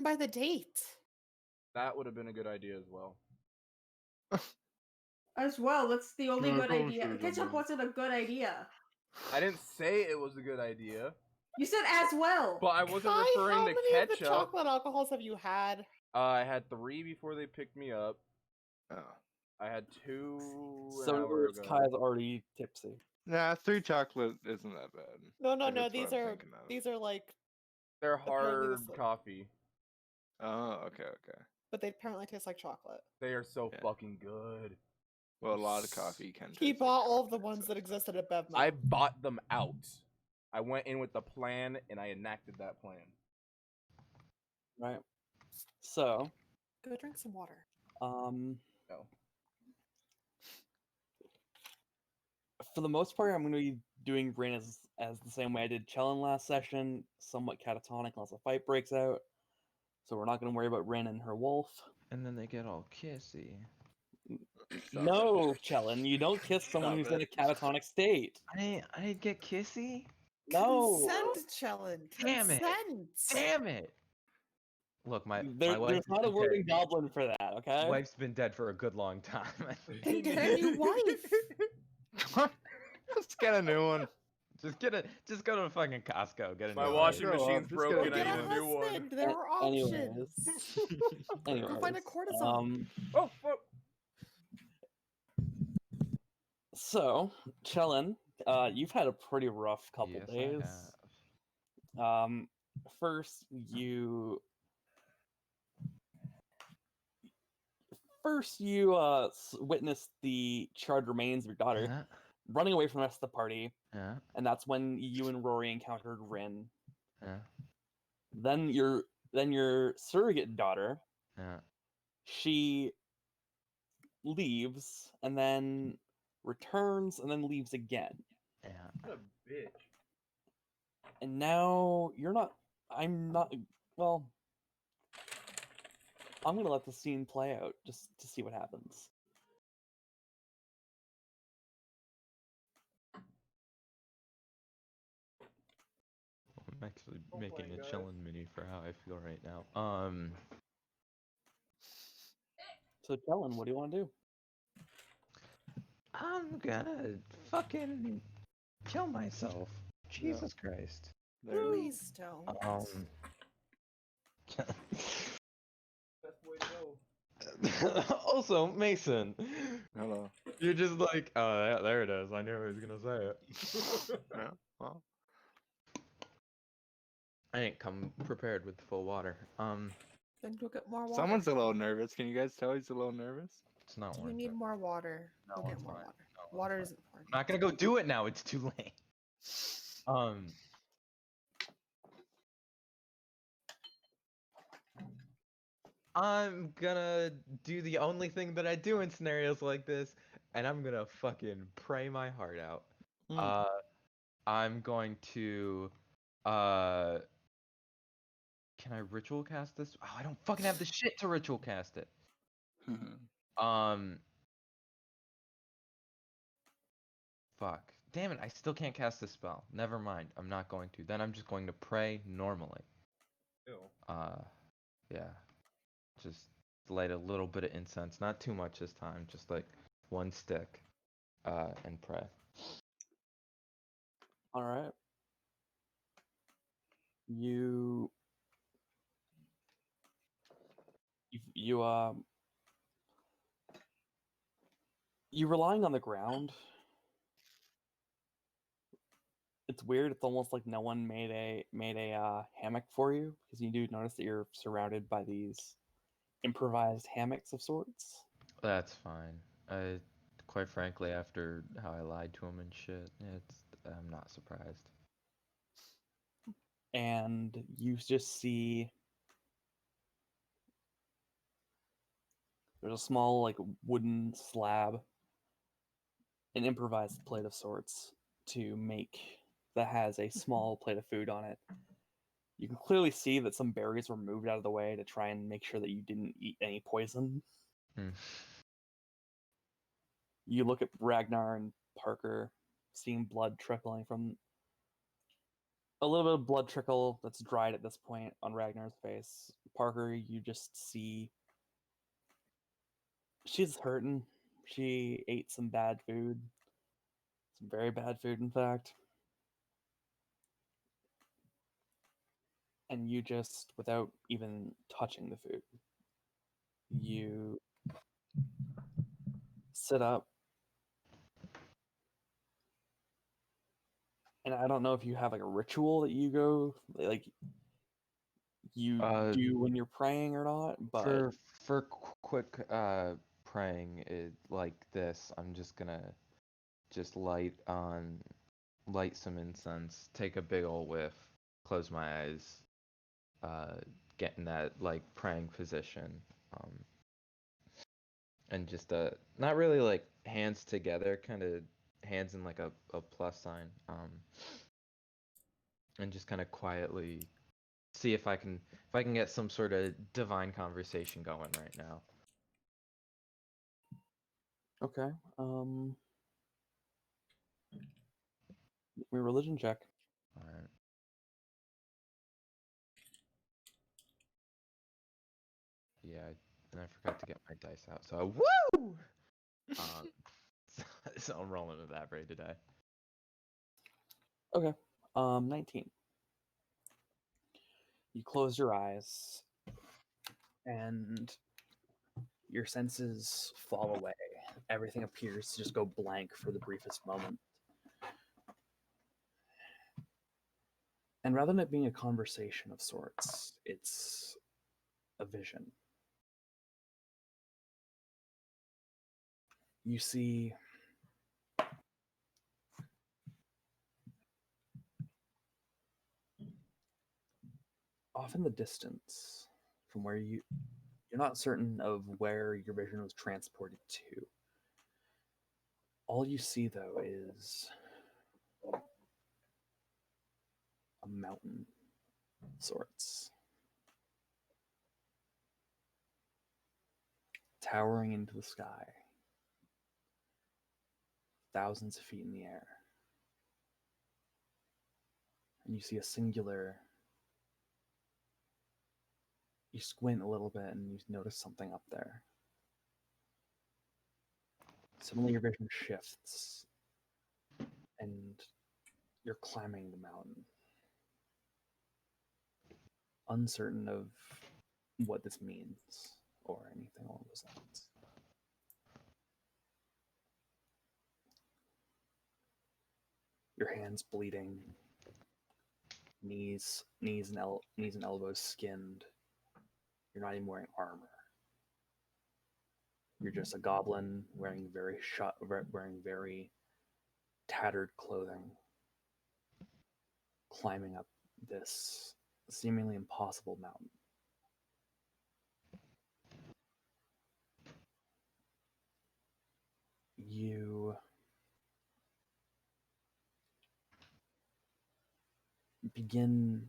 By the date. That would have been a good idea as well. As well, that's the only No, good of idea. course it Ketchup is. wasn't a good idea. I didn't say it was a good idea, You said as well. but I wasn't Kai, referring how to many of the ketchup. chocolate alcohols have you had? I had 3 before they picked me up. Oh. I had 2 an So hour ago. Kai's already tipsy. Nah, 3 chocolate isn't that bad. No, if no. it's what These I'm are thinking of. these are like, They're apparently hard this, like- coffee. Oh, okay. but they apparently taste like chocolate. They are so Yeah. fucking good. Well, a lot of coffee can. He taste like bought all of the chocolate, ones so- that existed at BevMo. I bought them out. I went in with the plan and I enacted that plan. Right. So, Go drink some water. No. for the most part, I'm going to be doing Rin as the same way I did Chellin last session, somewhat catatonic unless a fight breaks out. So we're not going to worry about Rin and her wolf. And then they get all kissy. Stop No, it. Chellin, you don't kiss someone Stop who's in a it. catatonic state. I didn't get kissy? No. Consent, Chellin. Damn it. Consent. Damn it! Look, my There's wife's not a been wording dead. goblin for that, okay? Wife's been dead for a good long time. Then get a new wife. Let's get a new one. Just go to fucking Costco. Get a My new washing Grow up, machine's just broken. get I Get need a a new one. husband. There are Anyways. options. Go find a courtesan. Oh, fuck. So, Chellin, you've had a pretty rough couple Yes, I days. have. First you witnessed the charred remains of your daughter Yeah. running away from the rest of the party, Yeah. and that's when you and Rory encountered Rin. Yeah. Then your surrogate daughter, Yeah. she leaves and then returns and then leaves again. Yeah. What a bitch. And now I'm gonna let the scene play out just to see what happens. I'm actually Oh making my a God. chillin' mini for how I feel right now. So Chellin, what do you want to do? I'm gonna fucking kill myself. Jesus Christ. There. Please don't. Best way to go. Also, Mason, Hello. you're just like, oh, yeah, there it is. I knew I was gonna say it. Yeah. Well, I didn't come prepared with full water. Then go get more water. someone's a little nervous. Can you guys tell he's a little nervous? It's not Do worth you need it. more water? No, Go get it's more fine. water. No, it's Water fine. is important. I'm not gonna go do it now. It's too late. I'm gonna do the only thing that I do in scenarios like this, and I'm gonna fucking pray my heart out. Mm. I'm going to can I ritual cast this? Oh, I don't fucking have the shit to ritual cast it. Fuck. Damn it, I still can't cast this spell. Never mind. I'm not going to. Then I'm just going to pray normally. Ew. Yeah. Just light a little bit of incense, not too much this time, just like one stick, and pray. All right. You're relying on the ground. It's weird. It's almost like no one made a hammock for you, because you do notice that you're surrounded by these improvised hammocks of sorts. That's fine. Quite frankly, after how I lied to him and shit, I'm not surprised. And you just see there's a small like wooden slab, an improvised plate of sorts to make that has a small plate of food on it. You can clearly see that some berries were moved out of the way to try and make sure that you didn't eat any poison. Hmm. You look at Ragnar and Parker, seeing blood trickling from A little bit of blood trickle that's dried at this point on Ragnar's face. Parker, you just see she's hurting. She ate some bad food. Some very bad food, in fact. And you just, without even touching the food, you sit up. And I don't know if you have like a ritual that you go like you do when you're praying or not, but for quick praying like this, I'm just gonna just light some incense, take a big old whiff, close my eyes, get in that like praying position, um, and just not really like hands together, kind of hands in like a plus sign, and just kind of quietly see if I can get some sort of divine conversation going right now. okay. Give me a religion check. All right. Yeah, and I forgot to get my dice out. So woo! Um, so I'm rolling with that right today. Okay. 19. You close your eyes and your senses fall away. Everything appears to just go blank for the briefest moment. And rather than it being a conversation of sorts, it's a vision. You see off in the distance from where you're not certain of where your vision was transported to. All you see though is a mountain of sorts, towering into the sky, thousands of feet in the air. And you see a singular. You squint a little bit and you notice something up there. Suddenly your vision shifts and you're climbing the mountain, uncertain of what this means or anything along those lines. Your hands bleeding, knees and elbows skinned. You're not even wearing armor. You're just a goblin wearing very tattered clothing, climbing up this seemingly impossible mountain. You begin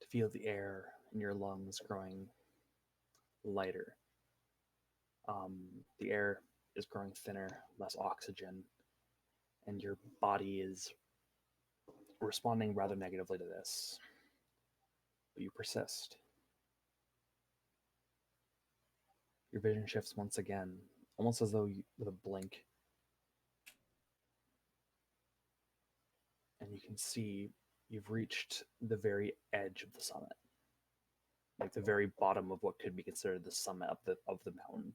to feel the air in your lungs growing lighter. The air is growing thinner, less oxygen, and your body is responding rather negatively to this. But you persist. Your vision shifts once again, almost as though with a blink. And you can see you've reached the very edge of the summit. Like the very bottom of what could be considered the summit of the mountain.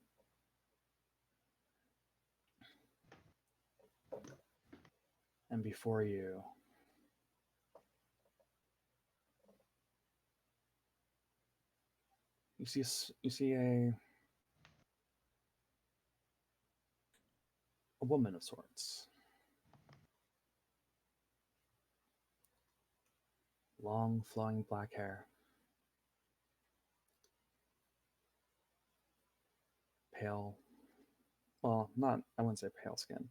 And before you, you see a woman of sorts. Long, flowing black hair. Pale, well, not, I wouldn't say pale skin.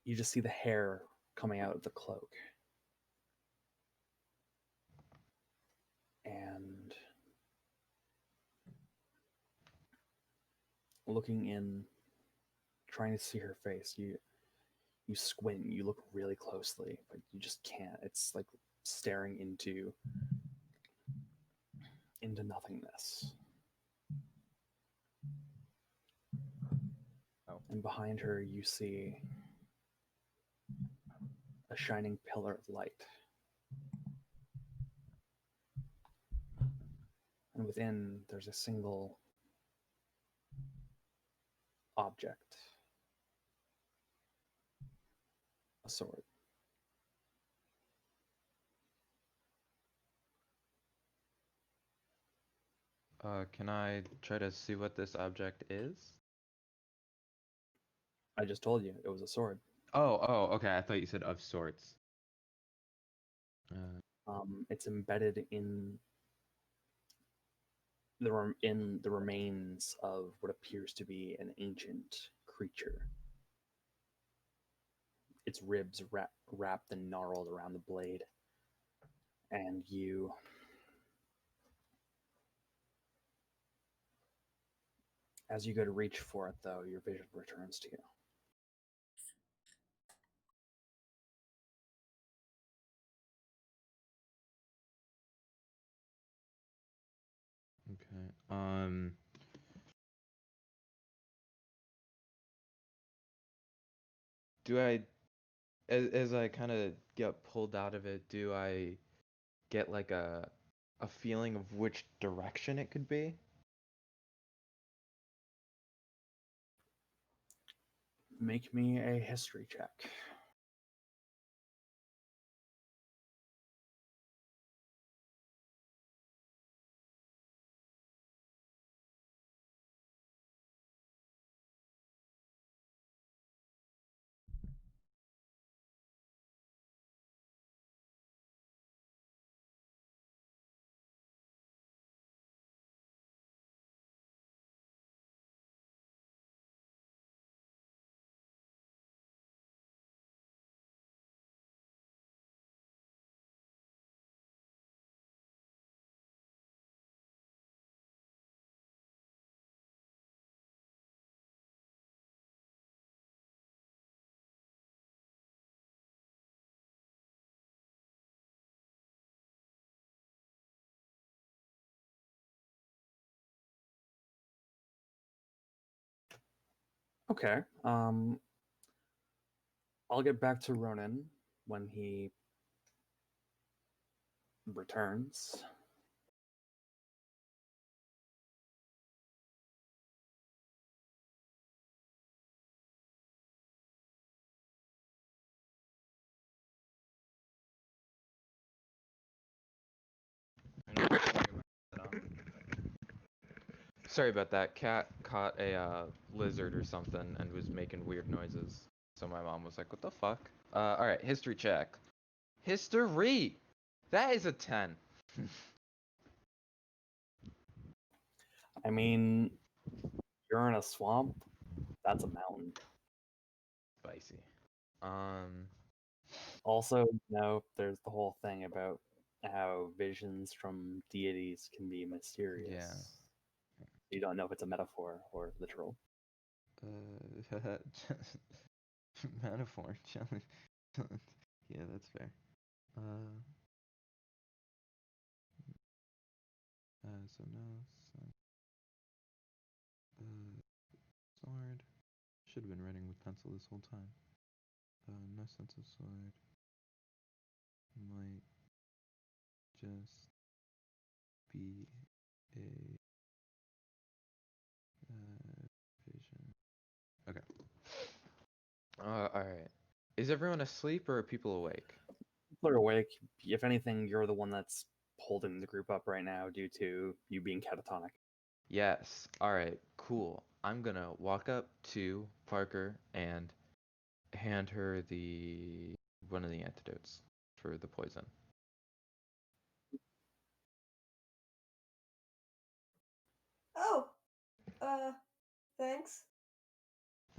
You just see the hair coming out of the cloak. And looking in, trying to see her face, you squint, you look really closely, but you just can't. It's like staring into nothingness. Oh. And behind her, you see a shining pillar of light. And within, there's a single object, a sword. Can I try to see what this object is? I just told you it was a sword. Oh, okay. I thought you said of sorts. It's embedded in the remains of what appears to be an ancient creature. Its ribs wrapped and gnarled around the blade, and as you go to reach for it, though, your vision returns to you. Okay. Do I, as I kind of get pulled out of it, do I get like a feeling of which direction it could be? Make me a history check. Okay. I'll get back to Ronan when he returns. Sorry about that. Cat caught a lizard or something and was making weird noises. So my mom was like, "What the fuck?" All right, history check. History. That is a 10. I mean, you're in a swamp. That's a mountain. Spicy. Also, there's the whole thing about how visions from deities can be mysterious. Yeah. You don't know if it's a metaphor or literal. Metaphor. Yeah, that's fair. So no. Sword. Should have been writing with pencil this whole time. No sense of sword. Might just be a vision. Okay. Alright. Is everyone asleep or are people awake? People are awake. If anything, you're the one that's holding the group up right now due to you being catatonic. Yes. Alright, cool. I'm gonna walk up to Parker and hand her one of the antidotes for the poison. Oh, thanks.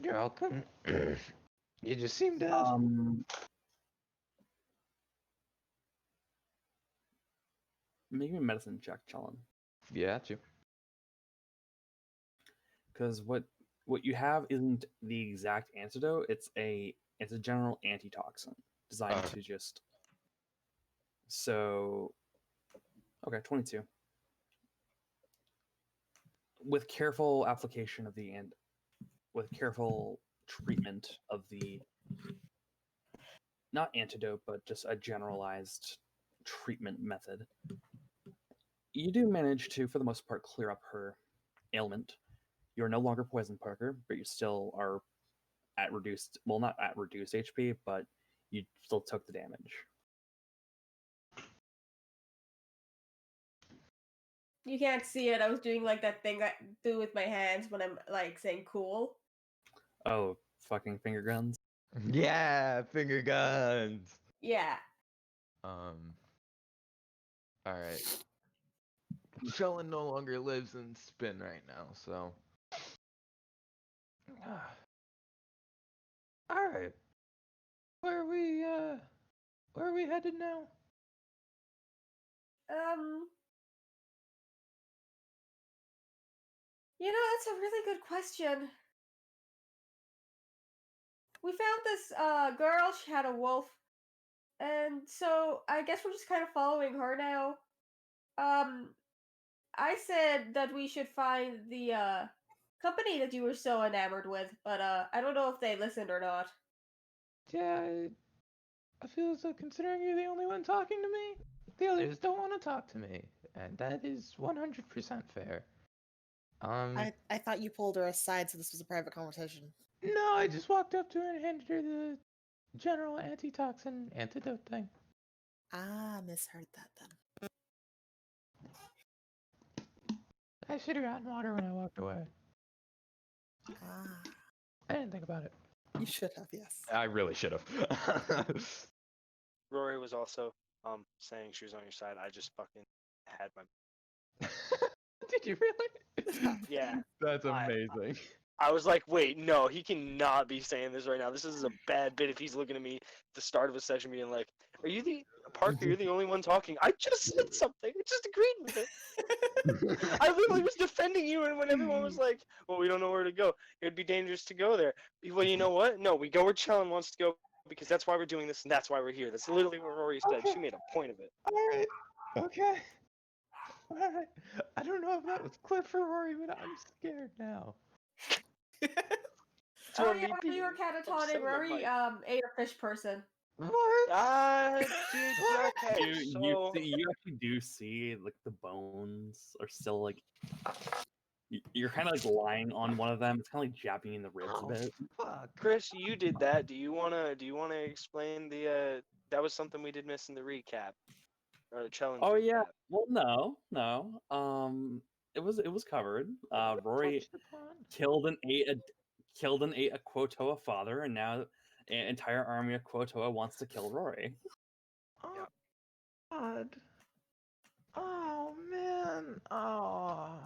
You're welcome. You just seem dead. Make me a medicine check, Challen. Yeah, you. Because what you have isn't the exact antidote. It's a It's a general antitoxin designed to just. So, okay, 22. With careful application of the and with careful treatment of the not antidote, but just a generalized treatment method, you do manage to, for the most part, clear up her ailment. You are no longer poisoned, Parker, but you still are at reduced, well, not at reduced HP, but you still took the damage. You can't see it. I was doing like that thing I do with my hands when I'm like saying cool. Oh, fucking finger guns. Yeah, finger guns. Yeah. All right. Shellen no longer lives in Spin right now, so. All right. Where are we headed now? That's a really good question. We found this girl. She had a wolf, and so I guess we're just kind of following her now. I said that we should find the company that you were so enamored with, but I don't know if they listened or not. Yeah, I feel as though considering you're the only one talking to me, the others don't want to talk to me, and that is 100% fair. I thought you pulled her aside, so this was a private conversation. No, I just walked up to her and handed her the general antitoxin antidote thing. Ah, misheard that then. I should have gotten water when I walked away. Ah, I didn't think about it. you should have, yes. I really should have. Rory was also saying she was on your side. I just fucking had my. Did you really? Yeah. That's amazing. I was like, wait, no, he cannot be saying this right now. This is a bad bit if he's looking at me at the start of a session being like, are you the Parker, you're the only one talking. I just said something. I just agreed with it. I literally was defending you, and when everyone was like, well, we don't know where to go. It'd be dangerous to go there. Well, you know what? No, we go where Chellen wants to go because that's why we're doing this and that's why we're here. That's literally what Rory said. Okay. She made a point of it. All right. Okay. All right. I don't know if that was clip for Rory, but I'm scared now. Oh yeah, we were catatonic. Rory ate a fish person. What? Dude, okay, You actually do see like the bones are still like you're kind of like lying on one of them. It's kind of like jabbing in the ribs a bit. Fuck. Chris, you did that. Do you wanna explain the that was something we did miss in the recap or the challenge? Oh yeah. recap. Well, no. It was covered. Rory Touched upon. killed and ate a Quotoa father, and now an entire army of Quotoa wants to kill Rory. Oh, God. Oh, man. Oh.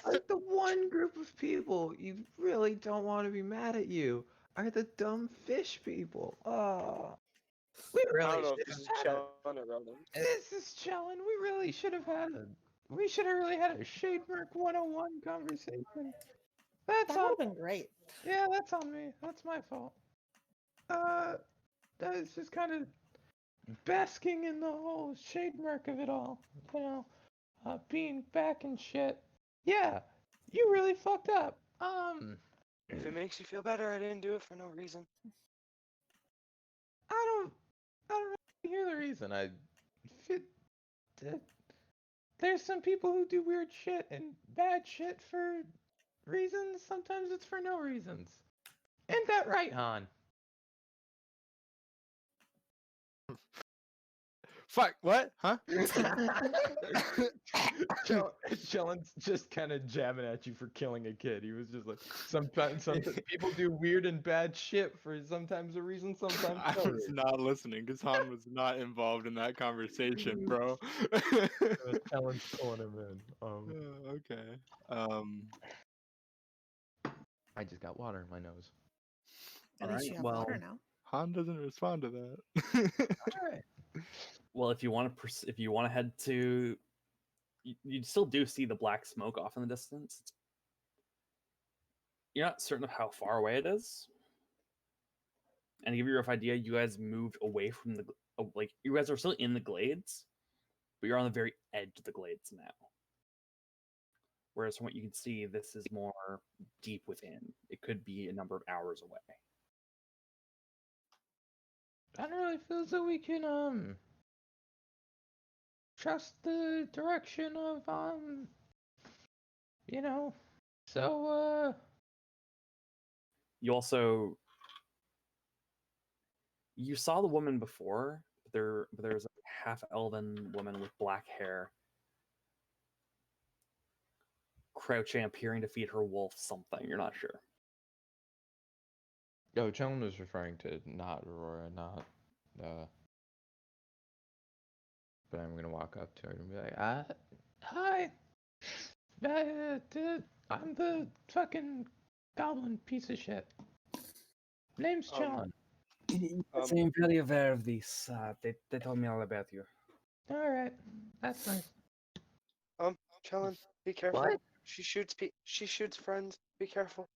Like the one group of people you really don't want to be mad at you are the dumb fish people. Oh. We I really don't know if should this is have had challenge or Ronan. This is chillin'. We really should have had we should have really had a Shade Merc 101 conversation. That's That on. would have been great. Yeah, that's on me. That's my fault. That's just kind of basking in the whole Shade Merc of it all. You know, being back and shit. Yeah, you really fucked up. If it makes you feel better, I didn't do it for no reason. I don't really hear the reason. There's some people who do weird shit and bad shit for reasons. Sometimes it's for no reasons. Ain't that right, Han? Fuck, what? Huh? Shellen's just kind of jabbing at you for killing a kid. He was just like, sometimes people do weird and bad shit for sometimes a reason, sometimes I no was reason. not listening because Han was not involved in that conversation, bro. Shellen's pulling him in. Okay. I just got water in my nose. At All least right, you have well- water now. Han doesn't respond to that. All right. Well, if you want to head to, you still do see the black smoke off in the distance. You're not certain of how far away it is. And to give you a rough idea, you guys moved away from the like you guys are still in the glades, but you're on the very edge of the glades now. Whereas from what you can see, this is more deep within. It could be a number of hours away. I don't really feel as though we can trust the direction of you know. So You also you saw the woman before, but there's a half elven woman with black hair crouching, appearing to feed her wolf something. You're not sure. oh, Chellen was referring to not Aurora, not but I'm gonna walk up to her and be like, hi. I'm the fucking goblin piece of shit. Name's Chellen. Yes, I'm very aware of this. They told me all about you. Alright. That's nice. Chellen, be careful. What? She shoots friends. Be careful.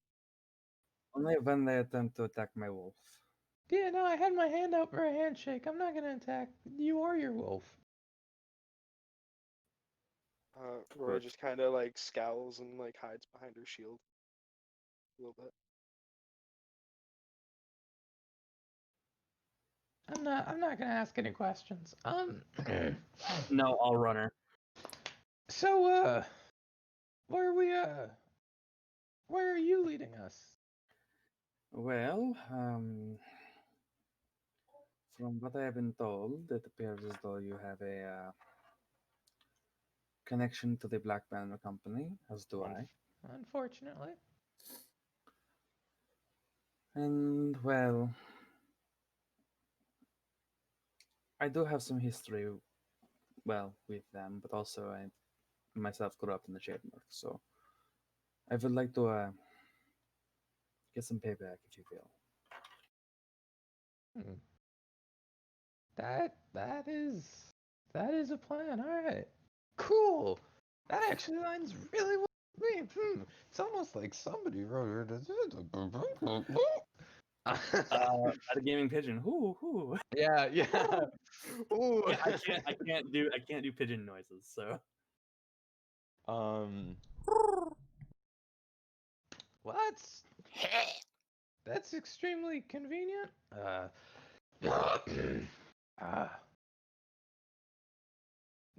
Only when they attempt to attack my wolf. Yeah, no, I had my hand out for a handshake. I'm not gonna attack you or your wolf. Rory just kind of like scowls and like hides behind her shield a little bit. I'm not gonna ask any questions. No, I'll run her. So where are you leading us? Well, from what I have been told, it appears as though you have a connection to the Black Banner Company, as do I. Unfortunately. And, well, I do have some history, well, with them, but also I myself grew up in the Shademark, so I would like to get some payback, if you will. Hmm. That is a plan. All right. Cool. That actually lines really well with me. It's almost like somebody wrote it. At a gaming pigeon. Whoo. Yeah. Ooh. I can't do pigeon noises, so Well, that's extremely convenient.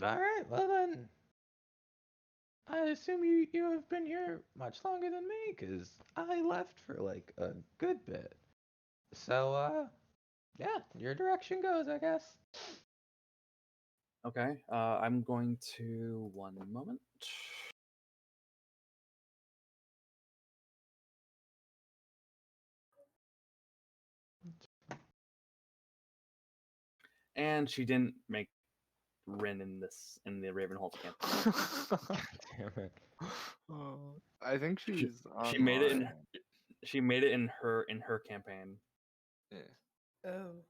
All right. Well then, I assume you have been here much longer than me, because I left for like a good bit. So yeah, your direction goes, I guess. okay. I'm going to one moment. And she didn't make Rin in the Ravenhold campaign. Damn it. I think She- she's online. She made it in she made it in her campaign. Yeah. Oh.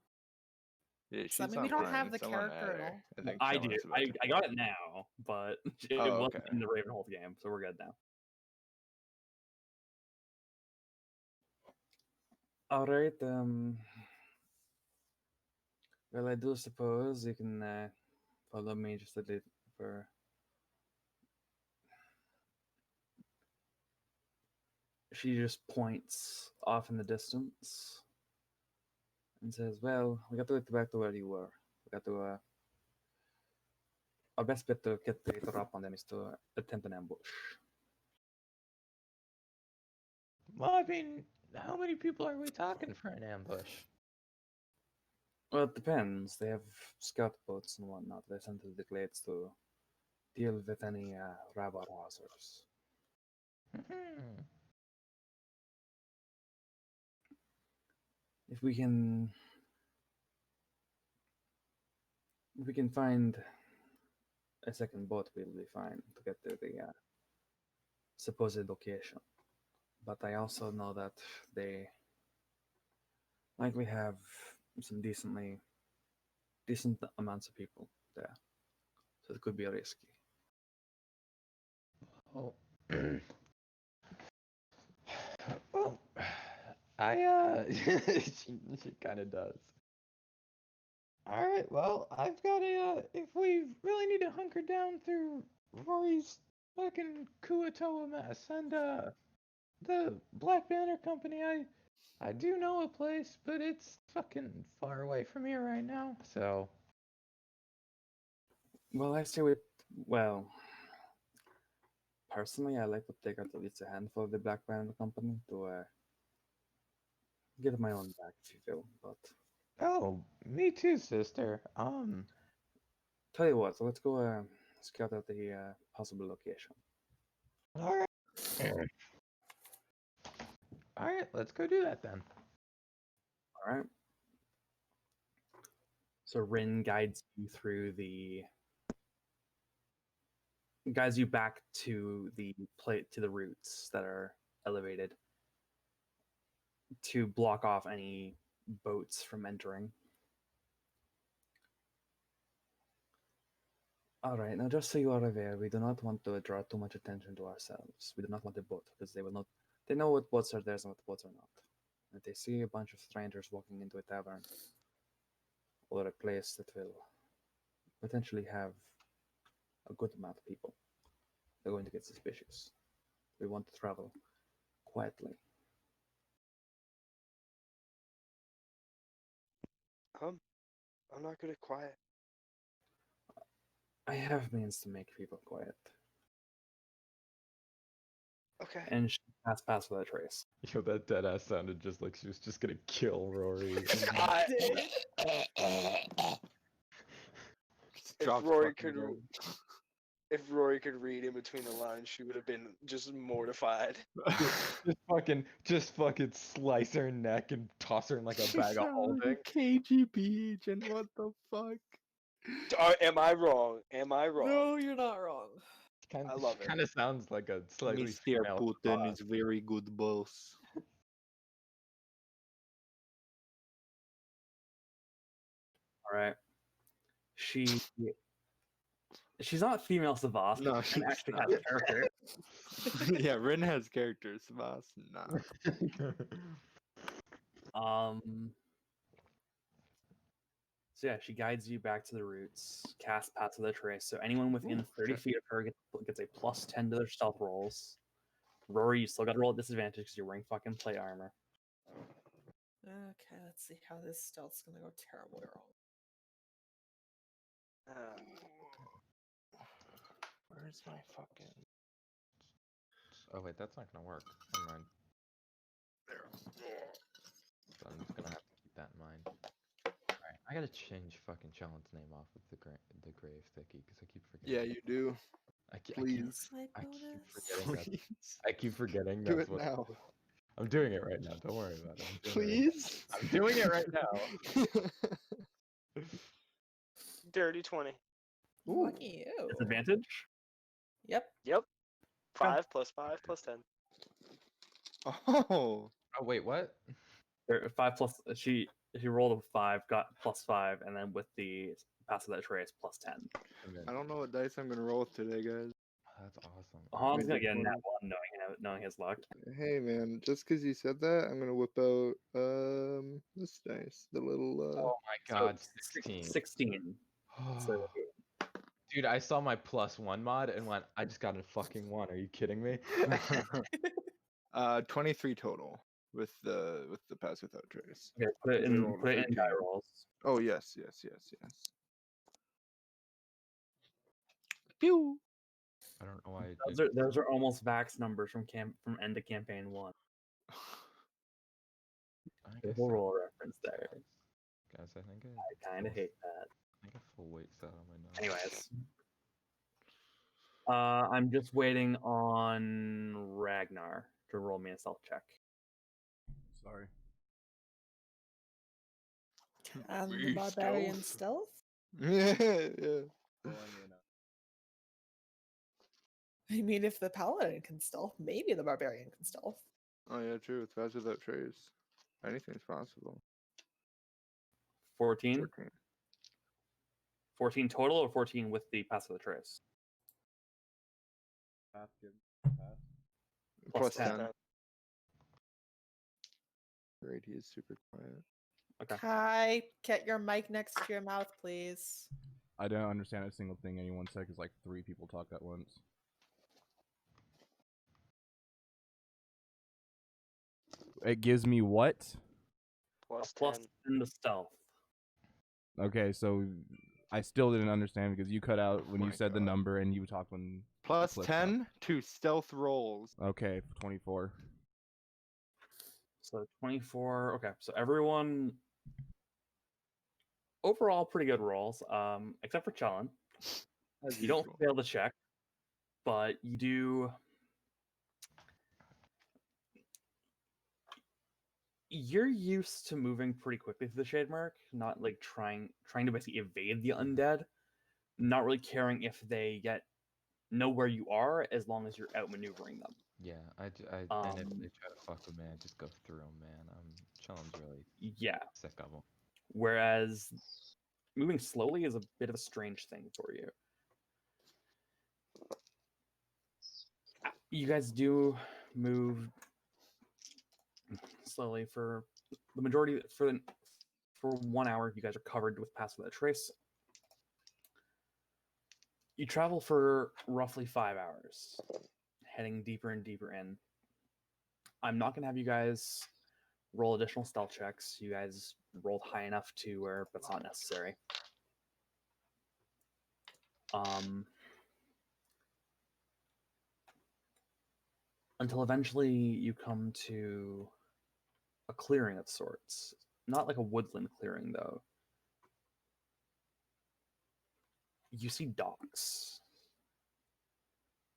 Yeah, Does that she's mean we don't online. have the It's online character at there. all? I think I do. Chellen's about to I got it now, but it Oh, wasn't okay. in the Ravenhold game, so we're good now. All right. Well, I do suppose you can follow me just a little for. She just points off in the distance and says, "Well, we got to get back to where you were. We got to. Our best bet to get the drop on them is to attempt an ambush." Well, I mean, how many people are we talking for an ambush? Well, it depends. They have scout boats and whatnot. They send to the glades to deal with any rabble rousers. Hmm. If we can find a second boat, we'll be fine to get to the supposed location. But I also know that they likely have some decent amounts of people there, so it could be risky. Oh. Well, she kind of does. All right, well, I've got if we really need to hunker down through Rory's fucking Kuatoa mess and the Black Banner Company, I do know a place, but it's fucking far away from here right now. So, Well, I say well, personally, I like to take out at least a handful of the Black Banner Company to get my own back, if you will. But oh, me too, sister. tell you what, so let's go scout out the possible location. All right. All right, let's go do that then. All right. So Rin guides you back to the routes that are elevated to block off any boats from entering. All right, now just so you are aware, we do not want to draw too much attention to ourselves. We do not want a boat because they will not. They know what boats are theirs and what boats are not. If they see a bunch of strangers walking into a tavern or a place that will potentially have a good amount of people, they're going to get suspicious. We want to travel quietly. I'm not good at quiet. I have means to make people quiet. Okay. And she pass without a trace. Yo, that deadass sounded just like she was just gonna kill Rory. Drops Rory fucking could- gold. If Rory could read in between the lines, she would have been just mortified. just fucking slice her neck and toss her in like a bag of holding. KGB agent, what the fuck? Am I wrong? Am I wrong? No, you're not wrong. Kind I love it. Kind of sounds like a slightly Mr. female Putin boss. is very good boss. All right. She's not female Savas. No, She she's actually not. has character. Yeah, Rin has characters. Boss, nah. So yeah, she guides you back to the roots. Cast Path of the Trace. So anyone within Ooh, 30 shit. feet of her gets a plus 10 to their stealth rolls. Rory, you still got to roll at disadvantage because you're wearing fucking plate armor. Okay, let's see how this stealth's gonna go terribly wrong. Where's my fucking? Oh wait, that's not gonna work. Never mind. So I'm just gonna have to keep that in mind. Alright, I gotta change fucking Challen's name off of the grave thicky because I keep forgetting. Yeah, you do. Please. My I keep bonus. forgetting. Please. I keep forgetting. Do That's it what now. I'm doing it right now. Don't worry about it. I'm doing it right Please. now. I'm doing it right now. Dirty 20. Ooh. Lucky you. Disadvantage? Yep. Yep. 5 plus 5 plus 10. Oh. Oh wait, what? 5 plus. She rolled a 5, got plus 5, and then with the Pass of that Trace plus 10. I don't know what dice I'm gonna roll today, guys. That's awesome. Han's Wait, gonna get a which nat one? 1 knowing his luck. Hey man, just because you said that, I'm gonna whip out this dice, the little Oh my god, 16. 16. So Dude, I saw my +1 mod and went, I just got a fucking 1. Are you kidding me? 23 total with the pass without trace. okay, put it Is it in rolled a put it in 13? die rolls. Oh yes. Pew. I don't know why I did. Those are almost Vax numbers from end of campaign 1. I The guess whole I- roll reference there. Guys, I think I kind of hate that. I think a full weight set on my nose. Anyways, I'm just waiting on Ragnar to roll me a stealth check. Sorry. And the We barbarian stealth. stealth? Yeah. I mean, if the paladin can stealth, maybe the barbarian can stealth. Oh yeah, true. With pass without trace, anything's possible. 14? 14. 14 total or 14 with the pass of the trace? Plus 10. Great, he is super quiet. Okay. Kai, get your mic next to your mouth, please. I don't understand a single thing anyone said because like 3 people talked at once. It gives me what? Plus Plus 10. in the stealth. Okay, so I still didn't understand because you cut out when Oh you my said the God. number and you talked when Plus Cliff talked. 10 to stealth rolls. Okay, 24. So 24. Okay, so everyone overall pretty good rolls, except for Challen. As You don't usual. fail the check, but you do. You're used to moving pretty quickly through the shade mark, not like trying to basically evade the undead, not really caring if they know where you are as long as you're outmaneuvering them. Yeah, and if they try to fuck with me, I just go through them, man. Challen's really Yeah. sick of them. Whereas moving slowly is a bit of a strange thing for you. You guys do move slowly for the majority for 1 hour. You guys are covered with Pass Without Trace. You travel for roughly 5 hours, heading deeper and deeper in. I'm not going to have you guys roll additional stealth checks. You guys rolled high enough to where that's not necessary. Until eventually you come to a clearing of sorts. Not like a woodland clearing, though. You see docks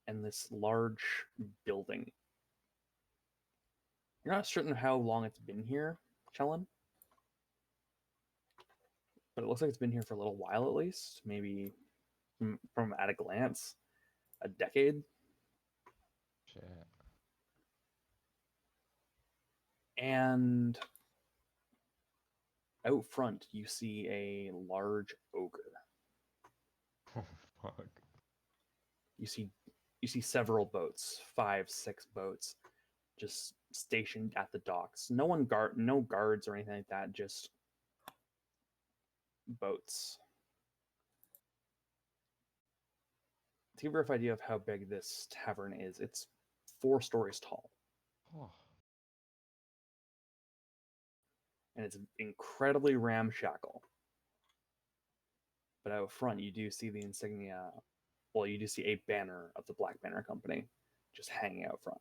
and this large building. You're not certain how long it's been here, Chellen, but it looks like it's been here for a little while at least. Maybe from at a glance, a decade. Shit. And out front, you see a large ogre. Oh fuck. You see several boats, 5, 6 boats, just stationed at the docks. No guards or anything like that. Just boats. To give you a rough idea of how big this tavern is, it's 4 stories tall, Oh. and it's incredibly ramshackle. But out front, you do see the insignia. Well, you do see a banner of the Black Banner Company just hanging out front.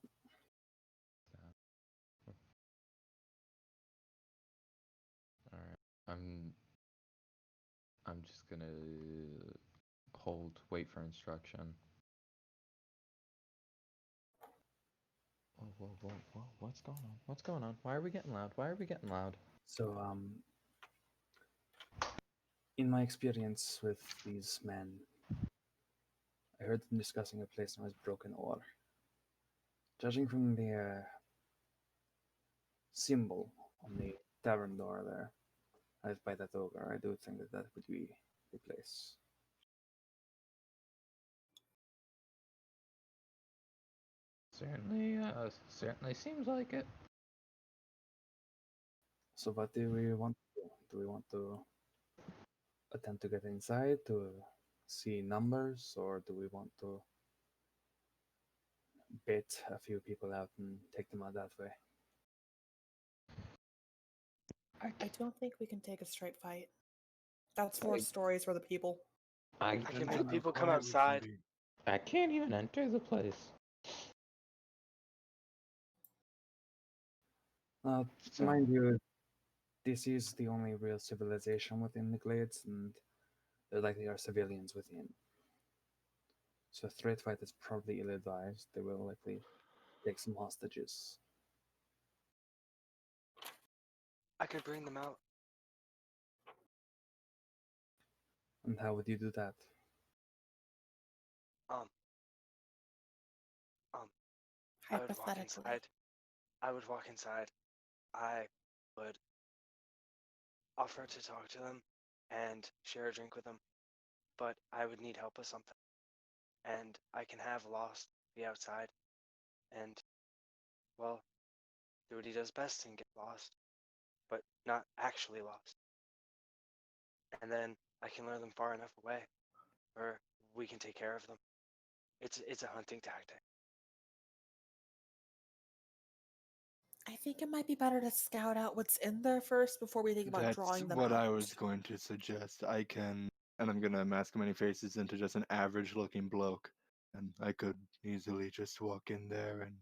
All right. I'm just gonna wait for instruction. Whoa, what's going on? What's going on? Why are we getting loud? Why are we getting loud? So, in my experience with these men, I heard them discussing a place known as Broken Ore. Judging from the symbol on the tavern door there, as by that ogre, I do think that would be the place. Certainly seems like it. So what do we want to do? Do we want to attempt to get inside to see numbers, or do we want to bait a few people out and take them out that way? I don't think we can take a straight fight. That's 4 stories for the people. I can make people come outside. I can't even enter the place. So- Mind you, this is the only real civilization within the Glades, and there likely are civilians within. So a threat fight is probably ill-advised. They will likely take some hostages. I could bring them out. And how would you do that? I would walk Hypothetically. inside. I would walk inside. I would offer to talk to them and share a drink with them, but I would need help with something. And I can have Lost be outside and, well, do what he does best and get lost. but not actually lost. And then I can lure them far enough away, or we can take care of them. It's a hunting tactic. I think it might be better to scout out what's in there first before we think about That's drawing them what out. I was going to suggest. I can, and I'm gonna mask many faces into just an average-looking bloke, and I could easily just walk in there and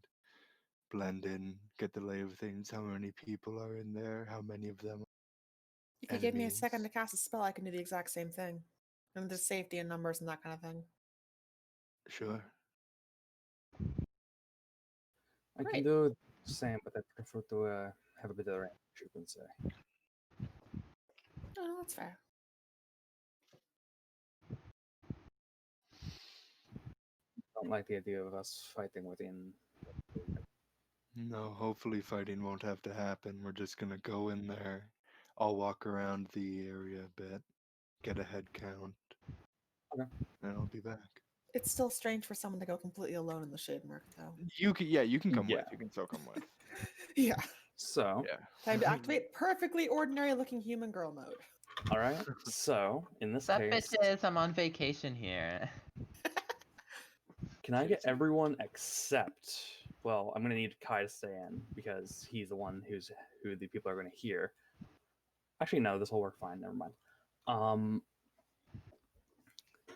blend in, get the lay of things. How many people are in there? How many of them? You could give me a second Enemies. to cast a spell, I can do the exact same thing. And there's safety in numbers and that kind of thing. Sure. I can Right. do the same, but I prefer to have a bit of range, you can say. Oh, that's fair. Don't like the idea of us fighting within. No, hopefully fighting won't have to happen. We're just gonna go in there. I'll walk around the area a bit, get a head count, Okay. and I'll be back. It's still strange for someone to go completely alone in the shade mark, though. You can, yeah, you can come Yeah. with. You can still come with. Yeah. So, Yeah. Time to activate perfectly ordinary looking human girl mode. all right. So, in this What's up, case, bitches? I'm on vacation here. can I get Shit's- everyone except? Well, I'm gonna need Kai to stay in because he's the one who the people are gonna hear. Actually, no, this will work fine. Never mind.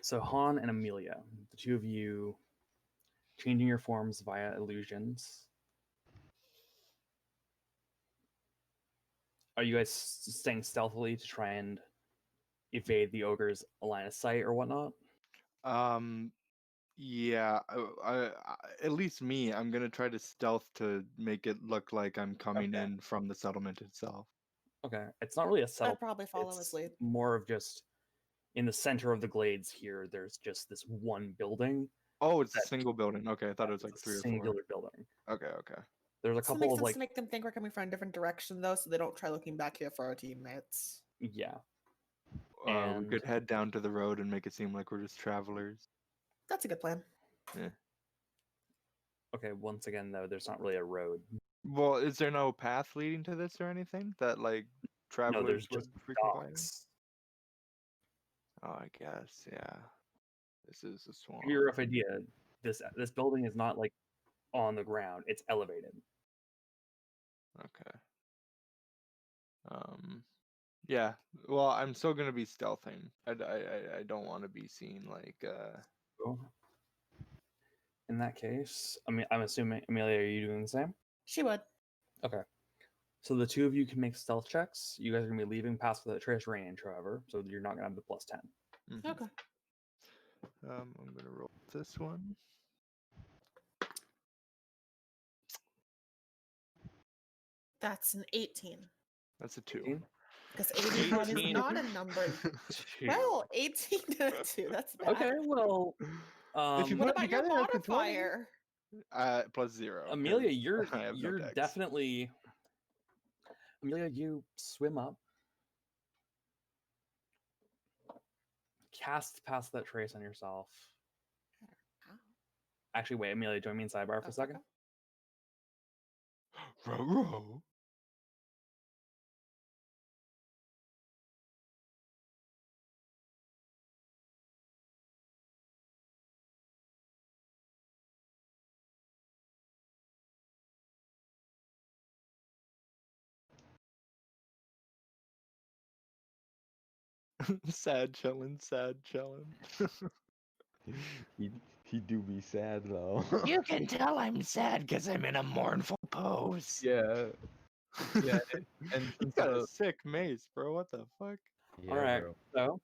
So Han and Amelia, the two of you, changing your forms via illusions. Are you guys staying stealthily to try and evade the ogre's line of sight or whatnot? Yeah. At least me. I'm gonna try to stealth to make it look like I'm coming Okay. in from the settlement itself. Okay, it's not really a settlement. I'd probably follow his It's lead. more of just in the center of the glades here. There's just this one building. Oh, it's a That- single building. Okay, I thought it was like It's a 3 or 4. singular building. Okay, okay. There's a So it couple makes of sense like to make them think we're coming from a different direction, though, so they don't try looking back here for our teammates. yeah. We And could head down to the road and make it seem like we're just travelers. That's a good plan. okay, once again though, there's not really a road. Well, is there no path leading to this or anything that like No, travelers there's would just frequent by? docks. Oh, I guess, yeah. This is a To swamp. give you a rough idea, this building is not like on the ground; it's elevated. Okay. Yeah. Well, I'm still gonna be stealthing. I don't want to be seen like. So, in that case, I mean, I'm assuming Amelia, are you doing the same? She would. Okay. So the two of you can make stealth checks. You guys are gonna be leaving past the trace range, however, so you're not gonna have the +10. Mhm. Okay. I'm gonna roll this one. That's an 18. That's a 2. 18? Because 81 is 18. not a number. Two. Well, 18 to 2. That's bad. Okay, well, If you What put it about your together, that's a 20. modifier? +0. Amelia, 'cause you're I have no you're dex. definitely Amelia. You swim up, cast past that trace on yourself. Ow. Actually, wait, Amelia, join me in sidebar for a second. Row, row. Sad chillin', sad chillin'. He do be sad though. You can tell I'm sad because I'm in a mournful pose. yeah. Yeah, and You since got a sick mace, bro. What the fuck? yeah, All right, bro.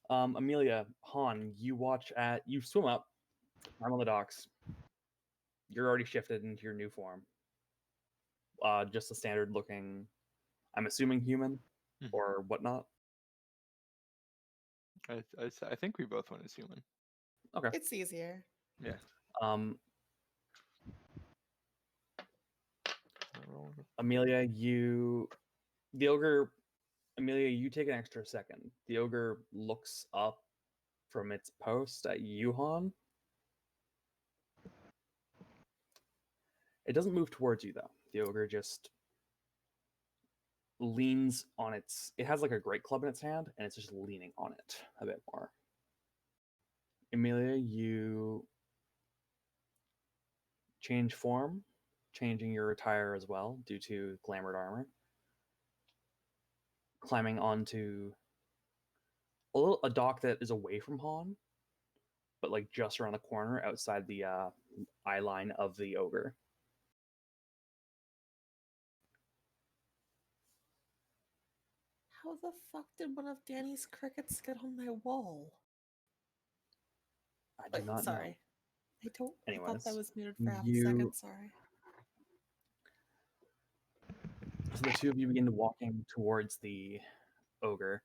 so Amelia, Han, you swim up. I'm on the docks. You're already shifted into your new form. Just a standard looking, I'm assuming human Mhm. or whatnot. I think we both went as human. Okay. It's easier. Um, Roll. Amelia, the ogre. Amelia, you take an extra second. The ogre looks up from its post at you, Han. It doesn't move towards you though. The ogre just leans on its. It has like a great club in its hand, and it's just leaning on it a bit more. Amelia, you change form, changing your attire as well due to glamored armor. Climbing onto a dock that is away from Han, but like just around the corner outside the eye line of the ogre. How the fuck did one of Danny's crickets get on my wall? I do not Sorry. I don't. I thought that Anyways, was muted for half a you- second. Sorry. know. So the two of you begin walking towards the ogre.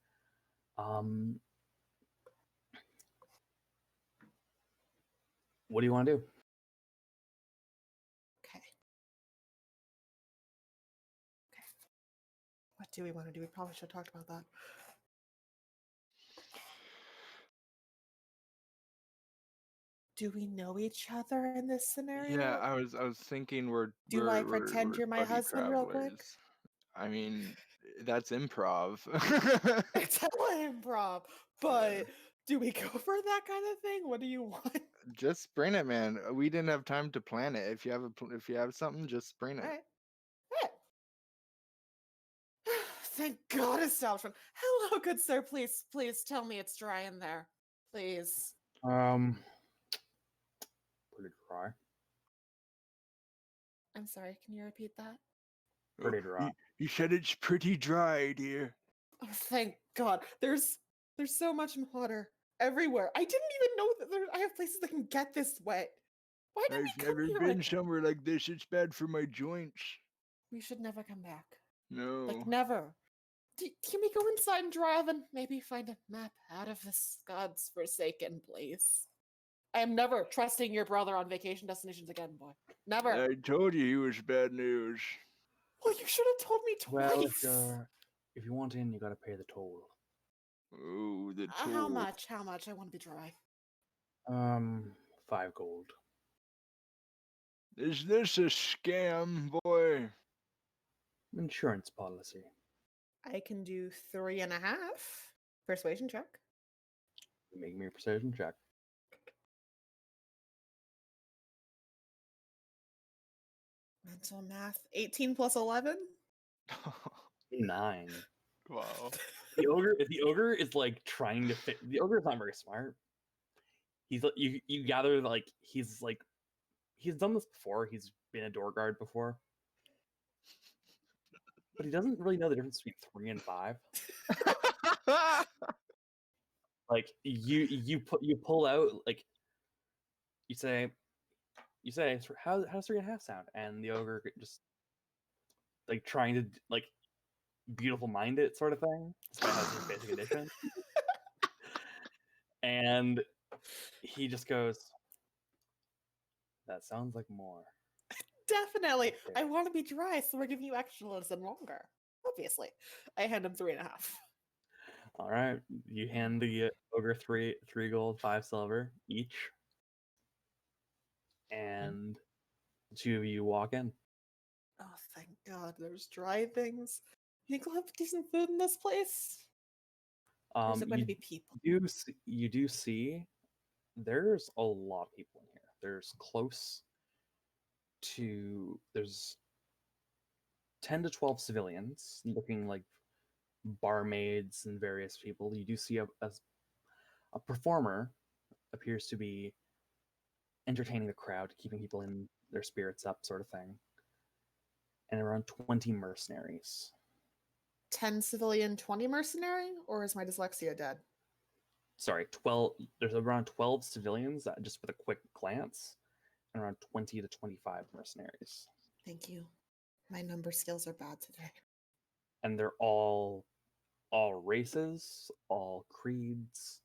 What do you want to do? Okay. Okay. What do we want to do? We probably should have talked about that. Do we know each other in this scenario? Yeah, I was thinking Do I pretend we're you're my buddy husband real quick? travelers. I mean, that's improv. It's hella improv, but do we go for that kind of thing? What do you want? Just bring it, man. We didn't have time to plan it. If you have if you have something, just bring it. All right. All right. Thank God, establishment. Hello, good sir. Please tell me it's dry in there. Please. Pretty dry. I'm sorry. Can you repeat that? Pretty dry. You said it's pretty dry, dear. Oh, thank God. There's so much water everywhere. I didn't even know that I have places that can get this wet. Why did we I've come never here been like somewhere like this. It's bad for my joints. we should never come back. No. Like never. Can we go inside and drive and maybe find a map out of this God's forsaken place? I am never trusting your brother on vacation destinations again, boy. Never. I told you he was bad news. Well, you should have told me Well, twice. if you want in, you gotta pay the toll. Oh, the toll. How much? How much? I want to be dry. 5 gold. Is this a scam, boy? Insurance policy. I can do 3.5. Persuasion check. Make me a precision check. Mental math. 18 plus 11? 9. Wow. The ogre is like trying to fit. The ogre is not very smart. He's you gather like he's done this before. He's been a door guard before, but he doesn't really know the difference between 3 and 5. Like you pull out like you say how does 3.5 sound, and the ogre just like trying to like beautiful mind it sort of thing, despite how it's his basic addition. And he just goes, that sounds like more. Definitely. Okay. I want to be dry, so we're giving you extra lives and longer. Obviously. I hand him 3.5. All right, you hand the ogre 3 gold, 5 silver each, and the two of you walk in. Oh, thank God. There's dry things. You think we'll have decent food in this place? Or is it going to be people? You do see there's a lot of people in here. There's 10 to 12 civilians looking like barmaids and various people. You do see a performer appears to be entertaining the crowd, keeping people in their spirits up, sort of thing. And around 20 mercenaries. 10 civilian, 20 mercenary? Or is my dyslexia dead? Sorry, 12. There's around 12 civilians, just with a quick glance, and around 20 to 25 mercenaries. Thank you. My number skills are bad today. And they're all races, all creeds,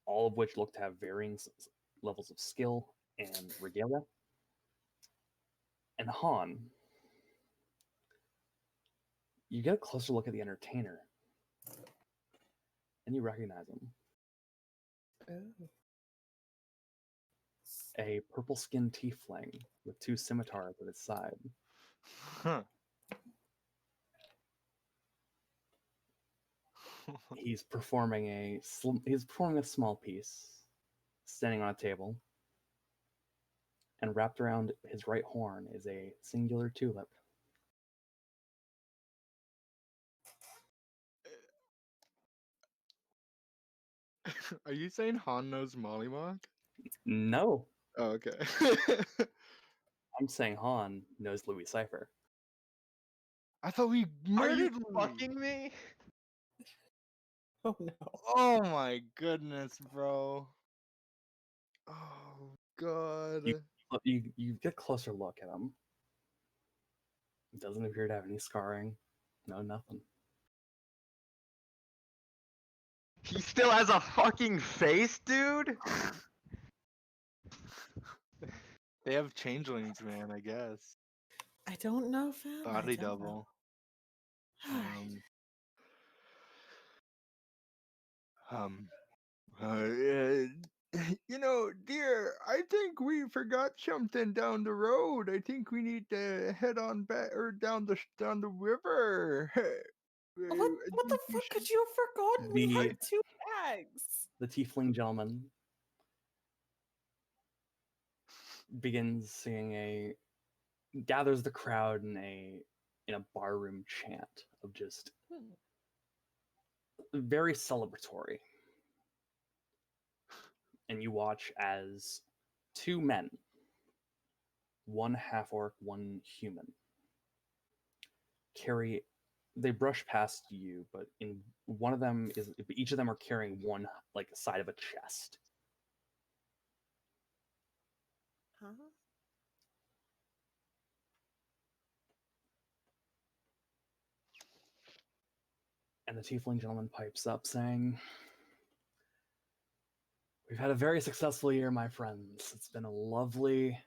all of which look to have varying levels of skill and regalia. And Han, you get a closer look at the entertainer, and you recognize him. Oh. A purple-skinned tiefling with 2 scimitars at his side. Huh. He's performing a small piece, standing on a table, and wrapped around his right horn is a singular tulip. Are you saying Han knows Mollymog? No, Oh, okay. I'm saying Han knows Louis Cipher. I thought we Are you murdered Louis. fucking me? Oh no. Oh my goodness, bro. Oh god. You get a closer look at him. He doesn't appear to have any scarring. No, nothing. He still has a fucking face, dude? They have changelings, man, I guess. I don't know, fam. I Body don't know. double. Alright. You know, dear, I think we forgot something down the road. I think we need to head on back or down the river. What I the think we fuck could should- you have forgotten? We The- had 2 bags. The tiefling gentleman begins singing gathers the crowd in a barroom chant of just very celebratory. And you watch as 2 men, one half orc, one human, they brush past you, but each of them are carrying one like side of a chest. Huh? And the tiefling gentleman pipes up saying, "We've had a very successful year, my friends. It's been a lovely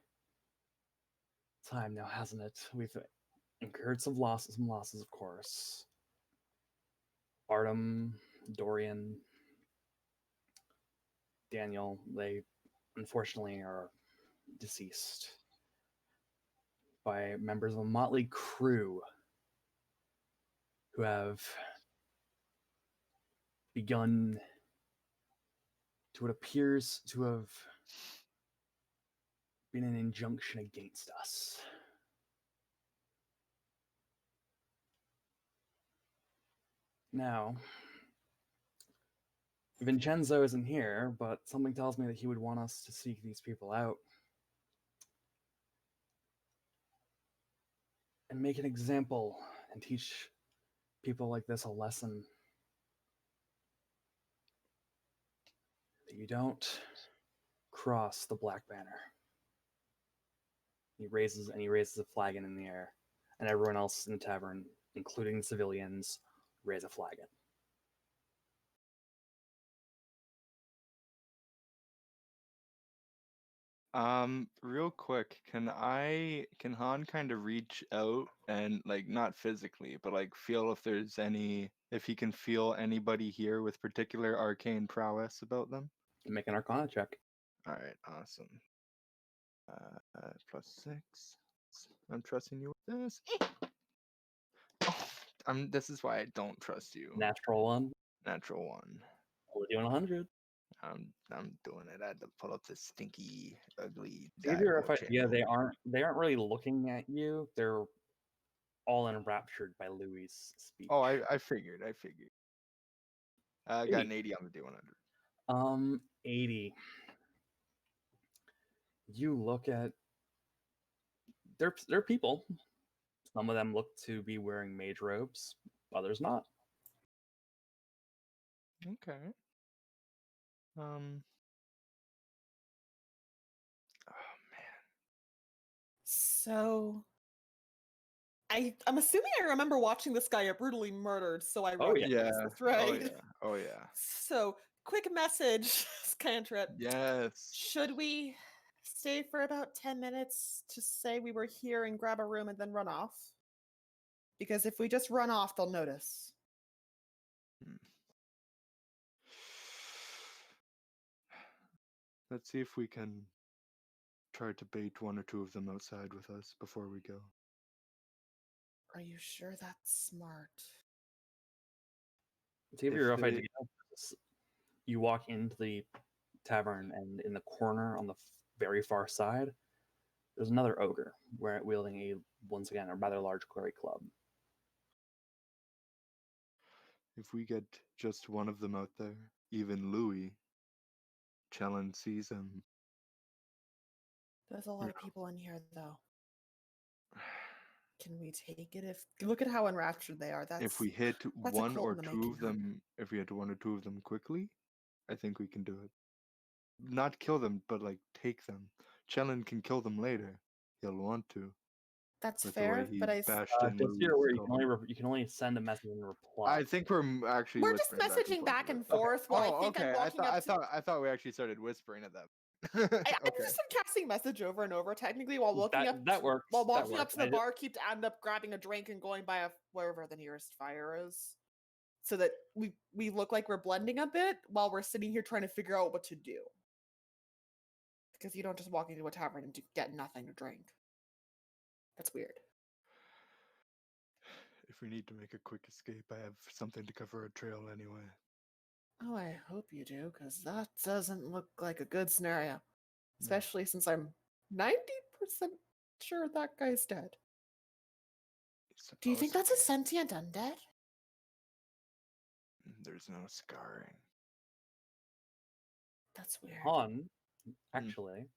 time now, hasn't it? We've incurred some losses, of course. Artem, Dorian, Daniel, they unfortunately are deceased by members of a motley crew who have begun to what appears to have been an injunction against us. Now, Vincenzo isn't here, but something tells me that he would want us to seek these people out and make an example and teach people like this a lesson that you don't cross the black banner." He raises a flagon in the air, and everyone else in the tavern, including the civilians, raise a flagon. Real quick, can Han kind of reach out and like not physically, but like feel if he can feel anybody here with particular arcane prowess about them? Make an Arcana check. All right, awesome. +6. I'm trusting you with this. Oh, this is why I don't trust you. Natural 1. Natural 1. We're doing 100. I'm doing it. I had to pull up this stinky, ugly. Yeah, they aren't really looking at you. They're all enraptured by Louis' speech. Oh, I figured. I got an 80 on the D100. 80. You look at they're people. Some of them look to be wearing mage robes, others not. Okay. Oh man. So I'm assuming I remember watching this guy get brutally murdered, so I Oh, wrote yeah. this, that's right. Oh yeah. So, quick message, Cantrip. Yes. Should we stay for about 10 minutes to say we were here and grab a room and then run off? Because if we just run off, they'll notice. Let's see if we can try to bait 1 or 2 of them outside with us before we go. Are you sure that's smart? To give If you a rough they- idea, you walk into the tavern, and in the corner on the very far side, there's another ogre wielding once again a rather large great club. If we get just one of them out there, even Louis, Challenge sees him. There's a lot of people in here, though. Can we take it? If look at how enraptured they are. That's If we hit that's a one cult or in the two making, of hun. them, if we hit one or two of them quickly, I think we can do it. Not kill them, but like take them. Chelin can kill them later. He'll want to. That's With the way fair, he but bashed in Just here Louis' where skull. you can only send a message and reply. I think we're actually we're just whispering messaging back forth. and forth. While I think I'm walking up. I thought we actually started whispering at them. I've Okay. just been casting message over and over, technically, while walking up. That works. While that walking up works. to the bar, keep to end up grabbing a drink and going by wherever the nearest fire is, so that we look like we're blending a bit while we're sitting here trying to figure out what to do. Because you don't just walk into a tavern and get nothing to drink. That's weird. If we need to make a quick escape, I have something to cover a trail anyway. Oh, I hope you do, because that doesn't look like a good scenario. Especially since I'm 90% sure that guy's dead. Do you think that's a sentient undead? There's no scarring. That's weird. Han, actually,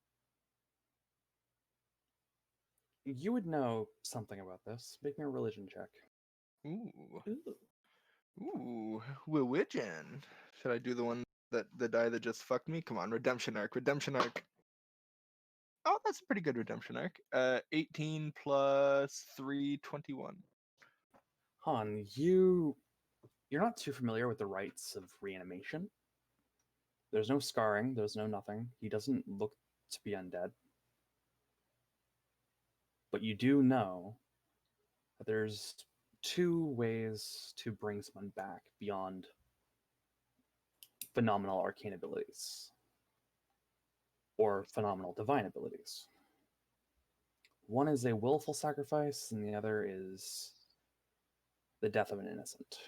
you would know something about this. Make me a religion check. Ooh. Ooh. Ooh. Religion. Should I do the one the die that just fucked me? Come on, redemption arc. Redemption arc. Oh, that's a pretty good redemption arc. 18 plus 3, 21. Han, you're not too familiar with the rites of reanimation. There's no scarring, there's no nothing. He doesn't look to be undead. But you do know that there's two ways to bring someone back beyond phenomenal arcane abilities or phenomenal divine abilities. One is a willful sacrifice, and the other is the death of an innocent.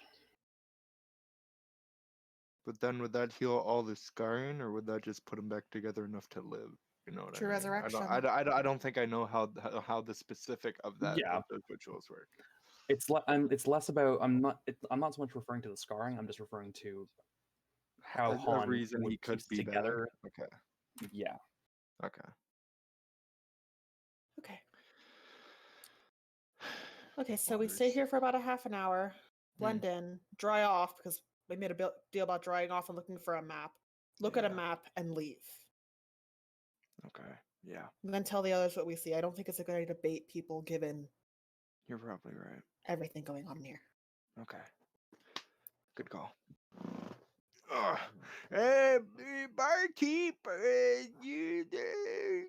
But then would that heal all the scarring, or would that just put them back together enough to live? You know what True I mean? resurrection. I don't think I know how the specific of that Yeah. of those rituals work. It's less about I'm not so much referring to the scarring. I'm just referring to how A Han reason would he could piece be together. back. Okay. Yeah. Okay. Okay. Okay, so we stay here for about a half an hour, blend in, dry off, because we made a deal about drying off and looking for a map. Look at a Yeah. map and leave. Okay. Yeah. And then tell the others what we see. I don't think it's a good idea to bait people given You're probably right. everything going on here. Okay. Good call. Hey, barkeep, you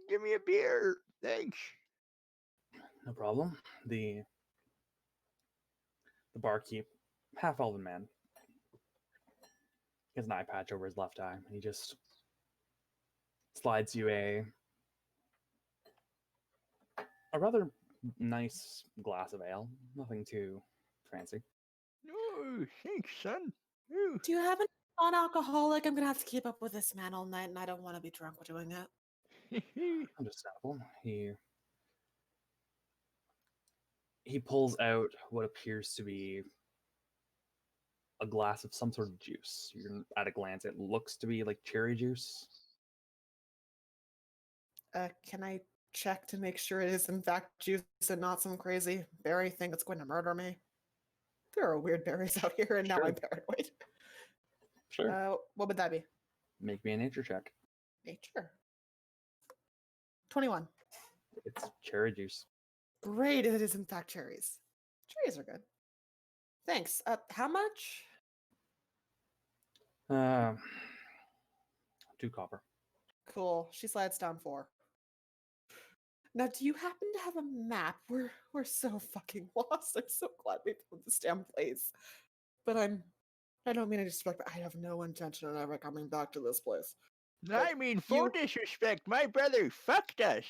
give me a beer. Thanks. No problem. The barkeep, half elven man. He has an eye patch over his left eye, and he just slides you a rather nice glass of ale. Nothing too fancy. Oh, thanks, son. Ooh. Do you have an non-alcoholic? I'm gonna have to keep up with this man all night, and I don't want to be drunk while doing that. Understandable. He pulls out what appears to be a glass of some sort of juice. At a glance, it looks to be like cherry juice. Can I check to make sure it is in fact juice and not some crazy berry thing that's going to murder me? There are weird berries out here, and now Sure. I'm paranoid. Sure. What would that be? Make me a nature check. Nature. 21. It's cherry juice. Great, it is in fact cherries. Cherries are good. Thanks. How much? 2 copper. Cool. She slides down 4. Now, do you happen to have a map? We're so fucking lost. I'm so glad we found this damn place. But I don't mean to disrespect, but I have no intention of ever coming back to this place. I mean, full disrespect. My brother fucked us.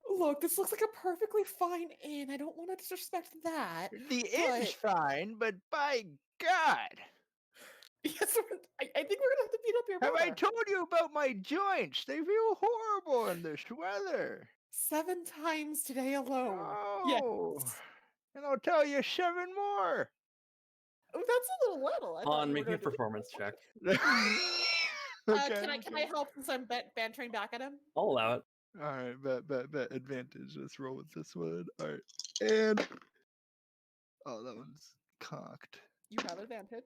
Look, this looks like a perfectly fine inn. I don't want to disrespect that. The inn's fine, but by God! Yes, I think we're gonna have to beat up your Have brother. I told you about my joints? They feel horrible in this weather. 7 times today alone. Oh, Yes. and I'll tell you 7 more. Oh, that's a little little. I thought Han, you were make me a going to do performance check. Okay, Can I help since I'm bantering back at him? I'll allow it. All right, bet. Advantage. Let's roll with this one. All right, and oh, that one's cocked. You have advantage.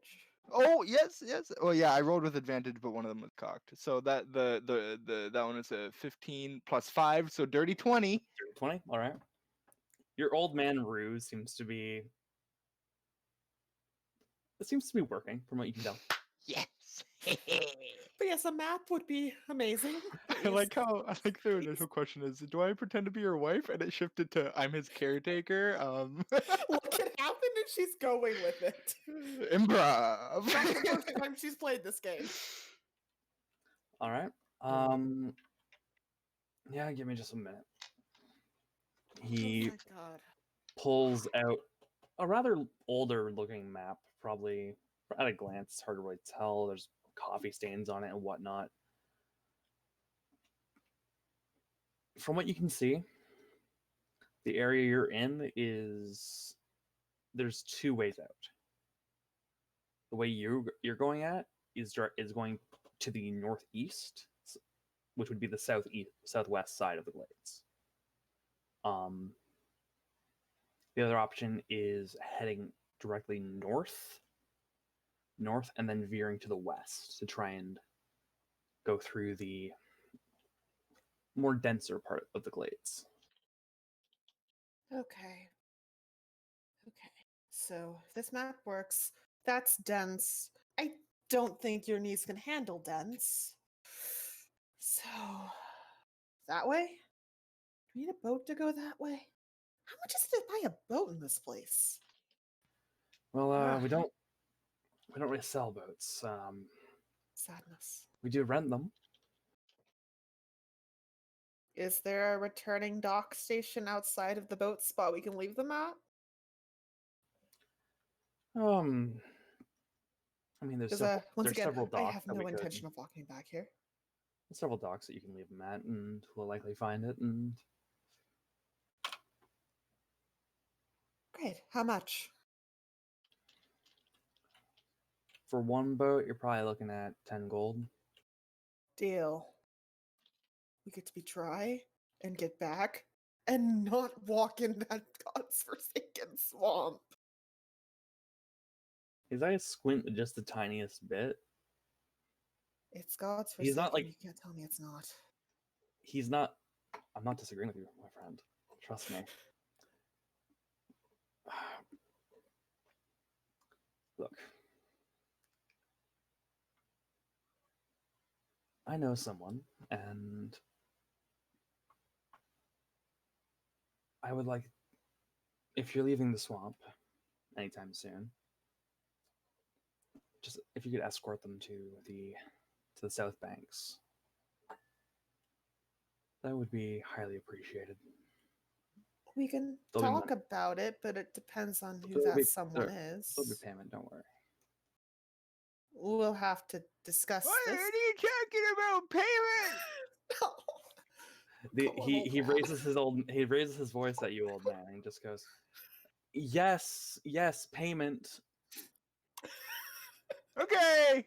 Oh yes. Oh yeah, I rolled with advantage, but one of them was cocked. So that that one is a 15 plus 5, so dirty 20. 20. All right. Your old man ruse seems to be. It seems to be working from what you can tell. Yes. But yes, a map would be amazing. I like the initial question is, do I pretend to be your wife? And it shifted to I'm his caretaker. What can happen if she's going with it? Improv. That's the first time she's played this game. All right. Yeah, give me just a minute. He Oh my god. pulls out a rather older looking map, probably at a glance, it's hard to really tell. There's coffee stains on it and whatnot. From what you can see, the area you're in is there's 2 ways out. The way you're going at is going to the northeast, which would be the southwest side of the glades. The other option is heading directly north, and then veering to the west to try and go through the more denser part of the glades. Okay. So if this map works, that's dense. I don't think your knees can handle dense. So that way? Do we need a boat to go that way? How much is it to buy a boat in this place? Well, we don't really sell boats. Sadness. We do rent them. Is there a returning dock station outside of the boat spot we can leave them at? I mean, there's Once again, several I docks have that no we could. intention of walking back here. There's several docks that you can leave them at, and we'll likely find it. And Great. How much? for one boat, you're probably looking at 10 gold. Deal. We get to be dry and get back and not walk in that godforsaken swamp. His eyes squint just the tiniest bit. It's God's forsaken. He's not like. You can't tell me it's not. He's not. I'm not disagreeing with you, my friend. Trust me. Look. I know someone, and I would like, if you're leaving the swamp anytime soon, just if you could escort them to the south banks, that would be highly appreciated. We can There'll be talk about it, but it depends on who There'll that be- someone There'll be is. payment, don't worry. We'll have to discuss What this. are you talking about, payment? He raises his voice at you, old man, and just goes, yes, payment. Okay.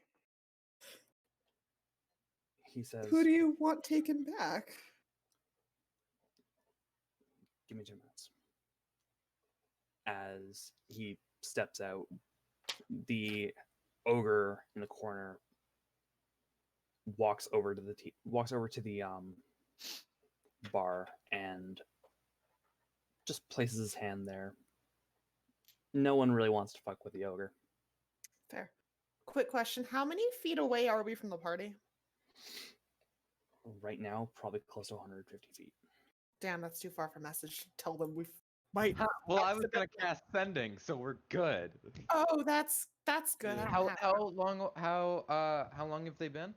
He says, Who do you want taken back? give me 2 minutes. As he steps out, the ogre in the corner walks over to the bar and just places his hand there. No one really wants to fuck with the ogre. Fair. Quick question. How many feet away are we from the party? Right now, probably close to 150 feet. Damn, that's too far for message. Tell them we might. Well, I was gonna cast sending, so we're good. Oh, that's good. I don't How have how long how long have they been?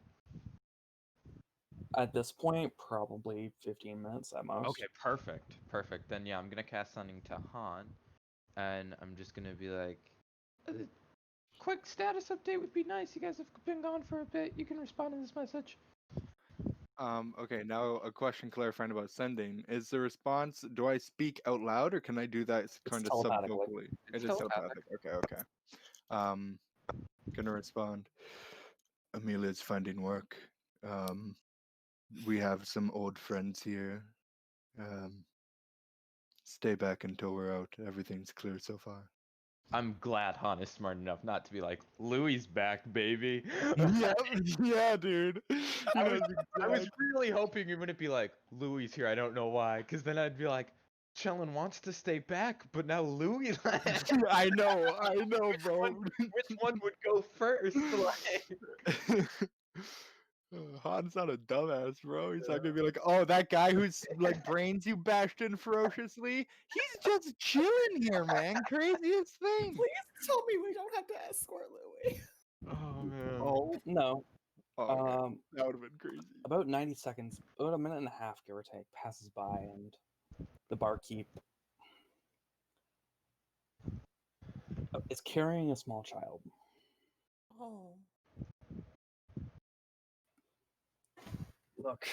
At this point, probably 15 minutes at most. Okay, perfect. Then yeah, I'm gonna cast sending to Han, and I'm just gonna be like, quick status update would be nice. You guys have been gone for a bit. You can respond to this message. Okay, now a question clarifying about sending. Is the response, do I speak out loud or can I do that kind of telepathically. sub-vocally? It's It is telepathic. telepathic. Okay. Gonna respond. Amelia's finding work. We have some old friends here. Stay back until we're out. Everything's clear so far. I'm glad Han is smart enough not to be like, Louis back, baby. Yeah, dude. I was really hoping you wouldn't be like, Louis here, I don't know why. Because then I'd be like, Chellin wants to stay back, but now Louis left. I know, bro. Which one would go first? Like... Han's not a dumbass, bro. He's not gonna be like, oh, that guy who's like brains you bashed in ferociously. He's just chilling here, man. Craziest thing. Please tell me we don't have to escort Louis. Oh, man. Oh, No. okay. That would have been crazy. About 90 seconds, about a minute and a half, give or take, passes by, and the barkeep is carrying a small child. Oh. Look,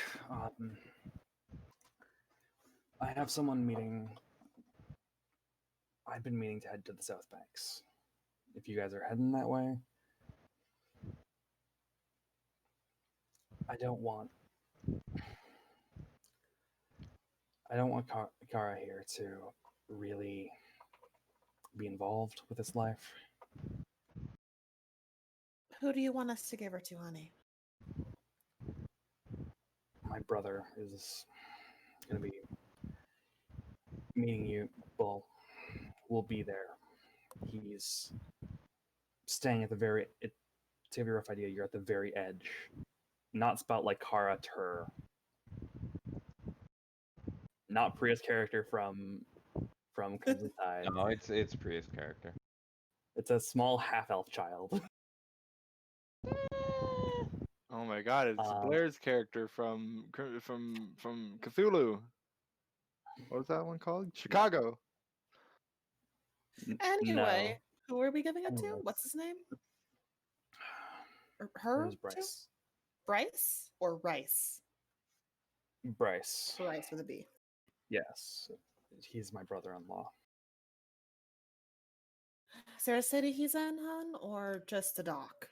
I have someone meeting. I've been meaning to head to the South Banks. If you guys are heading that way, I don't want Kara here to really be involved with this life. Who do you want us to give her to, honey? My brother is going to be meeting you. Well, we'll be there. He's staying at the very. To give you a rough idea, you're at the very edge. Not spelled like Kara Tur. Not Priya's character from Crimson Tide. No, it's Priya's character. It's a small half-elf child. Oh my god, it's Blair's character from Cthulhu. What was that one called? Chicago. Anyway, who are we giving it to? Anyways. What's his name? Her Her? name's too? Bryce. Bryce or Rice? Bryce. Rice with a B. Yes, he's my brother-in-law. Is there a city he's in, hon, or just a dock?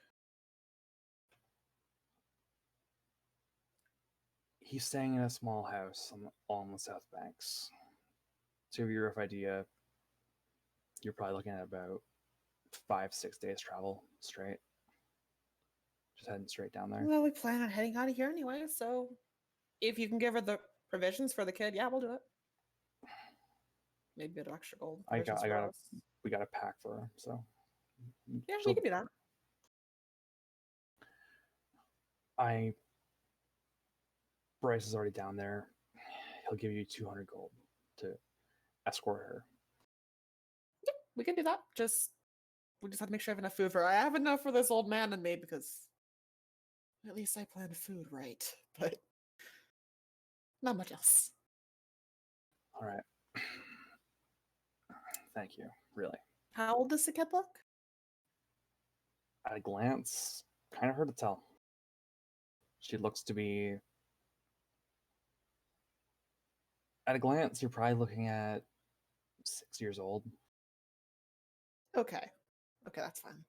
He's staying in a small house on the South Banks. To give you a rough idea, you're probably looking at about 5-6 days travel straight. Just heading straight down there. Well, we plan on heading out of here anyway, so if you can give her the provisions for the kid, yeah, we'll do it. Maybe a bit of extra gold. We got provisions for us. a pack for her, so Yeah, we can do that. Bryce is already down there. He'll give you 200 gold to escort her. Yeah, we can do that. We just have to make sure I have enough food for her. I have enough for this old man and me because at least I plan food right, but not much else. All right. Thank you, really. How old does the kid look? At a glance, kind of hard to tell. She looks to be... At a glance, you're probably looking at 6 years old. Okay, that's fine.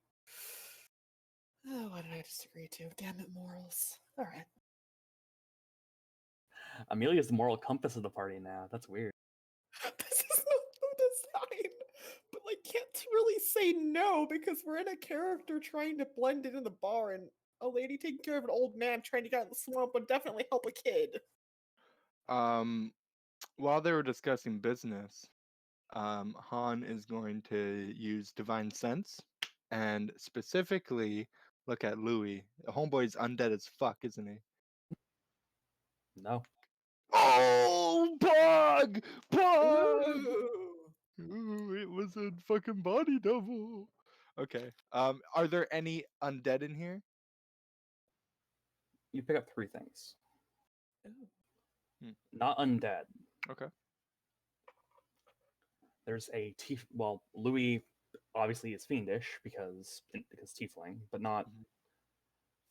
Oh, what did I just agree to? Damn it, morals. All right. Amelia's the moral compass of the party now. That's weird. This is not the design, but I can't really say no because we're in a character trying to blend in the bar, and a lady taking care of an old man trying to get out of the swamp would definitely help a kid. While they were discussing business, Han is going to use Divine Sense and specifically look at Louis. Homeboy's undead as fuck, isn't he? No. Oh, Pug! Ooh, it was a fucking body double. Okay. Are there any undead in here? You pick up 3 things. Ooh. Not undead. Okay. There's a Louis obviously is fiendish because tiefling, but not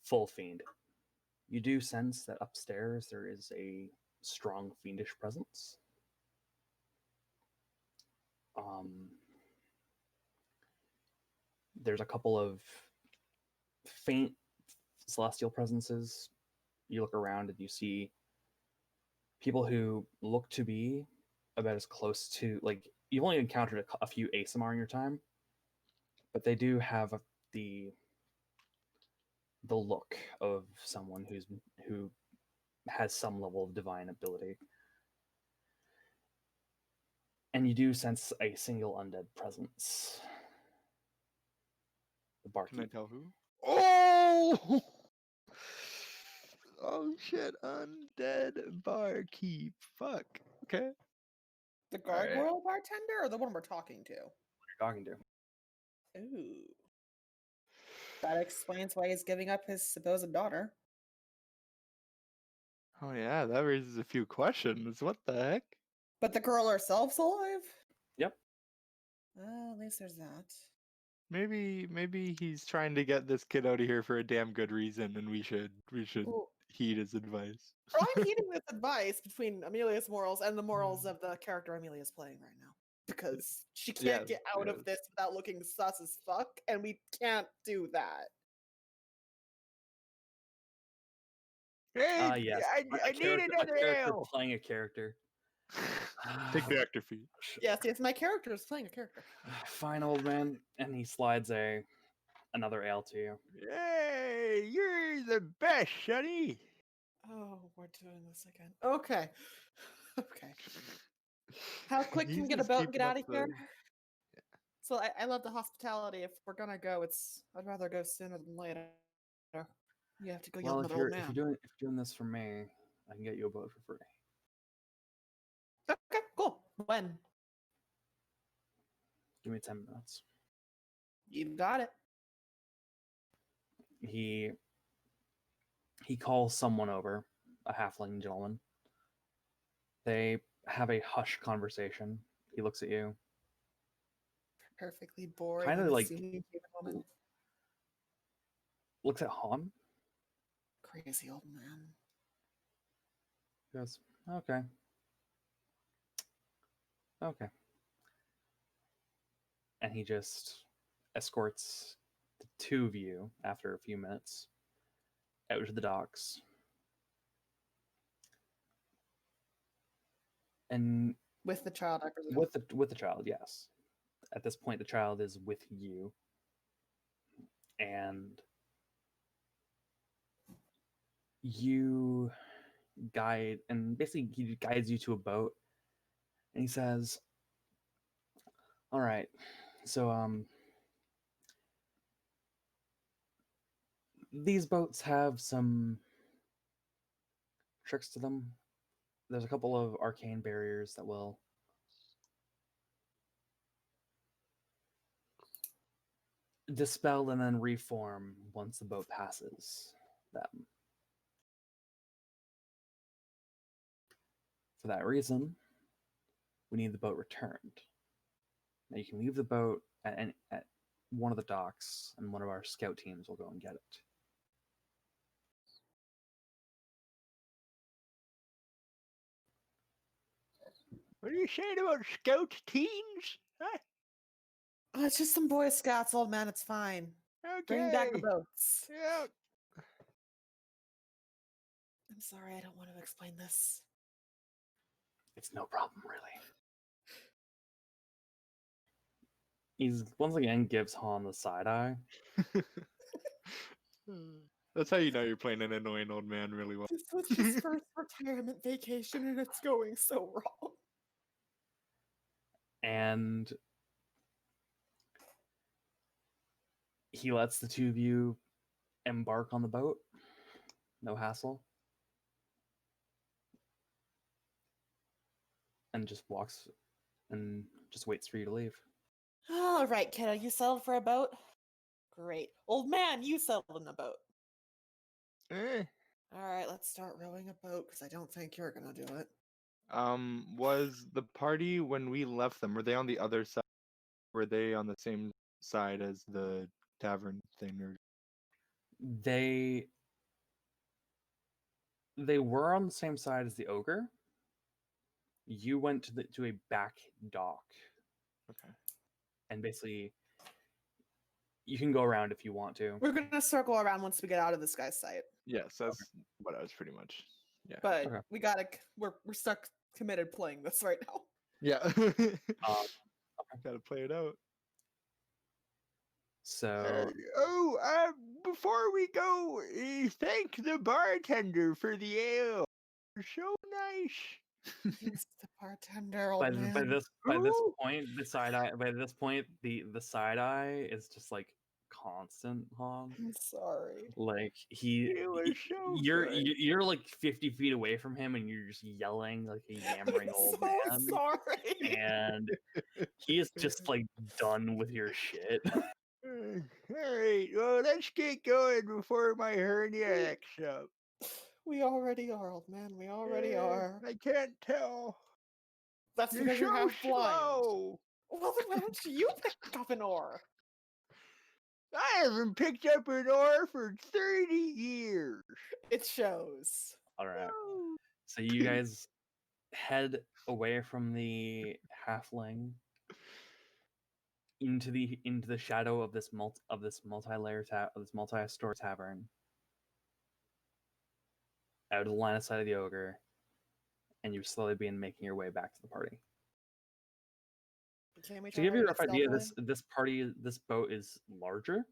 full fiend. You do sense that upstairs there is a strong fiendish presence. There's a couple of faint celestial presences. You look around and you see people who look to be about as close to, like, you've only encountered a few ASMR in your time, but they do have the look of someone who has some level of divine ability. And you do sense a single undead presence. The Can I barkeep. tell who? Oh! Oh shit! Undead barkeep. Fuck. Okay. The All right. gargoyle bartender or the one we're talking to? You're talking to. Ooh. That explains why he's giving up his supposed daughter. Oh yeah, that raises a few questions. What the heck? But the girl herself's alive? Yep. Well, at least there's that. Maybe he's trying to get this kid out of here for a damn good reason, and we should Ooh. heed his advice. I'm heeding this advice between Amelia's morals and the morals of the character Amelia's playing right now. Because she can't Yes, get out of yes. this without looking sus as fuck, and we can't do that. Hey, Yes. I need another ale. Playing a character. Take the actor fee. Yes, my character is playing a character. Fine, old man. And he slides another ale to you. Hey, you're the best, Shuddy. Oh, we're doing this again. Okay. Okay. How quick can He's we get a just boat and get keeping out up of here? the- So I love the hospitality. If we're gonna go, I'd rather go sooner than later. You have to go yell Well, at if another you're old man. doing this for me, I can get you a boat for free. Okay, cool. When? Give me 10 minutes. You've got it. He calls someone over, a halfling gentleman. They have a hushed conversation. He looks at you. Perfectly boring. Kinda and like- assuming human woman. Looks at Han. Crazy old man. Goes, okay. Okay. And he just escorts the two of you after a few minutes out to the docks. And With the child, I presume. with the child, yes. At this point, the child is with you, and you guide, and basically he guides you to a boat, and he says, "All right, so these boats have some tricks to them. There's a couple of arcane barriers that will dispel and then reform once the boat passes them. For that reason, we need the boat returned. Now you can leave the boat at one of the docks, and one of our scout teams will go and get it." What are you saying about scout teams? Huh? Oh, it's just some Boy Scouts, old man. It's fine. Okay. Bring back the boats. Yeah. I'm sorry, I don't want to explain this. It's no problem, really. He's once again gives Han the side eye. That's how you know you're playing an annoying old man really well. This was his first retirement vacation, and it's going so wrong. And he lets the two of you embark on the boat. No hassle. And just walks and just waits for you to leave. All right, kiddo, you settled for a boat? Great. Old man, you settled in a boat. Eh. All right, let's start rowing a boat, because I don't think you're going to do it. Was the party when we left them, were they on the other side? Were they on the same side as the tavern thing? Or They were on the same side as the ogre. You went to a back dock, okay. and basically you can go around if you want to. We're gonna circle around once we get out of this guy's sight. Yes, that's what I was pretty much. Yeah. But Okay. we gotta we're stuck committed playing this right now. Yeah. Um, Gotta play it out. So Before we go, thank the bartender for the ale. So nice. He's the bartender, old by man. this Ooh. point, the side eye is just like constant Han. I'm sorry. Like It was so good. you're like 50 feet away from him, and you're just yelling like a yammering I'm old so man, sorry. and he is just like done with your shit. All right, well, let's get going before my hernia acts up. We already are, old man. We already are. I can't tell. That's You're because you're so half blind. slow. Well, then why don't you pick up an oar? I haven't picked up an oar for 30 years. It shows. All right, so you guys head away from the halfling into the shadow of this multi-story tavern, out of the line of sight of the ogre, and you slowly begin making your way back to the party. Can we To try give you a to rough get idea, stealthily? this boat is larger.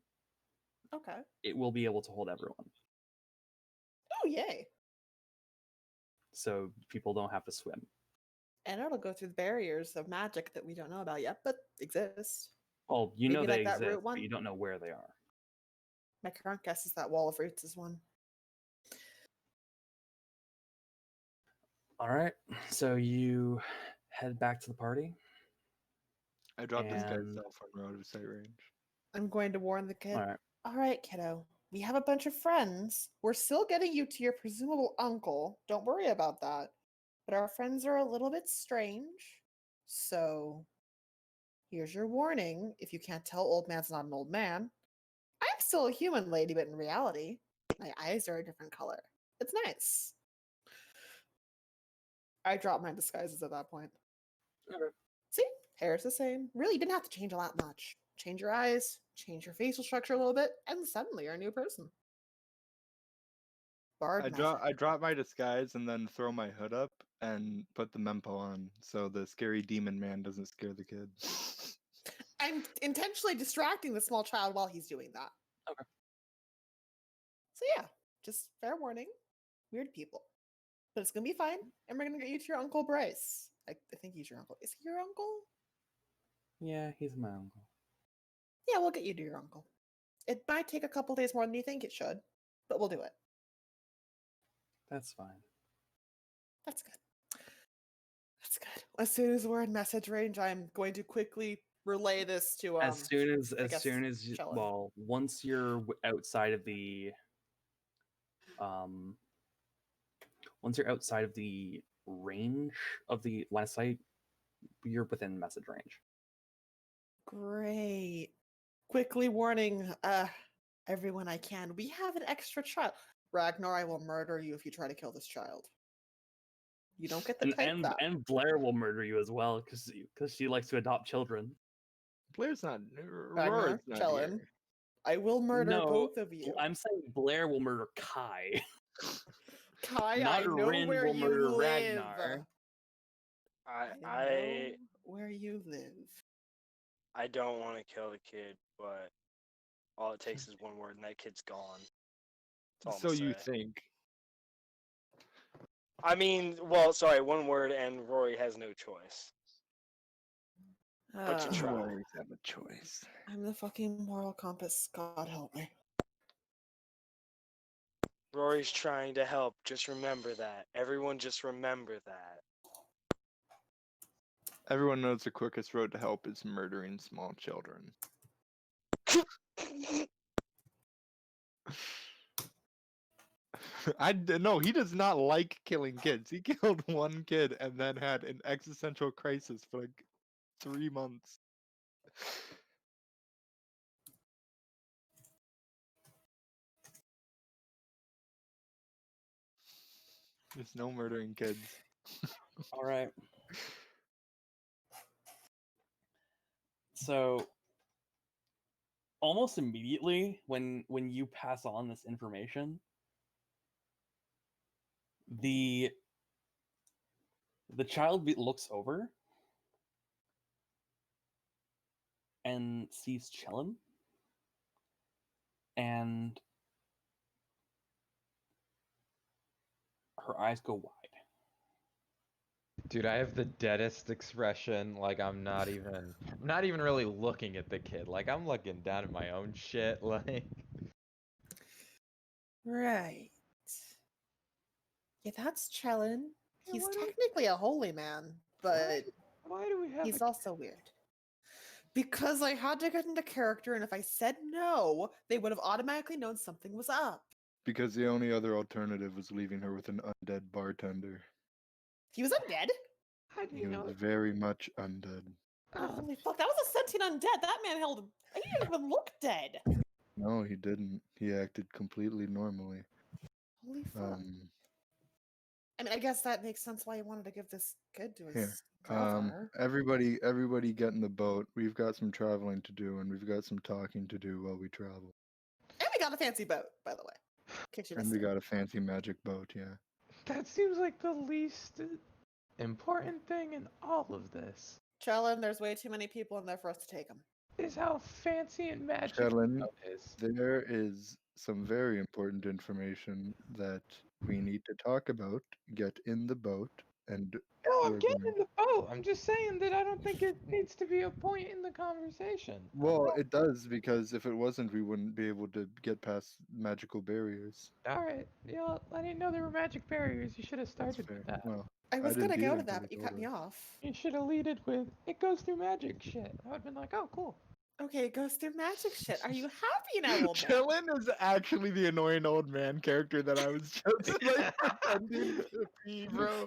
Okay. It will be able to hold everyone, Oh, yay. so people don't have to swim. And it'll go through the barriers of magic that we don't know about yet, but exist. Well, you know Maybe they like that exist, root but one? you don't know where they are. My current guess is that Wall of Roots is one. All right, so you head back to the party. I dropped this guy's And- cell phone out of sight range. I'm going to warn the kid. All right, All right, kiddo. We have a bunch of friends. We're still getting you to your presumable uncle. Don't worry about that. But our friends are a little bit strange. So here's your warning. If you can't tell, old man's not an old man. I'm still a human lady, but in reality, my eyes are a different color. It's nice. I dropped my disguises at that point. Okay. See, hair's the same. Really, you didn't have to change a lot much. Change your eyes, change your facial structure a little bit, and suddenly you're a new person. Bard magic. I drop my disguise and then throw my hood up and put the mempo on so the scary demon man doesn't scare the kid. I'm intentionally distracting the small child while he's doing that. Okay. So yeah, just fair warning. Weird people. But it's gonna be fine, and we're gonna get you to your Uncle Bryce. I think he's your uncle. Is he your uncle? yeah, he's my uncle. Yeah, we'll get you to your uncle. It might take a couple days more than you think it should, but we'll do it. That's fine. That's good. That's good. As soon as we're in message range, I'm going to quickly relay this to As soon as guess Shellen. well, once you're outside of the once you're outside of the range of the line of sight, you're within message range. Great. Quickly warning everyone I can. We have an extra child. Ragnar, I will murder you if you try to kill this child. You don't get to type that. And Blair will murder you as well because she likes to adopt children. Blair's not. Ragnar, Roar's not Shellen, here. I will murder No, both of you. I'm saying Blair will murder Kai. Kai, not I know Rin where will you murder live. Ragnar. I know where you live. I don't want to kill the kid, but all it takes is one word, and that kid's gone. That's all So I'm you say. think? I mean, well, sorry, one word, and Rory has no choice. But you Ah, try. You always have a choice. I'm the fucking moral compass. God help me. Rory's trying to help. Just remember that. Everyone just remember that. Everyone knows the quickest road to help is murdering small children. No, he does not like killing kids. He killed one kid and then had an existential crisis for like 3 months. There's no murdering kids. All right. So almost immediately when you pass on this information, the child looks over and sees Chillin, and her eyes go wide. Dude, I have the deadest expression. Like I'm not even really looking at the kid. Like I'm looking down at my own shit. Like Right. Yeah, that's Chellin. He's why do- technically a holy man, but why do we have he's a also weird. Because I had to get into character, and if I said no, they would have automatically known something was up. Because the only other alternative was leaving her with an undead bartender. He was undead? How do He you know? was very much undead. Holy fuck, that was a sentient undead. That man held. He didn't even look dead. No, he didn't. He acted completely normally. Holy fuck. I mean, I guess that makes sense why he wanted to give this kid to his Here, girlfriend. everybody get in the boat. We've got some traveling to do, and we've got some talking to do while we travel. And we got a fancy boat, by the way. In case you And missed we it. got a fancy magic boat, yeah. That seems like the least important thing in all of this. Chellin, there's way too many people in there for us to take them. Is how fancy and magic Shellin, the boat is. there is some very important information that we need to talk about. Get in the boat, and No, I'm we're getting going- in the boat. I'm just saying that I don't think it needs to be a point in the conversation. Well, it does, because if it wasn't, we wouldn't be able to get past magical barriers. Alright, yeah, I didn't know there were magic barriers. You should have That's started fair. with that. Well, I was didn't gonna go either to that, until but he you cut told me us. off. You should have leaded with, it goes through magic shit. I would have been like, oh, cool. Okay, it goes through magic shit. Are you happy now, old man? Chillin is actually the annoying old man character that I was just like pretending to be, bro.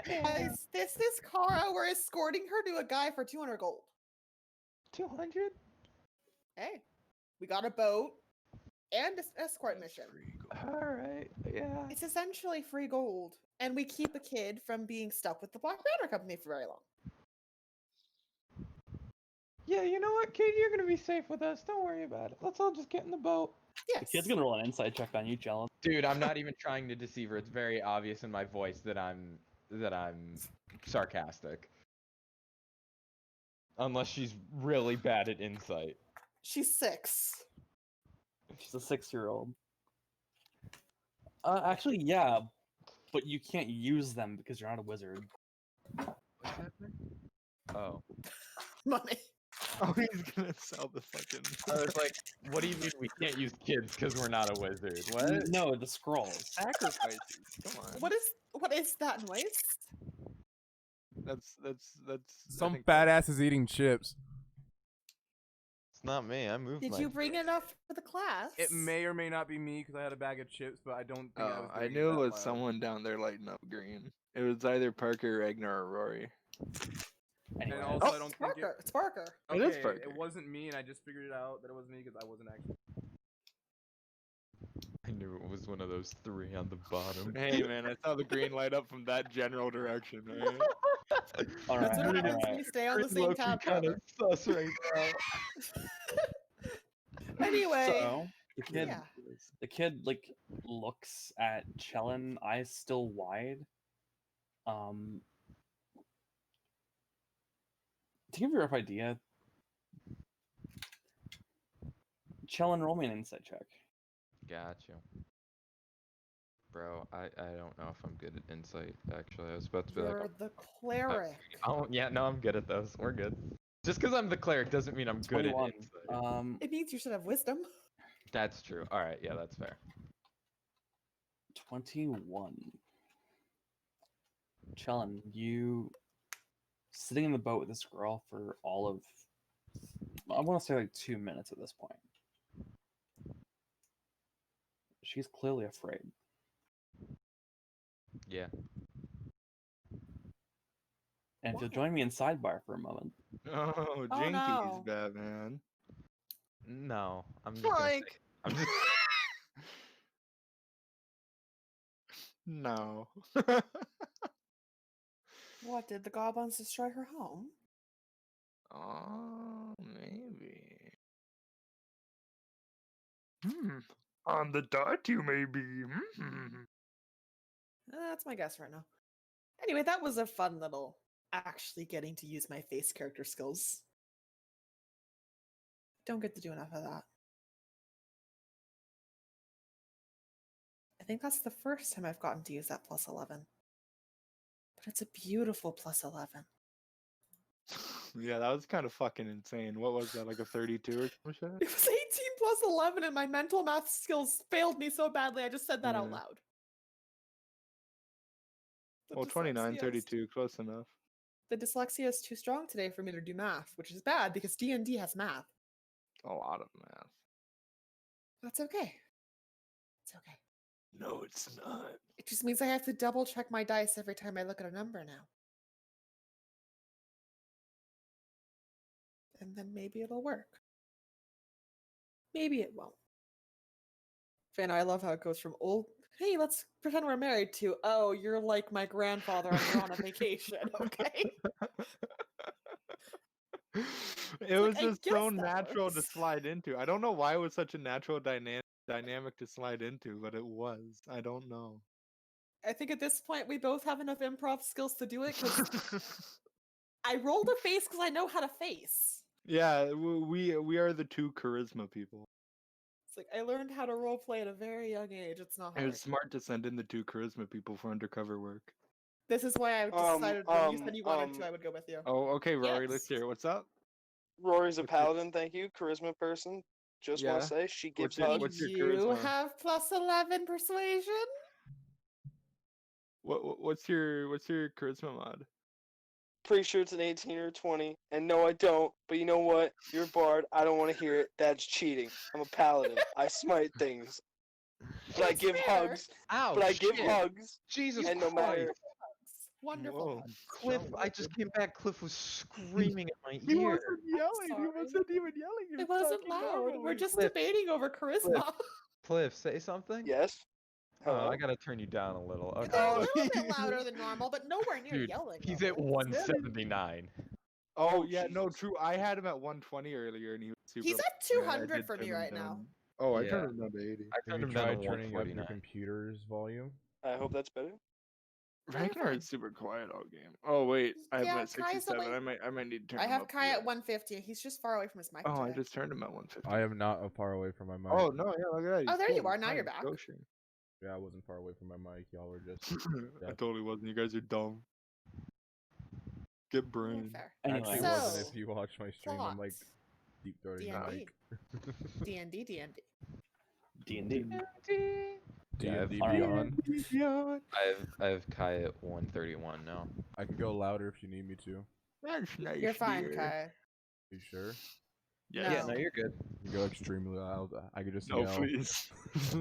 Guys, this is Kara. We're escorting her to a guy for 200 gold. 200? Hey, we got a boat and an escort mission. Alright, yeah. It's essentially free gold, and we keep a kid from being stuck with the Black Banner Company for very long. Yeah, you know what, kid? You're gonna be safe with us. Don't worry about it. Let's all just get in the boat. Yes. The kid's gonna roll an insight check on you, Chellin. Dude, I'm not even trying to deceive her. It's very obvious in my voice that I'm sarcastic. Unless she's really bad at insight. She's 6. She's a 6-year-old. Actually, yeah, but you can't use them because you're not a wizard. What's happening? Oh. Money. Oh, he's gonna sell the fucking. I was like, what do you mean we can't use kids because we're not a wizard? What? No, the scrolls. Sacrifices. Come on. What is that noise? That's. I Some think fat ass is eating chips. It's not me. I moved Did you bring enough for the class? It may or may not be me because I had a bag of chips, but I don't think I was. I doing knew that it was loud. someone down there lighting up green. It was either Parker, Ragnar, or Rory. Anyway, And also, I Oh, don't it's think Parker. It's Parker. Okay, It is Parker. It wasn't me, and I just figured it out that it wasn't me because I wasn't actually. I knew it was one of those 3 on the bottom. Hey man, I saw the green light up from that general direction. Right? all That's right, what all happens when right. you stay on the same Low-key tab. kinda Trevor. sus right now. Anyway, So yeah. the kid like looks at Chellin, eyes still wide. To give you a rough idea, Chellin, roll me an insight check. Gotcha. Bro, I don't know if I'm good at insight, actually. I was about to be You're like, the cleric. oh, yeah, no, I'm good at those. We're good. Just because I'm the cleric doesn't mean I'm good at 21. insight. It means you should have wisdom. That's true. Alright, yeah, that's fair. 21. Chellin, you sitting in the boat with this girl for all of, I want to say like 2 minutes at this point. She's clearly afraid. Yeah. And if you'll Why? join me in sidebar for a moment. Oh, Jinkies, no. Batman. No, I'm just gonna say, Frank. I'm just No. What, did the goblins destroy her home? Oh, maybe. On the dot, you may be. That's my guess right now. Anyway, that was a fun little actually getting to use my face character skills. Don't get to do enough of that. I think that's the first time I've gotten to use that plus 11. But it's a beautiful plus 11. Yeah, that was kind of fucking insane. What was that, like a 32 or some shit? It was 18 plus 11 and my mental math skills failed me so badly I just said that out Yeah. loud. The Well, 29, dyslexia is- 32, close enough. The dyslexia is too strong today for me to do math, which is bad because D&D has math. A lot of math. That's okay. It's okay. No, it's not. It just means I have to double check my dice every time I look at a number now. And then maybe it'll work. Maybe it won't. Fan, I love how it goes from old, hey, let's pretend we're married, to, oh, you're like my grandfather and we're on a vacation, okay? It was I just guess so that natural to works. slide into. I don't know why it was such a natural dynamic to slide into, but it was. I don't know. I think at this point we both have enough improv skills to do it because I rolled a face because I know how to face. Yeah, we are the two charisma people. It's like I learned how to role play at a very young age. It's not It hard. was smart to send in the two charisma people for undercover work. This is why I decided when you said you wanted to, I would go with you. Oh, okay, Rory, let's Yes. hear it. What's up? Rory's a What's your- paladin, thank you. Charisma person. Just want Yeah. to say she gives your- hugs. what's your You charisma? have plus 11 persuasion? What's your charisma mod? Pretty sure it's an 18 or a 20. And no, I don't. But you know what? You're a bard. I don't want to hear it. That's cheating. I'm a paladin. I smite things. But I That's give fair. hugs. Ow, But I give shit. hugs. Jesus And no Christ. matter. Wonderful. Whoa. Cliff, Sean, I what just the- came back. Cliff was screaming in my He ear. wasn't yelling. He sorry. wasn't even yelling. He was It wasn't talking loud. We're normally. just Cliff. debating over charisma. Cliff, say something? Yes. Oh, Hello. I gotta turn you down a little. You're Okay. a Oh, little bit louder than normal, but nowhere near Dude, yelling. he's level. at 179. Oh Oh, yeah, no, Jesus. true. I had him at 120 earlier, and he was super. He's at loud. Yeah, I 200 did for me turn him right now. down. Oh, I Yeah. turned him down to 80. I Have turned you him down to tried turning up your 149. computer's volume? I hope that's better. Ragnar fine. is super quiet all game. Oh wait, I have him Yeah, at Kai's 67. away. I might need to turn I him have up. Kai yeah. at 150. He's just far away from his mic. Oh, I today. just turned him at 150. I am not far away from my mic. Oh no, yeah, look at that. Oh, he's there you cool, are. Now he's you're fine, back. Goshen. Yeah, I wasn't far away from my mic. Y'all were just. I Yeah. totally wasn't. You guys are dumb. Get Yeah, brain. fair. Actually, Anyway, wasn't. So, If you watch my stream, I'm like thoughts. deep throating the D&D. mic. D&D. D&D. D&D Alright. Beyond. Yeah, I have Kai at 131 now. I can go louder if you need me to. that's nice. You're fine, dear. Kai. You sure? Yes. Yeah, No. no, you're good. You can go extremely loud. I could just No, yell. please.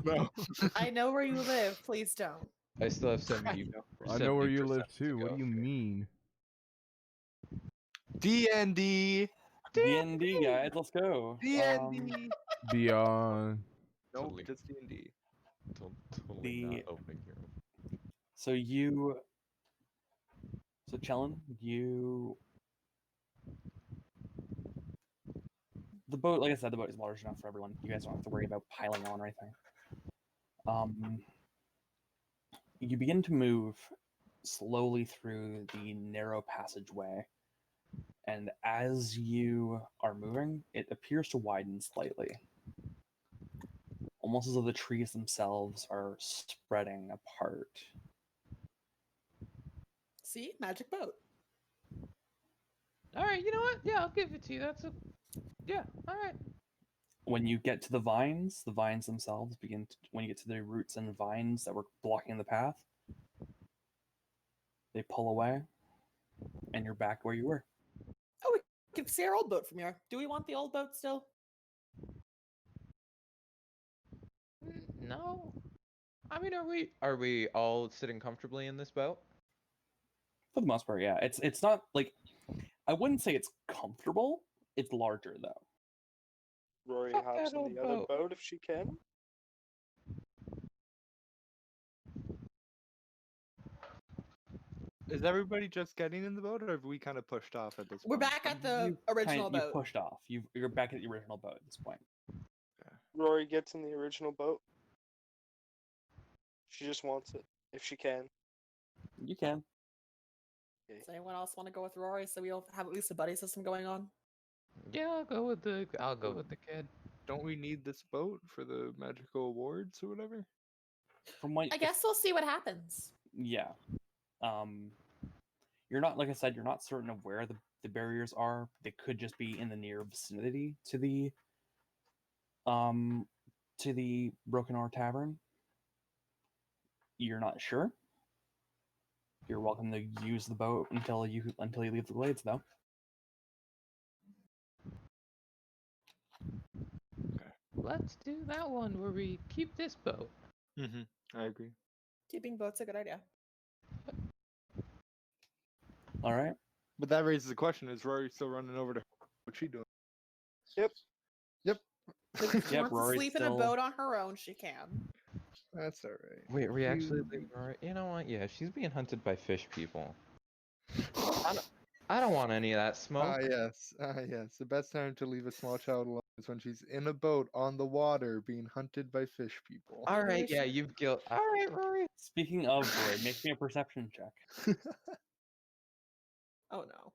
No. I know where you live. Please don't. I still have 70. I know where you 70% live to too. What go. do you mean? D&D. D&D, guys, let's go. D&D. Beyond. Nope, Totally. just D&D. Totally not The- opening here. So Chellen, the boat, like I said, the boat is large enough for everyone. You guys don't have to worry about piling on or anything. You begin to move slowly through the narrow passageway, and as you are moving, it appears to widen slightly, almost as though the trees themselves are spreading apart. See? Magic boat. All right, you know what? Yeah, I'll give it to you. Yeah, all right. When you get to the vines themselves begin to, when you get to the roots and vines that were blocking the path, they pull away, and you're back where you were. Oh, we can see our old boat from here. Do we want the old boat still? No. I mean, are we all sitting comfortably in this boat? For the most part, yeah. It's not like, I wouldn't say it's comfortable. It's larger though. Rory Fuck hops that in old the other boat. boat if she can. Is everybody just getting in the boat, or have we kind of pushed off at this We're point? back at the original You boat. pushed off. You're back at the original boat at this point. Rory gets in the original boat. She just wants it, if she can. You can. Does anyone else want to go with Rory so we'll have at least a buddy system going on? Yeah, I'll go with the kid. Don't we need this boat for the magical awards or whatever? From what I guess we'll see what happens. Yeah. You're not, like I said, you're not certain of where the barriers are. They could just be in the near vicinity to the Broken Oar Tavern. You're not sure. You're welcome to use the boat until you leave the glades, though. Let's do that one where we keep this boat. I agree. Keeping boats a good idea. All right. But that raises the question: is Rory still running over to her? What's she doing? Yep. If she Yep, wants to Rory's sleep in a still- boat on her own, she can. That's all right. Wait, are we actually You- leaving Rory? You know what? Yeah, she's being hunted by fish people. I don't want any of that smoke. Ah, yes. The best time to leave a small child alone is when she's in a boat on the water being hunted by fish people. All right, yeah, you've guilt. All right, Rory. Speaking of Rory, make me a perception check. Oh no.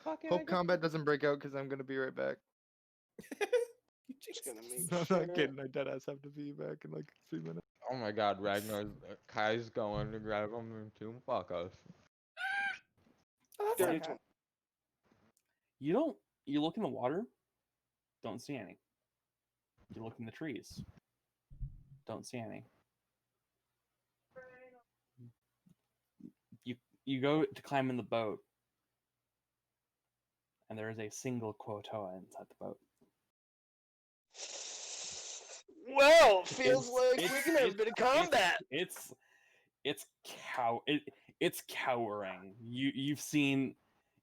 Fuck it, I Hope guess- combat doesn't break out because I'm gonna be right back. Just gonna make No, I'm sure. not kidding. I deadass have to be back in like 3 minutes. Oh my God, Ragnar, Kai's going to grab him too. Fuck us. Oh, that's Dirty okay. twen- You look in the water, don't see any. You look in the trees, don't see any. You go to climb in the boat, and there is a single Quotoa inside the boat. Well, feels It's- like we it's- can have a it's- bit of combat. It's cowering. You've seen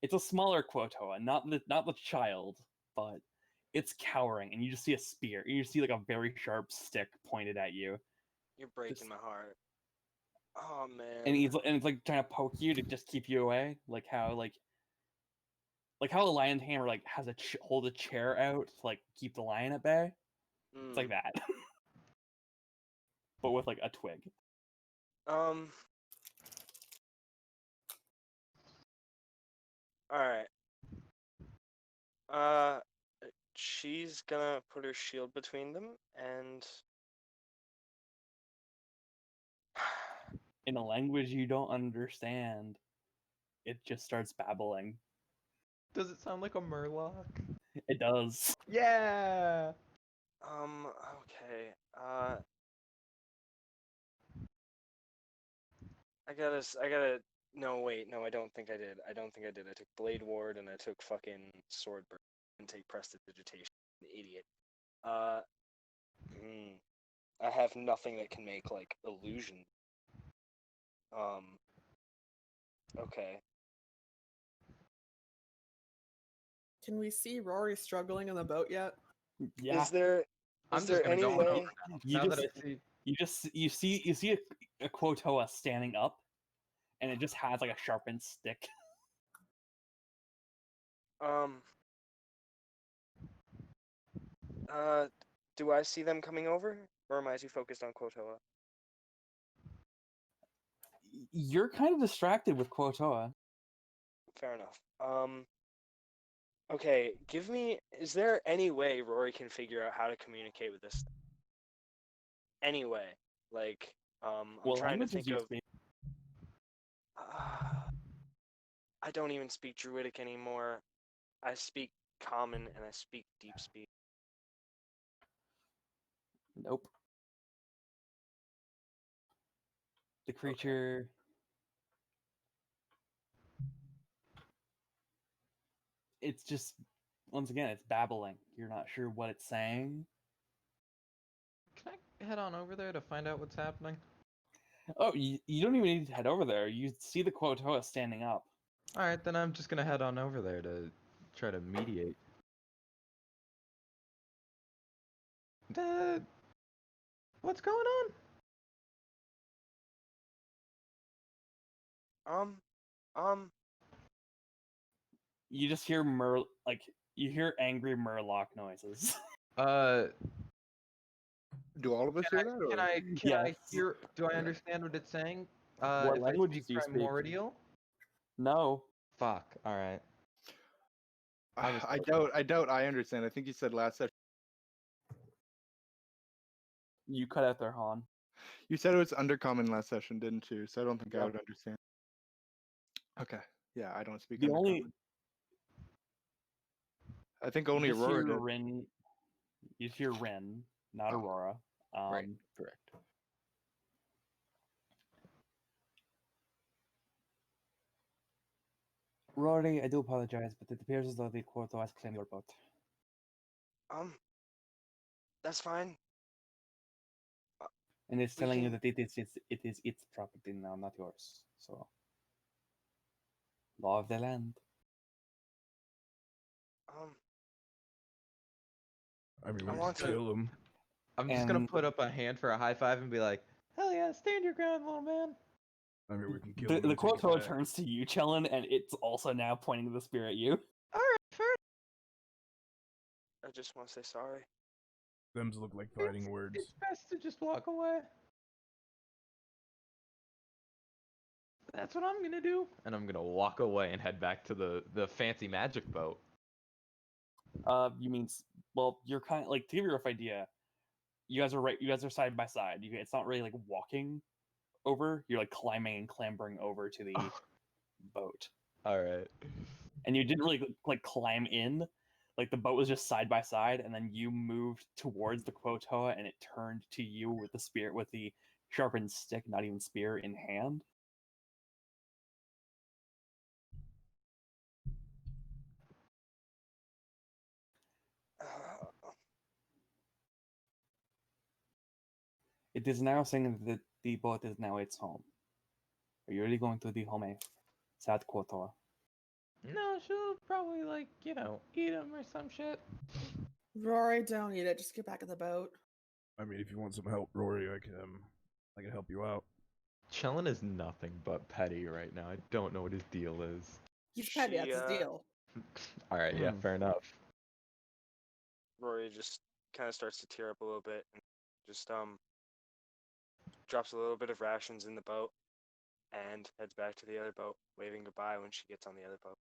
it's a smaller Quotoa, not the child, but it's cowering, and you just see a spear. You see like a very sharp stick pointed at you, You're breaking Just- my heart. Oh man. and it's like trying to poke you to just keep you away, like how a lion tamer like has hold a chair out to like keep the lion at bay. It's like that, but with like a twig. Alright. She's gonna put her shield between them and In a language you don't understand, it just starts babbling. Does it sound like a murloc? It does. Yeah. okay. I gotta no wait, no, I don't think I did. I took Blade Ward and I took fucking Swordburn and take Prestidigitation. Idiot. I have nothing that can make like illusion. Okay. Can we see Rory struggling in the boat yet? Yeah. Is there I'm is just there gonna any go on way? over now. You Now just- that I see, you see a Quotoa standing up, and it just has like a sharpened stick. Do I see them coming over, or am I too focused on Quotoa? You're kind of distracted with Quotoa. Fair enough. Okay, is there any way Rory can figure out how to communicate with this? Any way? Like, I'm What trying to languages think do you of. speak? I don't even speak Druidic anymore. I speak Common and I speak Deep Speak. Nope. The creature. It's just, once again, it's babbling. You're not sure what it's saying. can I head on over there to find out what's happening? Oh, you don't even need to head over there. You see the Quotoa standing up. All right, then I'm just gonna head on over there to try to mediate. What's going on? You just hear you hear angry Murloc noises. Do all of us hear that? Can Or? I Yes. hear? Do I understand what it's saying? What If I languages speak do you speak? primordial? No. Fuck. All right. I was I doubt I understand. I think you said last session. You cut out there, Han. You said it was undercommon last session, didn't you? So I don't think I Yep. would understand. Okay. Yeah, I don't speak The undercommon. only I think you only just Aurora hear did. Rin. You just hear Rin, not Oh, Aurora. Right. Correct. Rory, I do apologize, but it appears as though the Quarto has claimed your boat. That's fine. And it's We telling you can- that it is its property now, not yours. So, law of the land. I mean, I we want could to- kill him. I'm just gonna And put up a hand for a high five and be like, "Hell yeah, stand your ground, little man." I mean, we can kill the him. and take his Quarto back. turns to you, Chellin, and it's also now pointing the spear at you. All right, fair. I just want to say sorry. Them's look like fighting words. It's best to just walk away. That's what I'm gonna do. And I'm gonna walk away and head back to the fancy magic boat. You mean well? You're kind of like, to give you a rough idea. You guys are right. You guys are side by side. It's not really like walking over. You're like climbing and clambering over to the boat. All right. And you didn't really like climb in. Like the boat was just side by side, and then you moved towards the Quotoa, and it turned to you with the sharpened stick, not even spear, in hand. It is now saying that the boat is now its home. Are you really going to the home, sad Quotoa? No, she'll probably eat him or some shit. Rory, don't eat it. Just get back in the boat. I mean, if you want some help, Rory, I can help you out. Chellin is nothing but petty right now. I don't know what his deal is. He's petty. That's his She, deal. All right, yeah, fair enough. Rory just kind of starts to tear up a little bit and just drops a little bit of rations in the boat and heads back to the other boat, waving goodbye when she gets on the other boat.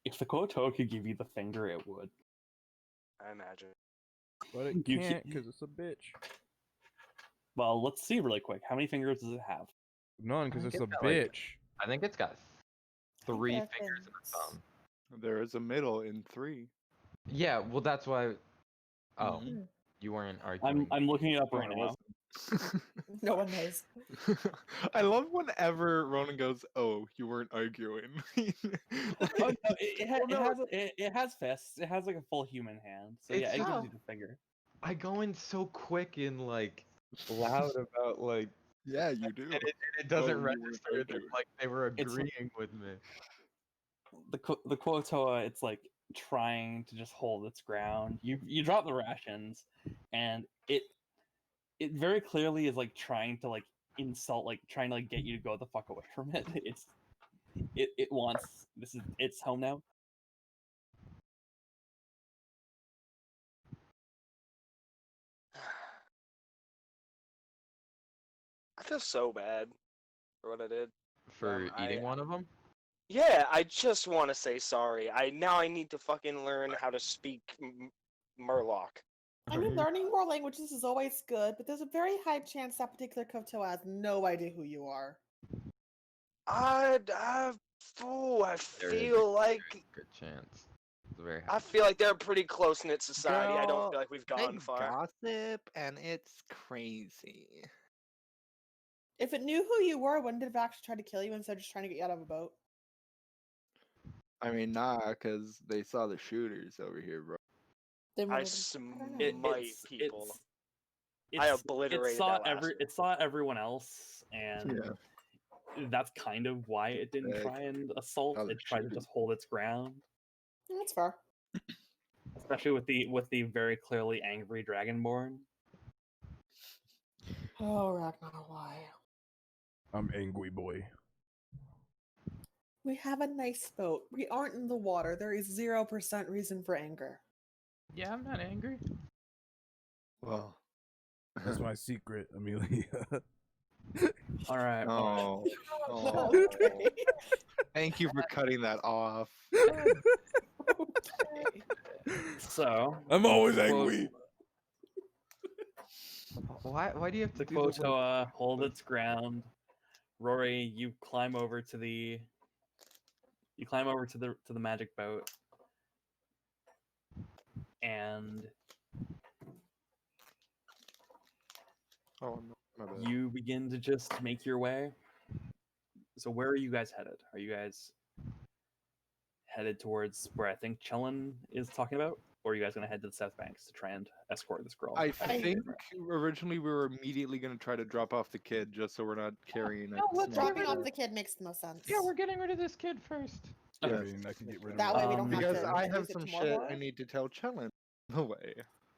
If the Quotoa could give you the finger, it would. I imagine. But it You can't ca- because it's a bitch. Well, let's see really quick. How many fingers does it have? None because I it's think a that, like, bitch. I think it's got think 3 that fingers in the thing's- thumb. There is a middle in 3. Yeah, well, that's why. Oh, Mhm. you weren't arguing. I'm looking it up No, right I now. No one knows. I love whenever Ronan goes, "Oh, you weren't arguing." Oh, no, it has fists. It has like a full human hand. So yeah, It's it gives just- you the finger. I go in so quick and loud about Yeah, you do. and it doesn't Oh, you weren't register that arguing. they were It's- agreeing with me. The Quotoa, it's like trying to just hold its ground. You drop the rations, and it very clearly is like trying to insult, trying to get you to go the fuck away from it. It wants this is its home now. I feel so bad for what I did. For eating one of them? Yeah, I just want to say sorry. I need to fucking learn how to speak Murloc. I mean, learning more languages is always good, but there's a very high chance that particular Kotoa has no idea who you are. I There is feel like good chance. It's a very I feel like they're a pretty close knit society. I don't Girl, feel like we've They gone far. gossip, and it's crazy. If it knew who you were, wouldn't it have actually tried to kill you instead of just trying to get you out of a boat? I mean, nah, because they saw the shooters over here, bro. Then I would've- don't know. smite people. I obliterated it saw that last one. it saw everyone else, and that's kind of why it didn't Yeah, try and assault. saw the It tried to shooting. just hold its ground, That's fair. especially with the very clearly angry Dragonborn. Oh, Ragnar, why? I'm angry boy. We have a nice boat. We aren't in the water. There is 0% reason for anger. Yeah, I'm not angry. Well, That's my secret, Amelia. All right. oh, oh. Okay. Thank you for cutting that off. Okay. So I'm always quote- angry. Why do you have to the do the word- Quotoa hold its ground. Rory, you climb over to the magic boat, and Oh no, my bad. you begin to just make your way. So where are you guys headed? Are you guys headed towards where I think Chillin is talking about? Or are you guys going to head to the South Banks to try and escort this girl? I I- think originally we were immediately going to try to drop off the kid just so we're not carrying a No, let's small Dropping rid off of- the kid makes the most sense. Yeah, we're getting rid of this kid first. I Yes. mean, I can get rid of That way we don't have because to I introduce have it some to more shit horror. I need to tell Chillin on the way.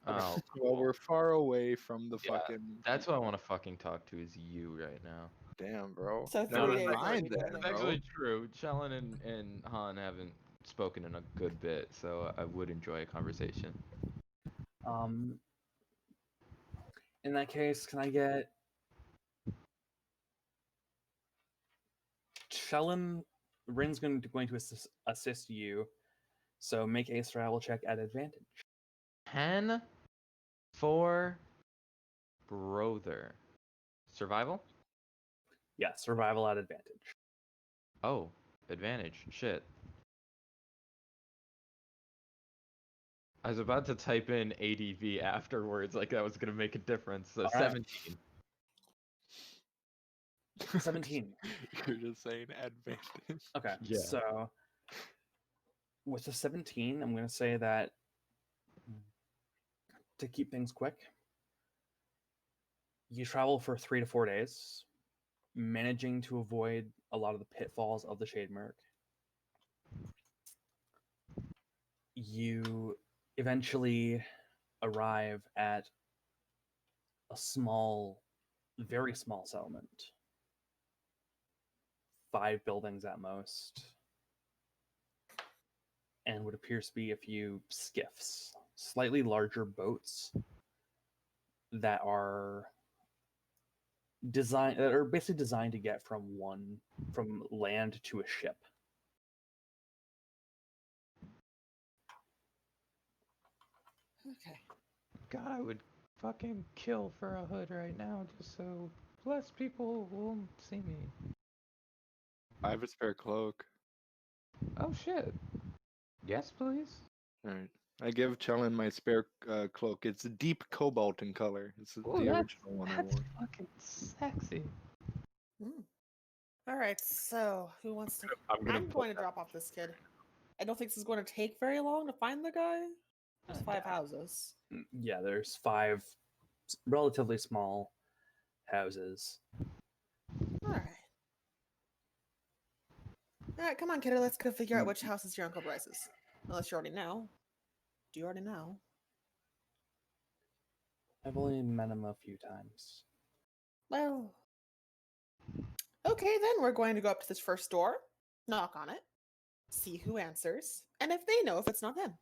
Oh, Well, cool. we're far away from the Yeah, fucking. That's who I want to fucking talk to is you right now. Damn, bro. So Never 3 days later, mind we go then, to- It's bro. actually true. Chellin and Han haven't spoken in a good bit, so I would enjoy a conversation. In that case, can I get Chillin? Rin's going to assist you, so make a survival check at advantage. 10 for brother. Survival? Yeah, survival at advantage. Oh, advantage. Shit. I was about to type in ADV afterwards, like that was gonna make a difference. So All right. 17. 17. You're just saying advantage. Okay, Yeah. so with the 17, I'm going to say that to keep things quick, you travel for 3 to 4 days, managing to avoid a lot of the pitfalls of the Shade Merc. You eventually arrive at a small, very small settlement. 5 buildings at most, and what appears to be a few skiffs, slightly larger boats that are basically designed to get from land to a ship. Okay. God, I would fucking kill for a hood right now just so less people will see me. I have a spare cloak. Oh shit. Yes, please. Alright. I give Chellin my spare cloak. It's a deep cobalt in color. It's Ooh, the that's- original one I That's wore. fucking sexy. All right, so who wants to? I'm I'm going to drop off this kid. I don't think this is going to take very long to find the guy. There's 5 houses. Yeah, there's 5 relatively small houses. All right. All right, come on, kiddo. Let's go figure out which house is your Uncle Bryce's. Unless you already know. Do you already know? I've only met him a few times. Well. Okay, then we're going to go up to this first door, knock on it, see who answers, and if they know if it's not them.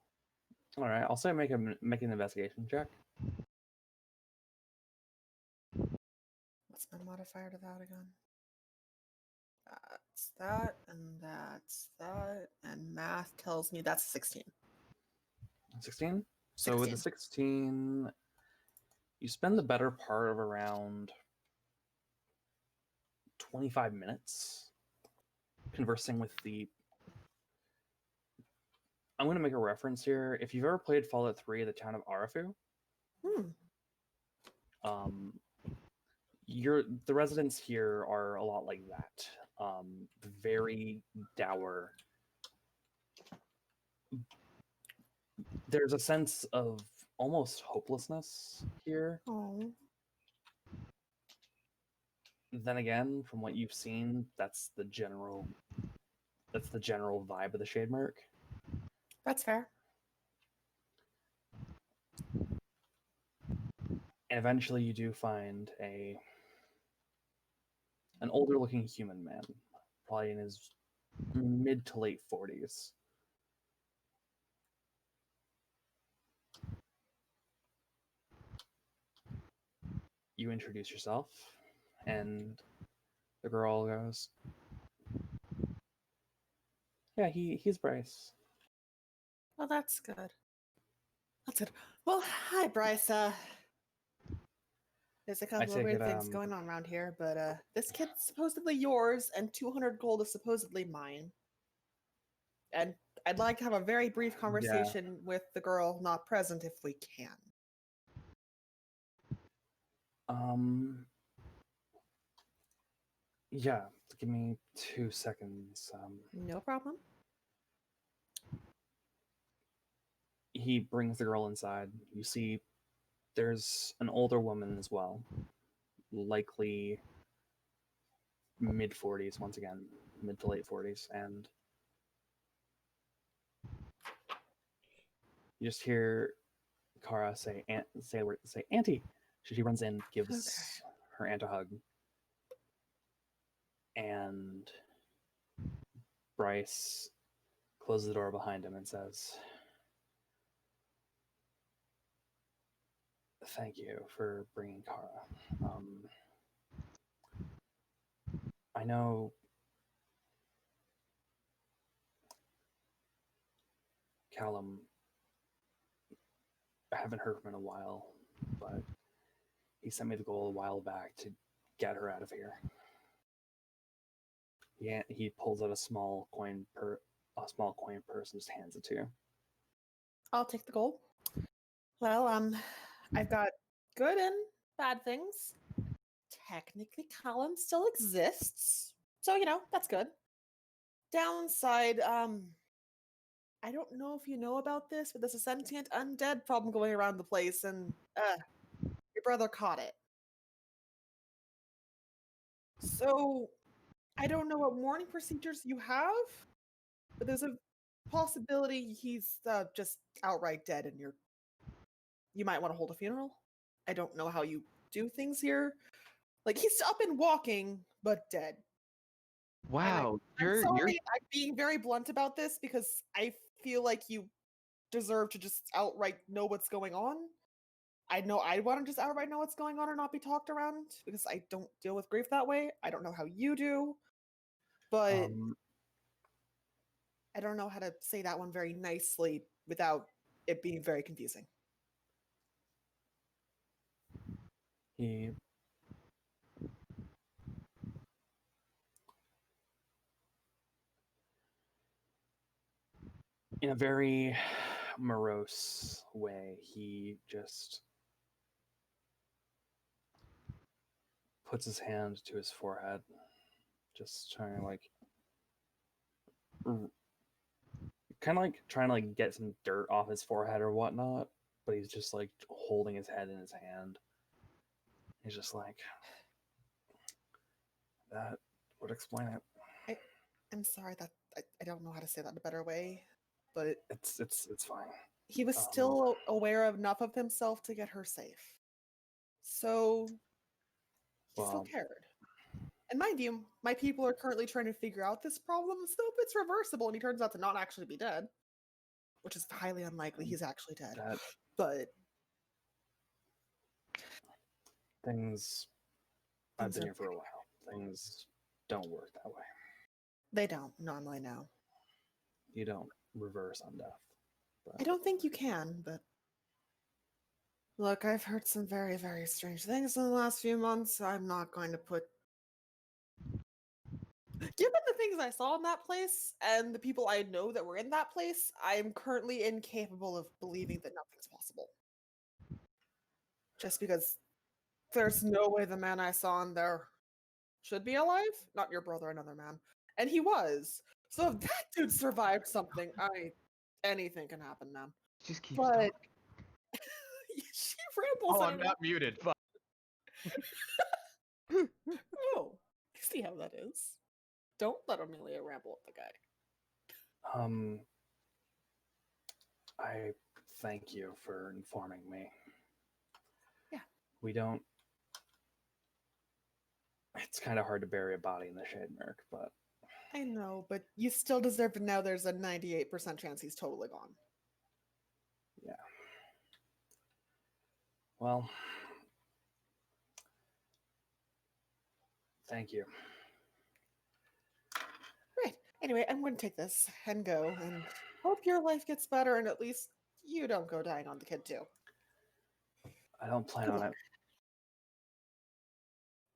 All right, I'll say make an investigation check. What's my modifier to that again? That's that, and that's that, and math tells me that's 16. 16. So with the 16, you spend the better part of around 25 minutes conversing with the. I'm going to make a reference here. If you've ever played Fallout 3, the town of Arafu, the residents here are a lot like that. Very dour. There's a sense of almost hopelessness here. Oh. Then again, from what you've seen, that's the general vibe of the Shade Merc. That's fair. And eventually you do find a an older looking human man, probably in his mid to late 40s. You introduce yourself, and the girl goes, "Yeah, he's Bryce." Well, that's good. That's good. Well, hi, Bryce. There's a I couple of take weird it, things going on around here, but this kid's supposedly yours, and 200 gold is supposedly mine. And I'd like to have a very brief conversation with the girl not present if we can. Yeah, give me 2 seconds. No problem. He brings the girl inside. You see there's an older woman as well, likely mid 40s, once again, mid to late 40s, and you just hear Kara say "Auntie." She runs in, gives her aunt a hug, and Bryce closes the door behind him and says, "Thank you for bringing Kara. I know Callum, I haven't heard from him in a while, but he sent me the goal a while back to get her out of here." Yeah, he pulls out a small coin purse and just hands it to you. I'll take the gold. Well, I've got good and bad things. Technically, Callum still exists, so that's good. Downside, I don't know if you know about this, but there's a sentient undead problem going around the place, and your brother caught it. So I don't know what mourning procedures you have, but there's a possibility he's just outright dead, and you might want to hold a funeral. I don't know how you do things here. Like, he's up and walking, but dead. Wow, I'm sorry, I'm being very blunt about this because I feel like you deserve to just outright know what's going on. I know I want to just outright know what's going on and not be talked around because I don't deal with grief that way. I don't know how you do, but I don't know how to say that one very nicely without it being very confusing. He in a very morose way, he just puts his hand to his forehead, just trying to trying to get some dirt off his forehead or whatnot, but he's just like holding his head in his hand. He's just like, that would explain it. I'm sorry that I don't know how to say that in a better way, but It's fine. he was still aware enough of himself to get her safe. So he still cared. And mind you, my people are currently trying to figure out this problem, so if it's reversible and he turns out to not actually be dead, which is highly unlikely he's actually dead, but I've been here for a while. Things don't work that way. They don't normally, no. You don't reverse on death. But I don't think you can, but look, I've heard some very, very strange things in the last few months. I'm not going to put... Given the things I saw in that place and the people I know that were in that place, I am currently incapable of believing that nothing's possible. Just because there's no way the man I saw in there should be alive. Not your brother, another man. And he was. So if that dude survived something, anything can happen, man. Just keep talking. She rambles. Oh, I'm not muted. Fuck. Oh, I see how that is. Don't let Amelia ramble at the guy. I thank you for informing me. Yeah. We don't It's kind of hard to bury a body in the shade, Merc, but I know, but you still deserve to know there's a 98% chance he's totally gone. yeah. Well, thank you. Right. Anyway, I'm going to take this and go and hope your life gets better and at least you don't go dying on the kid too. I don't plan Good on luck.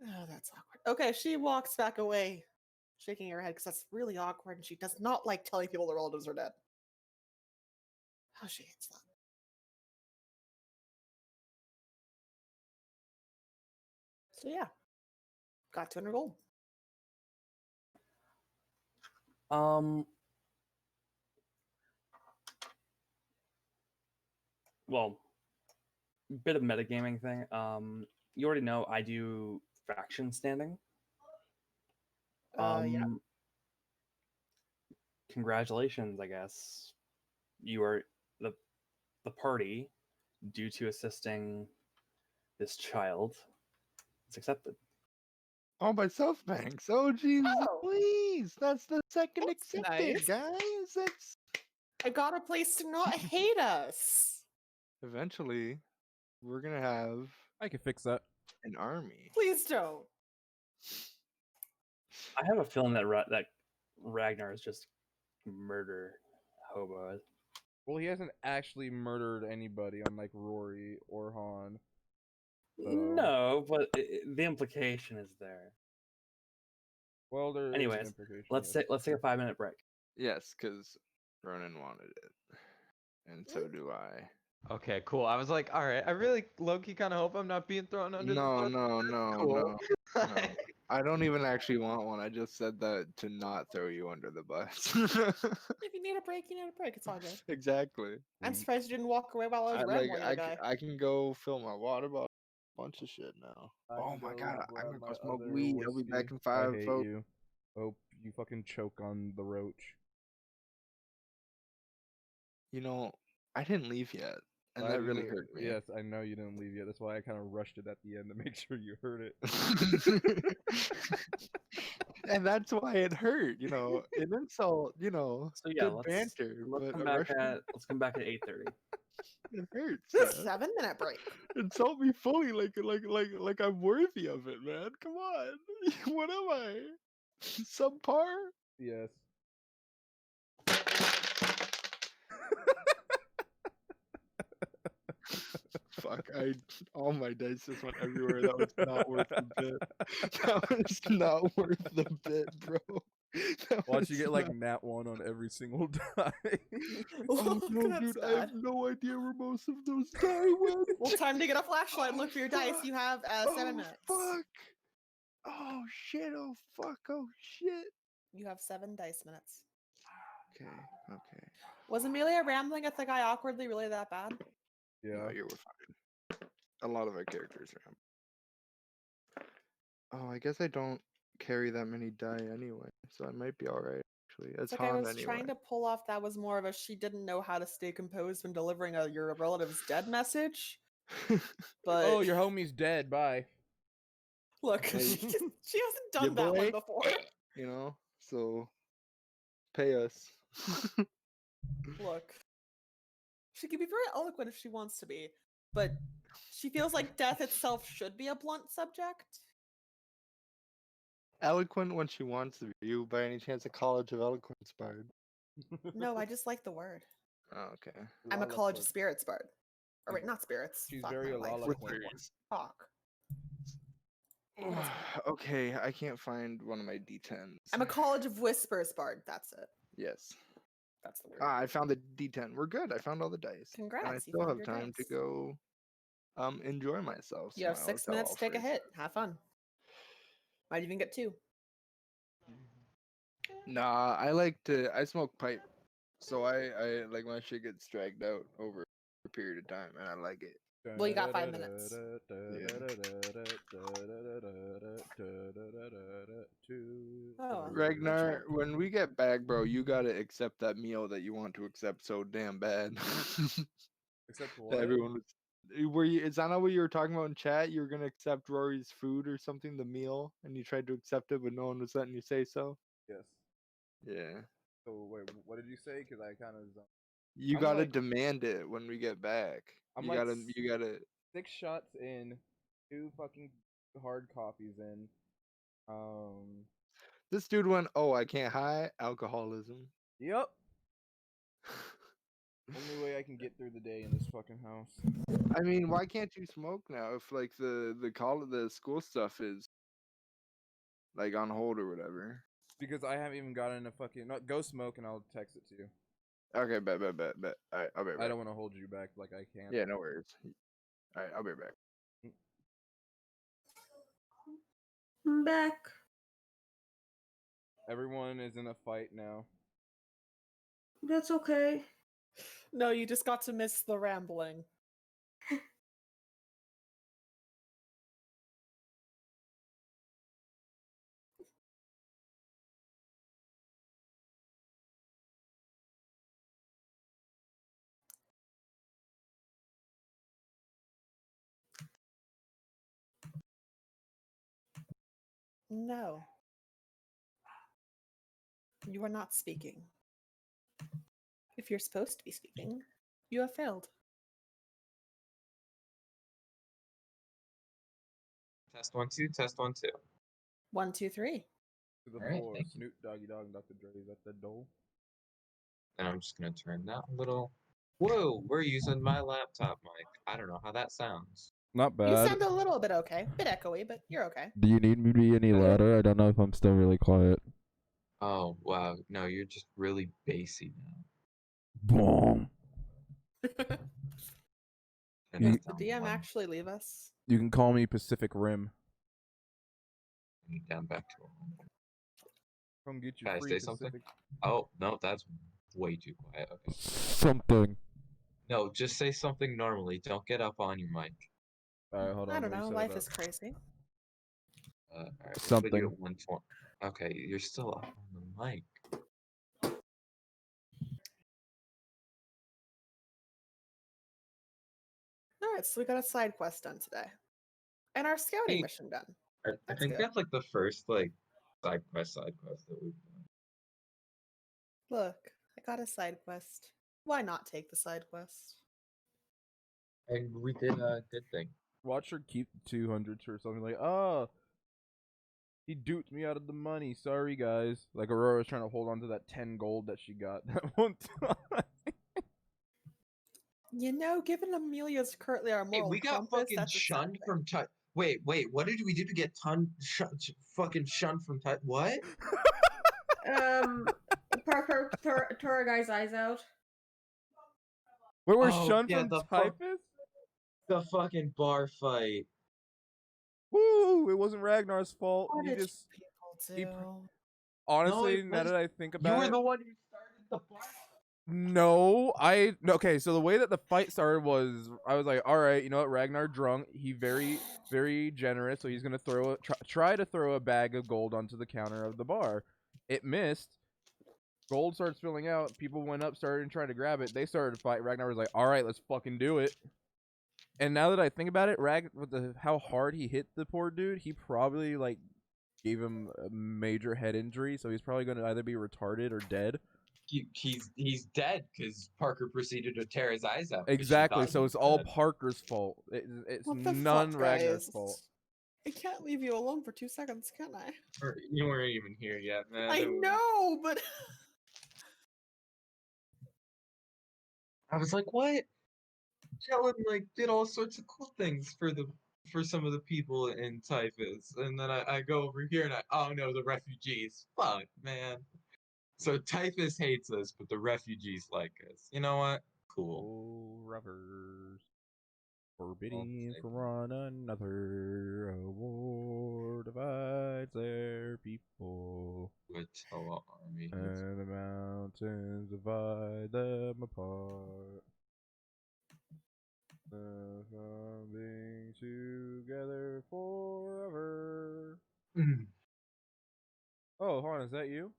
it. Oh, that's awkward. Okay, she walks back away, shaking her head because that's really awkward and she does not like telling people their relatives are dead. Oh, she hates that. So yeah, got 200 gold. Well, bit of metagaming thing. You already know I do faction standing. Yeah. Congratulations, I guess. You are the party due to assisting this child. It's accepted. Oh, myself, thanks. Oh, Jesus, Oh. please. That's the second That's accepted, nice. guys. That's I got a place to not hate us. eventually we're gonna have I can fix that. an army. Please don't. I have a feeling that that Ragnar is just murder hobos. Well, he hasn't actually murdered anybody, unlike Rory or Han. So, No, but the implication is there. well, there is an Anyways, implication. let's yes. take a 5-minute break. Yes, because Ronan wanted it, and so do I. Okay, cool. I was like, all right. I really low-key kind of hope I'm not being thrown under the No, bus. no, That's no, cool. no, no. I don't even actually want one. I just said that to not throw you under the bus. If you need a break, you need a break. It's all good. Exactly. I'm surprised you didn't walk away while I was rambling at a guy. I can go fill my water bottle. Bunch of shit now. I Oh can my go god, I'm grab gonna my go smoke other weed. I'll be back whiskey. in 5, I hate folks. you. Hope you fucking choke on the roach. You know, I didn't leave yet, and I that really knew- hurt me. Yes, I know you didn't leave yet. That's why I kind of rushed it at the end to make sure you heard it. And that's why it hurt, you know. An insult, you know, So yeah, good banter, let's but come a back Russian, at 8:30. it hurts. It's a Man. 7-minute break. Insult me fully, like I'm worthy of it, man. Come on, what am I? Subpar? Yes. Fuck! All my dice just went everywhere. That was not worth the bit. That was not worth the bit, bro. That Watch you was get like not- nat 1 on every single die. Oh Look, no, that's dude! I have sad. no idea where most of those die went. Well, time to get a flashlight and Oh, look for your dice. fuck. You have 7 minutes. Fuck! Oh shit! Oh fuck! Oh shit! You have 7 dice minutes. Okay. Okay. Was Amelia rambling at the guy awkwardly really that bad? Yeah. No, you were fine. A lot of our characters are. Oh, I guess I don't carry that many die anyway, so I might be all right. Actually, It's it's like I Han was anyway. trying to pull off that was more of a she didn't know how to stay composed when delivering a your relative's dead message. But Oh, your homie's dead. Bye. look, Hey, she hasn't ya done that boy. one before. You know, so pay us. Look, she can be very eloquent if she wants to be, but she feels like death itself should be a blunt subject. Eloquent when she wants to be. You, by any chance, a College of Eloquence bard? No, I just like the word. Oh, okay. I'm a College of Lollipop. Spirits bard. Or wait, She's- not spirits. she's Fuck very my life. lollipop. Whispers. Talk. What is it? Okay, I can't find one of my D10s. I'm a College of Whispers bard. That's it. Yes. That's the word. I found the D10. We're good. I found all the dice. And I Congrats, you still found have your time to dice. go enjoy myself. You have smile, 6 tell minutes all to take a friends. hit. Have fun. Might even get 2. Nah, I smoke pipe. So I like my shit gets dragged out over a period of time and I like it. Well, you got 5 minutes. Oh. Ragnar, when we get back, bro, you gotta accept that meal that you want to accept so damn bad. Except That what? everyone was Were you? Is that not what you were talking about in chat? You were gonna accept Rory's food or something, the meal, and you tried to accept it, but no one was letting you say so. Yes. Yeah. So wait, what did you say? Because I kind of. You I'm gotta like- demand it when we get back. I'm You like gotta. You gotta. 6 shots in, 2 fucking hard coffees in. This dude went. Oh, I can't hide alcoholism. Yep. Only way I can get through the day in this fucking house. I mean, why can't you smoke now if like the school stuff is like on hold or whatever? Because I haven't even gotten a fucking. No, go smoke and I'll text it to you. Okay, bet. Alright, I'll be right back. I don't want to hold you back like I can't. Yeah, no worries. Alright, I'll be right back. I'm back. Everyone is in a fight now. That's okay. No, you just got to miss the rambling. No. You are not speaking. If you're supposed to be speaking, you have failed. Test 1 2. Test 1 2. 1, 2, 3. To the All right, floor. thank you. Snoop Doggy Dogg and Dr. Dre's at the door. And I'm just gonna turn that a little. Whoa, we're using my laptop mic. I don't know how that sounds. Not You bad. sound a little bit okay. Bit echoey, but you're okay. Do you need me to be any louder? I don't know if I'm still really quiet. Oh wow, no, you're just really bassy now. Boom. And You- that's Did down DM one, actually leave us? You can call me Pacific Rim. and down back to one. Come get your Can I free say something? Pacific. Oh no, that's way too quiet. Okay. Something. No, just say something normally. Don't get up on your mic. Alright, hold on. I don't let me know. set Life it is up. crazy. All right, we'll put you Something. at 120. Okay, you're still up on the mic. Alright, so we got a side quest done today. And our scouting Hey, mission done. I That's think good. that's like the first like side quest that we've done. Look, I got a side quest. Why not take the side quest? And we did a good thing. Watch her keep 200 or something like, oh, he duped me out of the money. Sorry, guys. Like Aurora's trying to hold on to that 10 gold that she got that one time. You know, given Amelia's currently our Hey, moral we got compass, fucking that's a sad shunned thing. from Tut. Wait, what did we do to get fucking shunned from Tut? What? Parker tore a guy's eyes out. Wait, we're Oh, shunned yeah, from the typhus? The fucking bar fight. Woo! It wasn't Ragnar's fault. What He did just people do? honestly, it now was- that I think You about were it, the one who started the bar. no, okay. So the way that the fight started was, I was like, all right, you know what? Ragnar drunk. He very generous, so he's gonna try to throw a bag of gold onto the counter of the bar. It missed. Gold starts filling out. People went up, started trying to grab it. They started to fight. Ragnar was like, all right, let's fucking do it. And now that I think about it, with how hard he hit the poor dude, he probably like gave him a major head injury. So he's probably gonna either be retarded or dead. He's dead because Parker proceeded to tear his eyes out. 'cause she Exactly. thought So he it's was all dead. Parker's fault. It's What the none fuck, Ragnar's guys? fault. I can't leave you alone for 2 seconds, can I? You weren't even here yet, man. I know, but I was like, what? Kellen like did all sorts of cool things for some of the people in Typhus, and then I go over here and oh no, the refugees. Fuck, man. So Typhus hates us, but the refugees like us. You know what? Cool. Oh, rubbers. Well, Forbidding thank from you. one another. A war divides their people. Attila army. hates- And the mountains divide them apart. The coming together forever. Oh, hold on, is that you?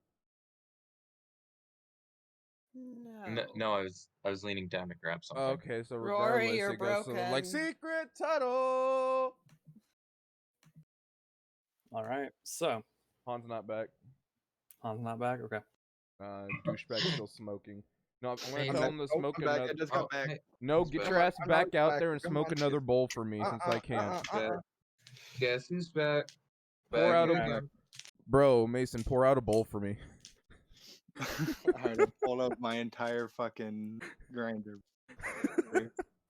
No. I was leaning down to grab something. Okay, so Rory, regardless, you're it goes to them like broken. secret tunnel. All right. So Han's not back. Han's not back. Okay. Douchebag's still smoking. No, I'm gonna Hey, tell man. him to Oh, smoke I'm back. another. I just Oh, got back. hey, No, he's get back. your ass I'm back out back. there and Come smoke on, another bowl for me since I can't. Guess who's back? Pour Back out a again. bro, Mason. Pour out a bowl for me. Alright, I pulled out my entire fucking grinder.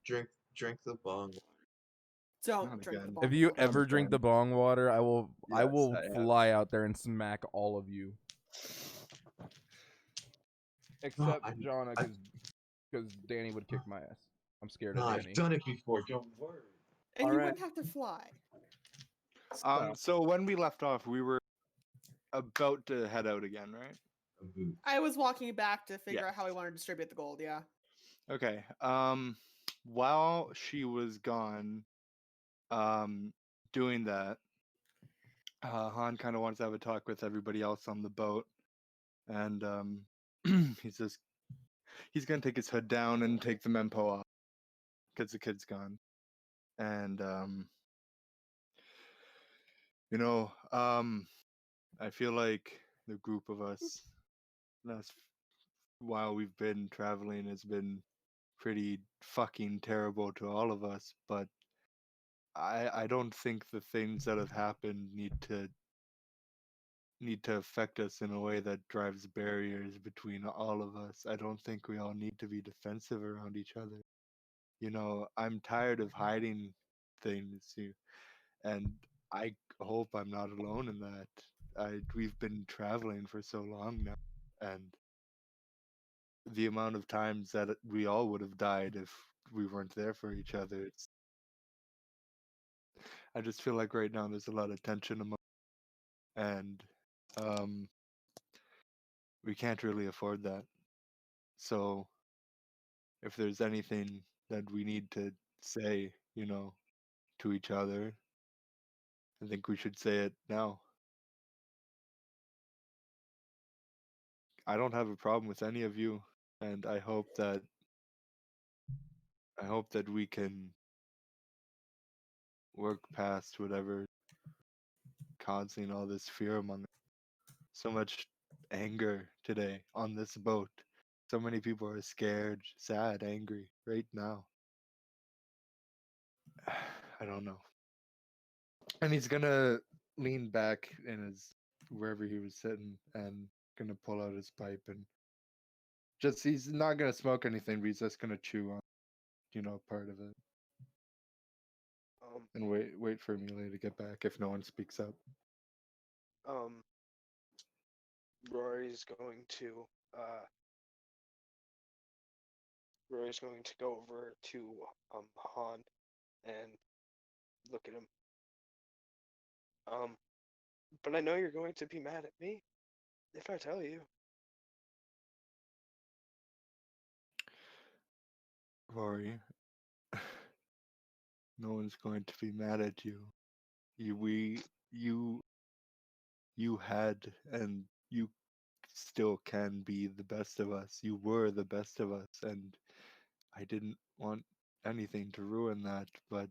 Drink the bong. Don't Not drink the again. bong If you water. ever drink the bong water, I will Yes, I have. fly out there and smack all of you. Except I- Jonna, because Danny would kick my ass. I'm scared No, of I've Danny. done it before. Don't worry. And All you right. wouldn't have to fly. So when we left off, we were about to head out again, right? I was walking back to figure out how we Yes. want to distribute the gold, yeah. Okay. While she was gone, doing that, Han kind of wants to have a talk with everybody else on the boat, and he's gonna take his hood down and take the mempo off because the kid's gone, and I feel like the group of us, that's while we've been traveling, has been pretty fucking terrible to all of us, but I don't think the things that have happened need to affect us in a way that drives barriers between all of us. I don't think we all need to be defensive around each other. I'm tired of hiding things, and I hope I'm not alone in that. We've been traveling for so long now, and the amount of times that we all would have died if we weren't there for each other. I just feel like right now there's a lot of tension among, and we can't really afford that. So if there's anything that we need to say, to each other, I think we should say it now. I don't have a problem with any of you, and I hope that we can work past whatever causing all this fear among us. So much anger today on this boat. So many people are scared, sad, angry right now. I don't know. And he's gonna lean back in his wherever he was sitting and gonna pull out his pipe and he's not gonna smoke anything, but he's just gonna chew on, part of it. And wait for Amelia to get back if no one speaks up. Um, Rory's going to go over to Han and look at him. But I know you're going to be mad at me if I tell you. Rory, no one's going to be mad at you. You had and you still can be the best of us. You were the best of us, and I didn't want anything to ruin that, but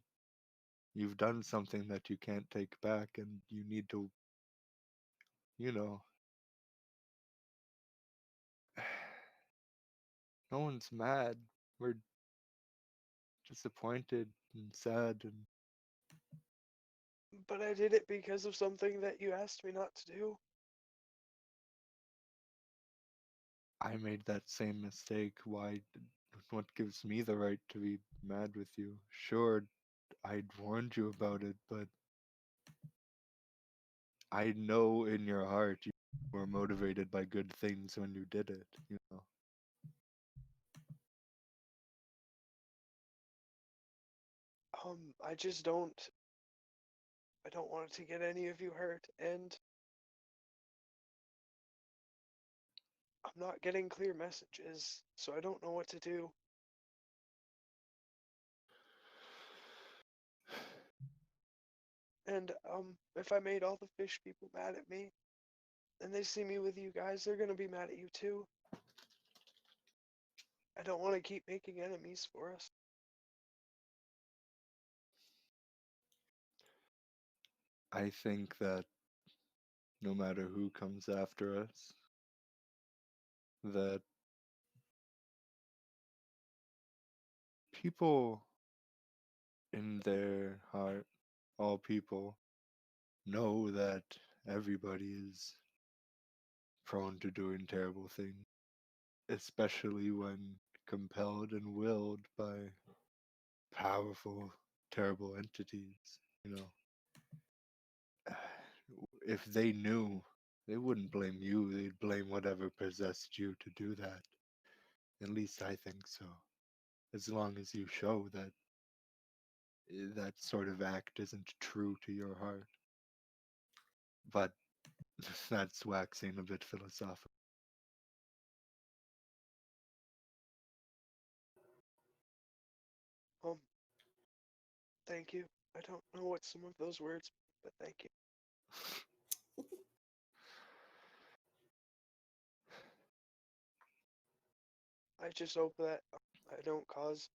you've done something that you can't take back, and you need to, you know. No one's mad. We're disappointed and sad, and But I did it because of something that you asked me not to do. I made that same mistake. What gives me the right to be mad with you? Sure, I'd warned you about it, but I know in your heart you were motivated by good things when you did it. I just I don't want it to get any of you hurt, and I'm not getting clear messages, so I don't know what to do. And if I made all the fish people mad at me, and they see me with you guys, they're gonna be mad at you too. I don't want to keep making enemies for us. I think that no matter who comes after us, that people in their heart, all people, know that everybody is prone to doing terrible things, especially when compelled and willed by powerful, terrible entities, you know. If they knew, they wouldn't blame you, they'd blame whatever possessed you to do that. At least I think so. As long as you show that that sort of act isn't true to your heart. But that's waxing a bit philosophical. Thank you. I don't know what some of those words mean, but thank you. I just hope that I don't cause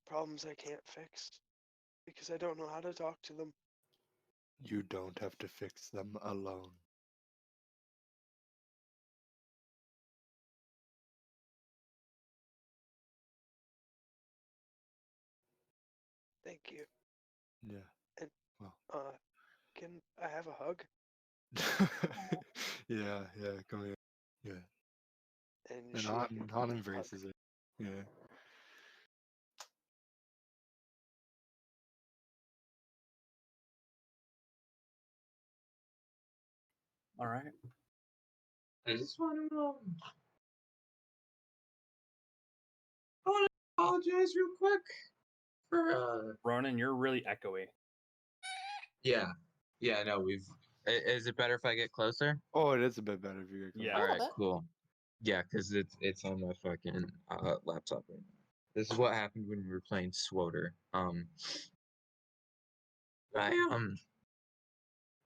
problems I can't fix because I don't know how to talk to them. You don't have to fix them alone. Thank you. Yeah. And Well. can I have a hug? Yeah, come here. Yeah. And And she Han embraces it. Yeah. All right. I just want to I want to apologize real quick for Ronan, you're really echoey. yeah. Yeah, no, we've is it better if I get closer? Oh, it is a bit better if you get closer. Yeah. A little Alright, bit. cool. Yeah, because it's on my fucking laptop right now. This is what happened when we were playing Swoter.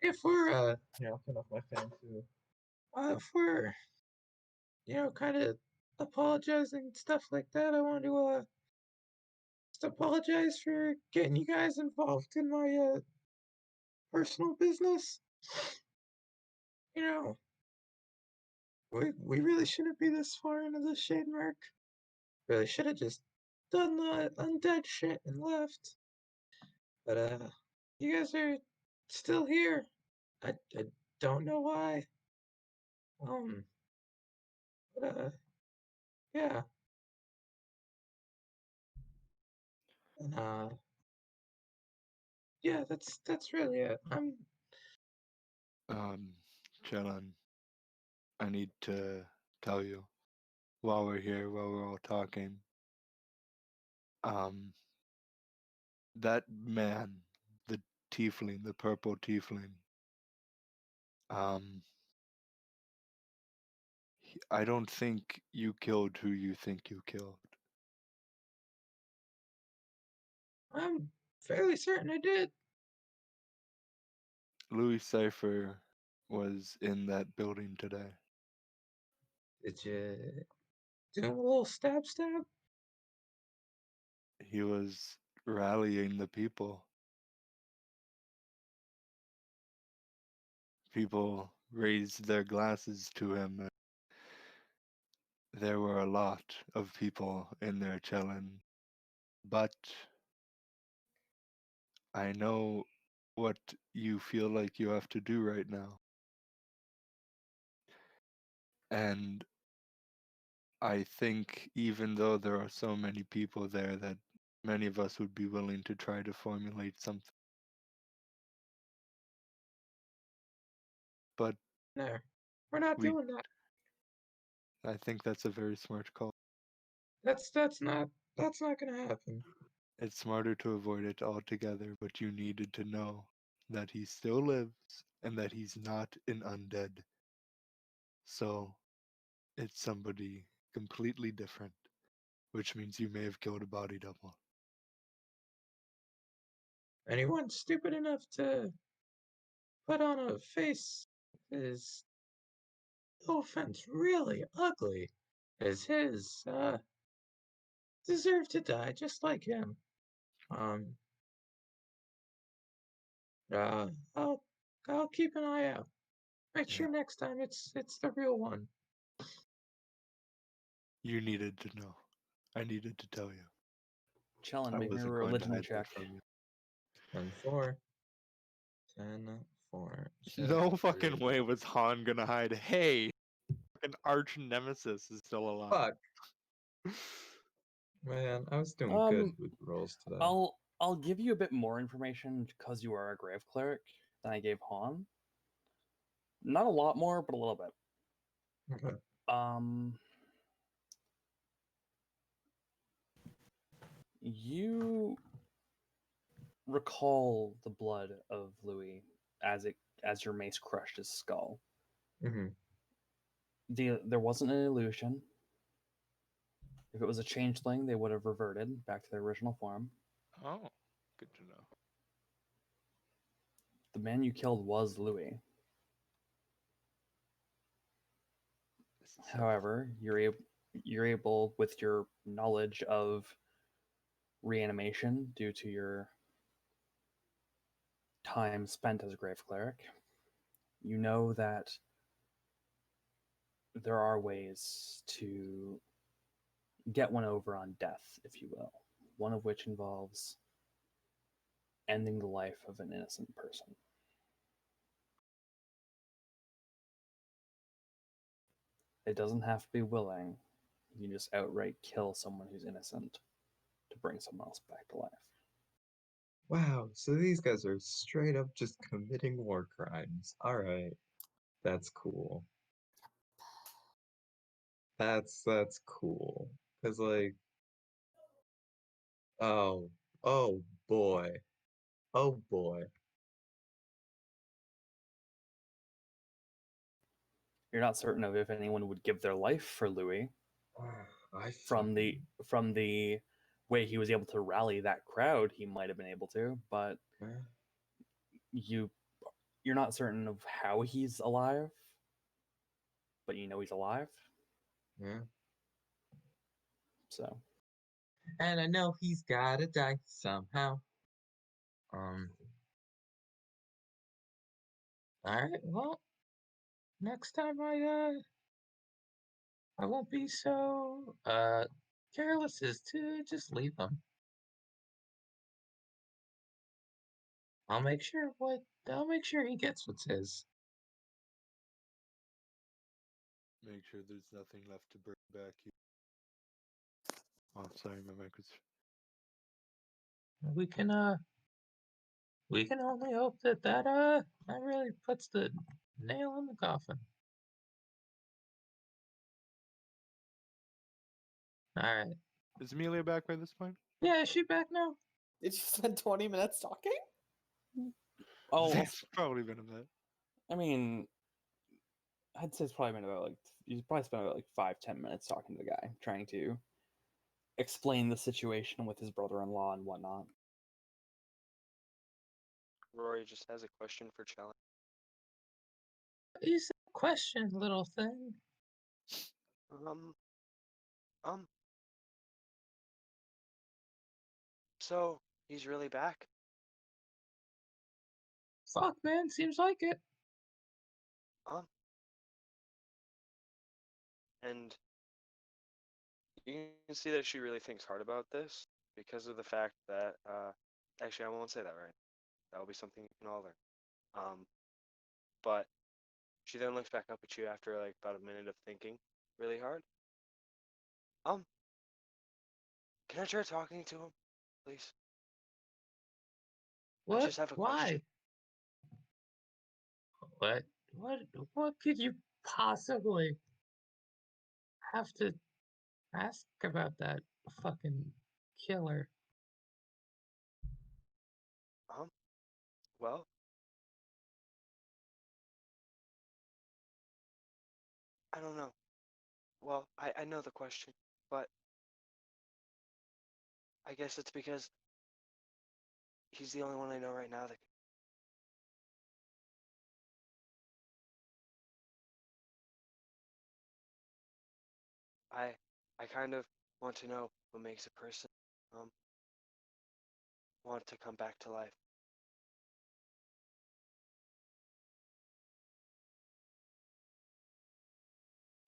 If we're I'll turn off my fan too. If we're kind of apologizing and stuff like that, I want to just apologize for getting you guys involved in my personal business. You know, we really shouldn't be this far into the shade mark. Really should have just done the undead shit and left. But you guys are still here. I don't know why. Um, but yeah. And yeah, that's really it. Chelan, I need to tell you while we're here, while we're all talking, that man, the tiefling, the purple tiefling, I don't think you killed who you think you killed. I'm fairly certain I did. Louis Cypher was in that building today. Did you do a little stab? He was rallying the people. People raised their glasses to him. And there were a lot of people in there chilling. But I know what you feel like you have to do right now. And I think even though there are so many people there that many of us would be willing to try to formulate something. But No, we're not doing that. I think that's a very smart call. That's not gonna happen. It's smarter to avoid it altogether, but you needed to know that he still lives and that he's not an undead. So it's somebody completely different, which means you may have killed a body double. Anyone stupid enough to put on a face is, no offense, really ugly as his, deserve to die just like him. Uh, I'll I'll keep an eye out. Make Yeah. sure next time it's the real one. You needed to know. I needed to tell you. Chillin', I make me a wasn't going to religion hide check. that from you. 10-4. 10-4. No fucking way was Han gonna hide. Hey, fucking arch nemesis is still alive. Fuck. Man, I was doing good with rolls today. I'll give you a bit more information because you are a grave cleric than I gave Han. Not a lot more, but a little bit. Okay. You recall the blood of Louis as your mace crushed his skull. Mm-hmm. There wasn't an illusion. If it was a changeling, they would have reverted back to their original form. Oh, good to know. The man you killed was Louis. However, you're able, with your knowledge of reanimation due to your time spent as a grave cleric, you know that there are ways to get one over on death, if you will. One of which involves ending the life of an innocent person. It doesn't have to be willing. You can just outright kill someone who's innocent to bring someone else back to life. Wow, so these guys are straight up just committing war crimes. Alright. That's cool. That's cool. Cause like, oh boy. Oh boy. You're not certain of if anyone would give their life for Louis I from the way he was able to rally that crowd. He might have been able to, but you're not certain of how he's alive, but you know he's alive. Yeah. So, and I know he's gotta die somehow. Alright, well, next time I won't be so careless as to just leave them. I'll make sure he gets what's his. Make sure there's nothing left to bring back you. Oh, sorry, my mic was. We can only hope that really puts the nail in the coffin. Alright. Is Amelia back by this point? Yeah, is she back now? Did you spend 20 minutes talking? That's probably been a bit. I mean, I'd say it's probably been about you probably spent about 5-10 minutes talking to the guy, trying to explain the situation with his brother-in-law and whatnot. Rory just has a question for Challenge. Is a question, little thing. So he's really back? Fuck, man, seems like it. And you can see that she really thinks hard about this because of the fact that, actually, I won't say that right. That will be something you can all learn. But she then looks back up at you after about a minute of thinking really hard. Can I try talking to him, please? What? I just have a question. What? What could you possibly have to ask about that fucking killer? Well, I don't know. Well, I know the question, but I guess it's because he's the only one I know right now that. I kind of want to know what makes a person want to come back to life.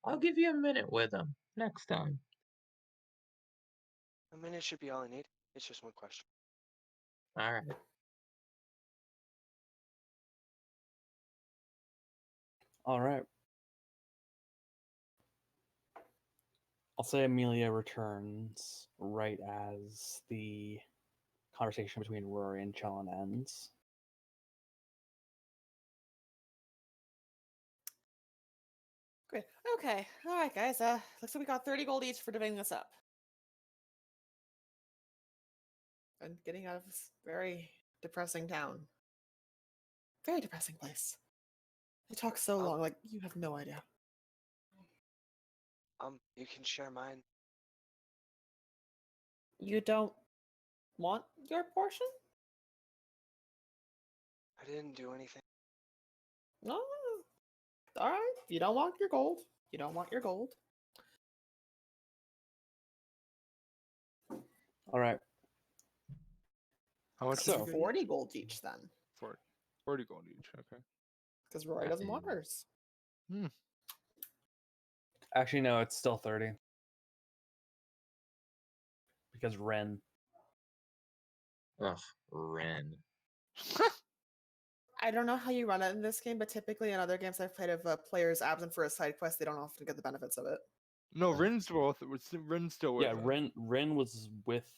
I'll give you a minute with him next time. A minute should be all I need. It's just one question. All right. All right. I'll say Amelia returns right as the conversation between Rory and Chellan ends. Great. Okay. All right, guys. Looks like we got 30 gold each for dividing this up. And getting out of this very depressing town. Very depressing place. They talk so long, like you have no idea. You can share mine. You don't want your portion? I didn't do anything. No. All right. You don't want your gold. You don't want your gold. All right. How much So- did you get? 40 gold each then. 40 gold each. Okay. Because Rory doesn't want hers. Actually, no, it's still 30. Because Ren. Ugh, Ren. I don't know how you run it in this game, but typically in other games I've played, if a player is absent for a side quest, they don't often get the benefits of it. No, Rin's still with Yeah, us. Ren was with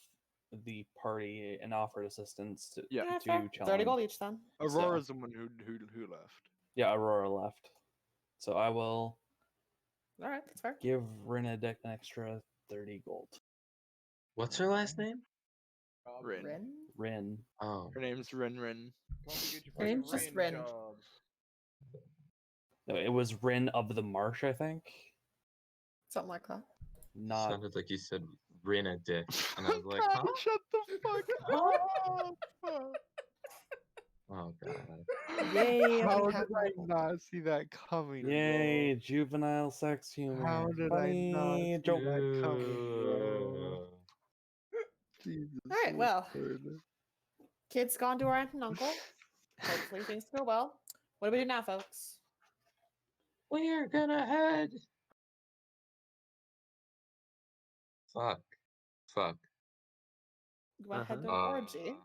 the party and offered assistance to, Yeah. Yeah, to fair. 30 Chellan. gold each then. Aurora's the one who left. Yeah, Aurora left. So I will All right, that's fair. give Ren an extra 30 gold. What's her last name? Rin. Rin? Ren. Oh, Her name's Rin. Her name's just Rin. No, it was Ren of the Marsh, I think. Something like that. Not sounded like you said Rin a dick, and I was like, God, huh? shut the fuck up. Oh god. Yay, How we did have I more. not see that coming? yay, juvenile sex humor. How did Funny I not see joke. that coming, bro? Jesus. All right, well, Lord. kid's gone to our aunt and uncle. Hopefully things go well. What do we do now, folks? We're gonna head. Fuck. You want to head to Uh, orgy?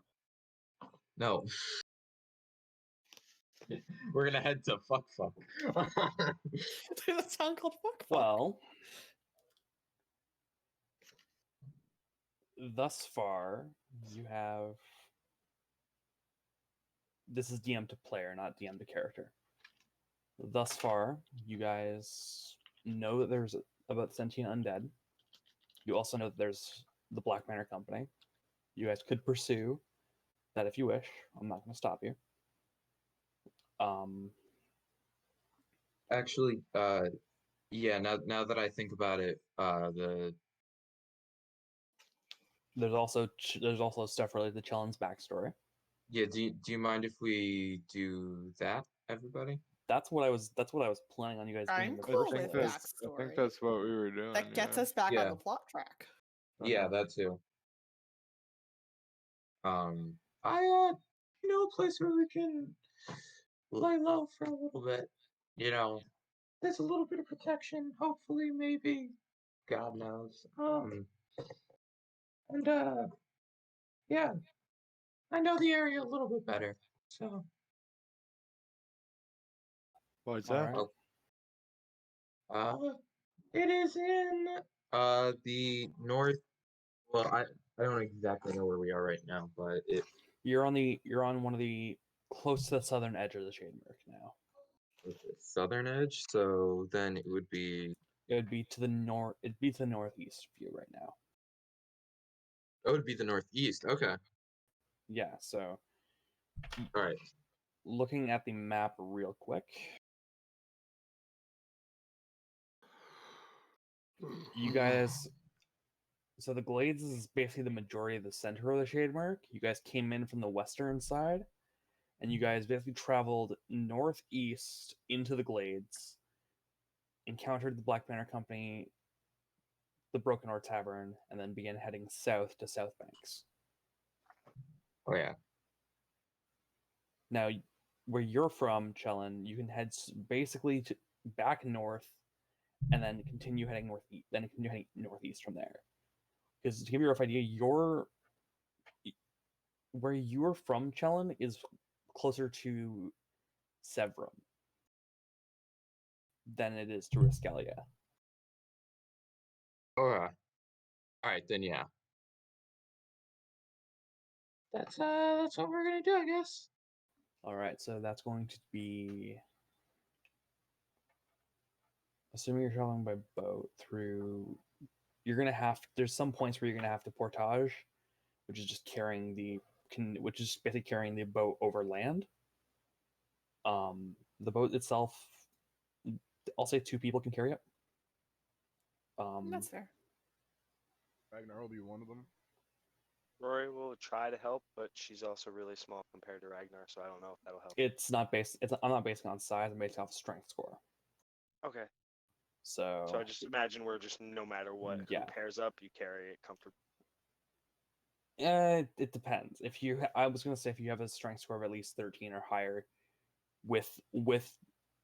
No. We're gonna head to fuck. There's a song called Fuck Fuck. Well, thus far, you have. This is DM to player, not DM to character. Thus far, you guys know that there's about sentient undead. You also know that there's the Black Banner Company. You guys could pursue that if you wish. I'm not going to stop you. Actually, yeah. Now that I think about it, There's also stuff related to Chellan's backstory. yeah. Do you mind if we do that, everybody? That's what I was planning on you guys doing. I'm in the cool first with place. backstory. I think that's what we were doing. That gets yeah. us back Yeah. on the plot track. Yeah, that too. I a place where we can lay low for a little bit. There's a little bit of protection. Hopefully, maybe. God knows. And yeah, I know the area a little bit better. So. What's All that? right. It is in the north. Well, I don't exactly know where we are right now, but You're on one of the close to the southern edge of the Shademark now. it's the southern edge. So then it would be. It would be to the north. It'd be to the northeast of you right now. It would be the northeast. Okay. Yeah. So, All right. looking at the map real quick, you guys. So the Glades is basically the majority of the center of the Shademark. You guys came in from the western side, and you guys basically traveled northeast into the Glades, encountered the Black Banner Company, the Broken Oar Tavern and then begin heading south to South Banks. Oh yeah. Now, where you're from, Chellin, you can head basically back north, and then continue heading northeast. Then continue heading northeast from there. Because to give you a rough idea, where you're from, Chellin, is closer to Sevrum than it is to Riscalia. All right, then yeah. That's what we're gonna do, I guess. All right, so that's going to be, assuming you're traveling by boat through, you're gonna have. There's some points where you're gonna have to portage, which is just carrying which is basically carrying the boat over land. The boat itself, I'll say 2 people can carry it. That's fair. Ragnar will be one of them. Rory will try to help, but she's also really small compared to Ragnar, so I don't know if that'll help. It's not based. I'm not basing on size. I'm basing off strength score. Okay. So So I just imagine we're just no matter what, who pairs up, you carry it comfortably. It depends. I was gonna say if you have a strength score of at least 13 or higher, with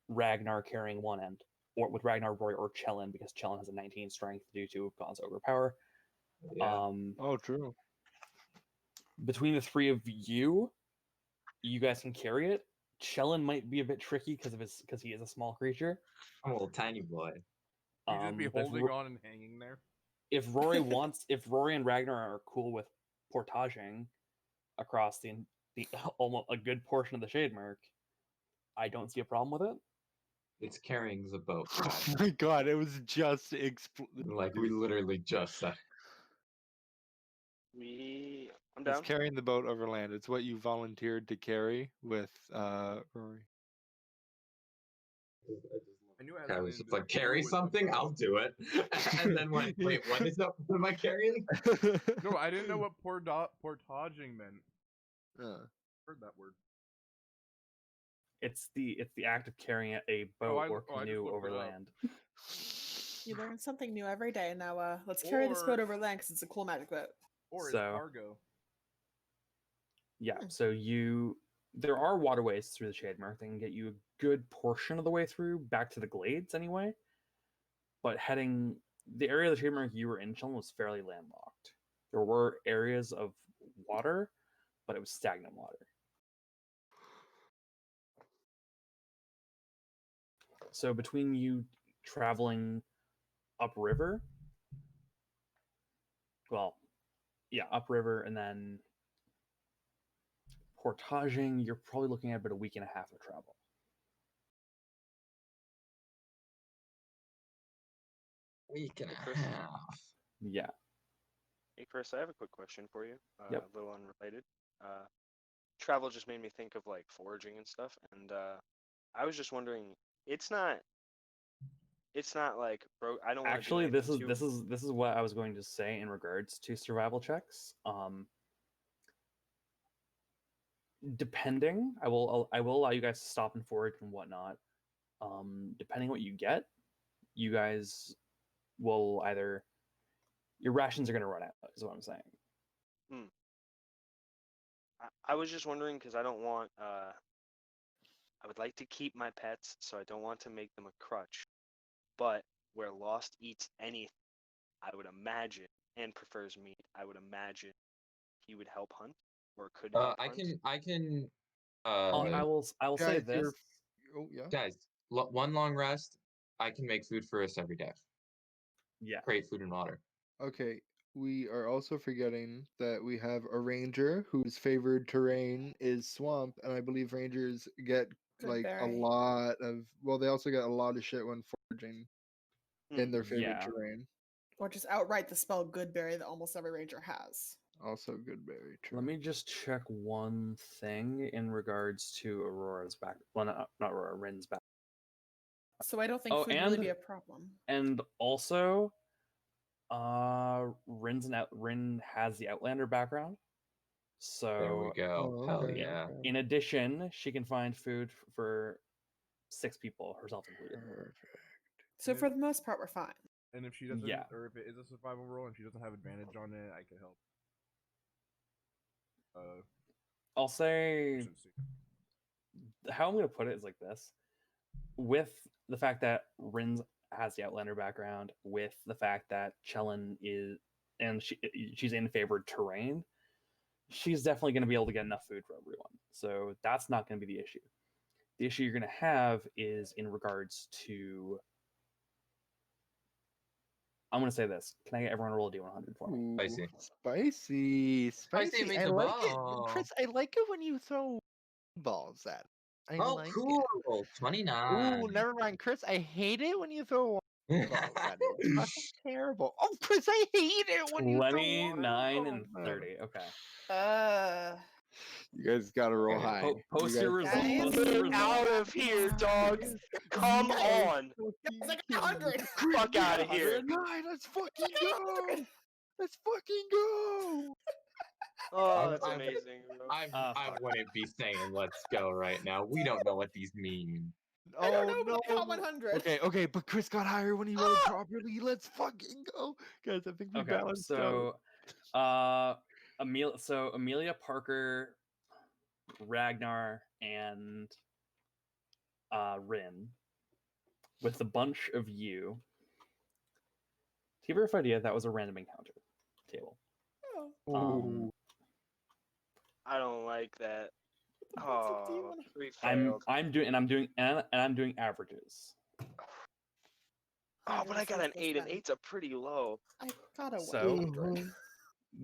Ragnar carrying one end, or with Ragnar, Rory, or Chellin, because Chellin has a 19 strength due to God's overpower. Yeah. Oh, true. Between the 3 of you guys can carry it. Chellin might be a bit tricky because he is a small creature. I'm a little tiny boy. He'd just be But holding on and hanging there. if Rory and Ragnar are cool with portaging across the almost a good portion of the Shademark, I don't see a problem with it. It's carrying the boat. Oh my god, it was just Like we literally just said. I'm down. It's carrying the boat over land. It's what you volunteered to carry with Rory. I knew it had I something was to just do like, with carry fluid with something, boat. I'll do it. And then like, wait, what is that? What am I carrying? No, I didn't know what portaging meant. Heard that word. It's the act of carrying a boat or canoe over land. You learn something new every day. Now, let's carry this boat over land because it's a cool magic boat. Or it's cargo. Yeah, so there are waterways through the Shademark that can get you a good portion of the way through, back to the glades anyway. But the area of the Shademark you were in, Chillin, was fairly landlocked. There were areas of water, but it was stagnant water. So between you traveling upriver, upriver, and then portaging, you're probably looking at about a week and a half of travel. Week and a half. Yeah. Hey, Chris, I have a quick question for you. Yep. A little unrelated. Travel just made me think of like foraging and stuff, and I was just wondering, it's not like I don't want Actually, to do this is what I was going to say in regards to survival checks. Depending, I will allow you guys to stop and forage and whatnot. Depending what you get, you guys will either your rations are going to run out. Is what I'm saying. I was just wondering because I don't want I would like to keep my pets, so I don't want to make them a crutch. But where Lost eats anything, I would imagine, and prefers meat, I would imagine he would help hunt or could help hunt. I can. I will say Guys, this. Oh yeah. Guys, one long rest. I can make food for us every day. Yeah. Create food and water. Okay, we are also forgetting that we have a ranger whose favored terrain is swamp, and I believe rangers get Good a berry. lot of. Well, they also get a lot of shit when foraging in their favorite Yeah. terrain. Or just outright the spell Goodberry that almost every ranger has. Also good berry. True. Let me just check one thing in regards to Aurora's back. Well, not Aurora, Rin's back. So I don't think food would really be a problem. And also, Rin has the Outlander background. So There we go. Hell okay, yeah. okay. in addition, she can find food for 6 people, herself included. Perfect. So for the most part, we're fine. And if she doesn't, Yeah. or if it is a survival roll and she doesn't have advantage on it, I can help. I'll say Efficiency. how I'm gonna put it is like this: with the fact that Rin's has the Outlander background, with the fact that Chellin is and she's in favored terrain, she's definitely going to be able to get enough food for everyone. So that's not going to be the issue. The issue you're going to have is in regards to. I'm going to say this. Can I get everyone to roll a d100 for me? Spicy. Spicy, Spicy spicy. I like it, meatball. Chris. I like it when you throw balls at. I Oh, like cool. it. 29. Ooh, never mind, Chris. I hate it when you throw balls at it. It's fucking terrible. Oh, Chris, I hate it when you throw 29 and balls at 30. it. Okay. You guys gotta roll Okay, high. post You your guys result. Guys, Post your Get out result. of here, dog. Come on. Guys, I got 100. Fuck out of here. 100? Guy, let's fucking go. Let's fucking go. Oh, that's I- amazing, bro. I Fuck. wouldn't be saying let's go right now. We don't know what these mean. I don't know, Oh but I got no. 100. Okay, but Chris got higher when he rolled properly. Let's fucking go. Guys, I think we Okay, balanced out. so Amelia, Parker, Ragnar, and Rin, with a bunch of you. To give you a rough idea, that was a random encounter table. Oh, Um, I don't like that. the Oh, we I'm failed. I'm doing averages. Oh, but I got an 8, and then. 8's a pretty low. I got a So- 100.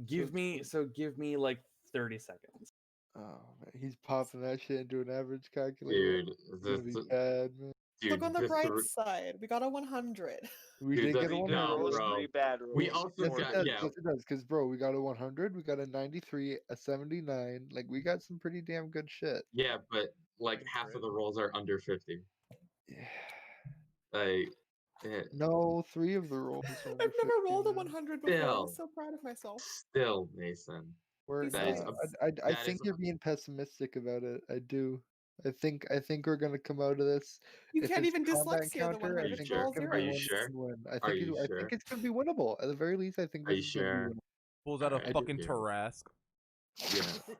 Give me like 30 seconds. Oh man, he's popping that shit into an average calculator. Dude, It's gonna be bad, man. Look on the this bright side. We got a 100. We Dude, did get that's- a Three good 100. no, rolls, bro. 3 bad rolls. We also Yes, Four got- it does. yeah. Yes, it does. Because bro, we got a 100. We got a 93, a 79. Like we got some pretty damn good shit. Yeah, but like half of the rolls are under 50. Yeah. Like, No, 3 of the rolls are under I've never 50, rolled a man. 100 before. Still. I'm so proud of myself. still, Mason. We're, That is no, a- I that think is you're being pessimistic about it. I do. I think we're gonna come out of this. You If can't it's even combat dyslexia the encounter, I 100 think sure? roll it's gonna Are be you zeros. sure? win. I Are think you I sure? think it's gonna be winnable. At the very least, I think Are this you is gonna be sure? winnable. Pulls out a Alright, fucking yeah. Tarrasque. Yeah.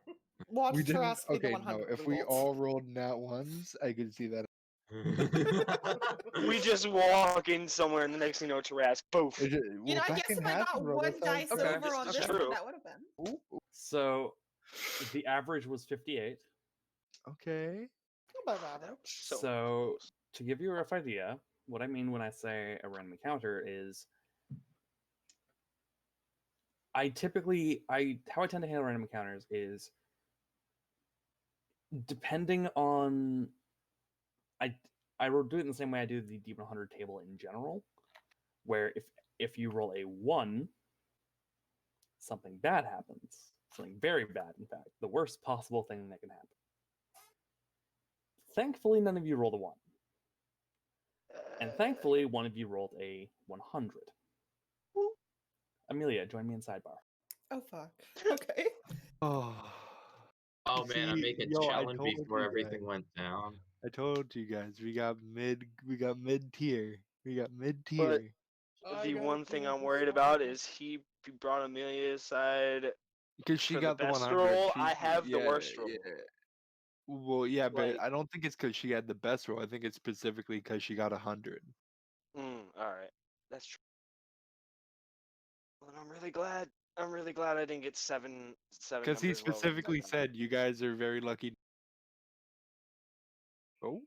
Watch We didn't. Tarrasque be the Okay, 100 no. If we results. all rolled nat ones, I could see that. We just walk in somewhere, and the next thing you know, Tarrasque, boof. You know, I guess if I got one dice Okay, over on this this is one, true. that would have been. So the average was 58. Okay. Above That average. was so So close. to give you a rough idea, what I mean when I say a random encounter is how I tend to handle random encounters is depending on I will do it in the same way I do the D100 table in general, where if you roll a 1, something bad happens. Something very bad, in fact. The worst possible thing that can happen. Thankfully, none of you rolled a 1. And thankfully, one of you rolled a 100. Amelia, join me in sidebar. Oh, fuck. Okay. Oh. Oh man, I'm See, making yo, I challenge told before you everything guys. went down. I told you guys. We got mid tier. We got mid tier. The one thing I'm worried about is he brought Amelia aside. Because she For the got the best 100. roll, I have the yeah, worst roll. Yeah. Well, yeah, but Like- I don't think it's because she had the best roll. I think it's specifically because she got 100. All right, that's true. Well, then I'm really glad. I'm really glad I didn't get seven. Because he numbers lower than specifically that. said you guys are very lucky. Oh,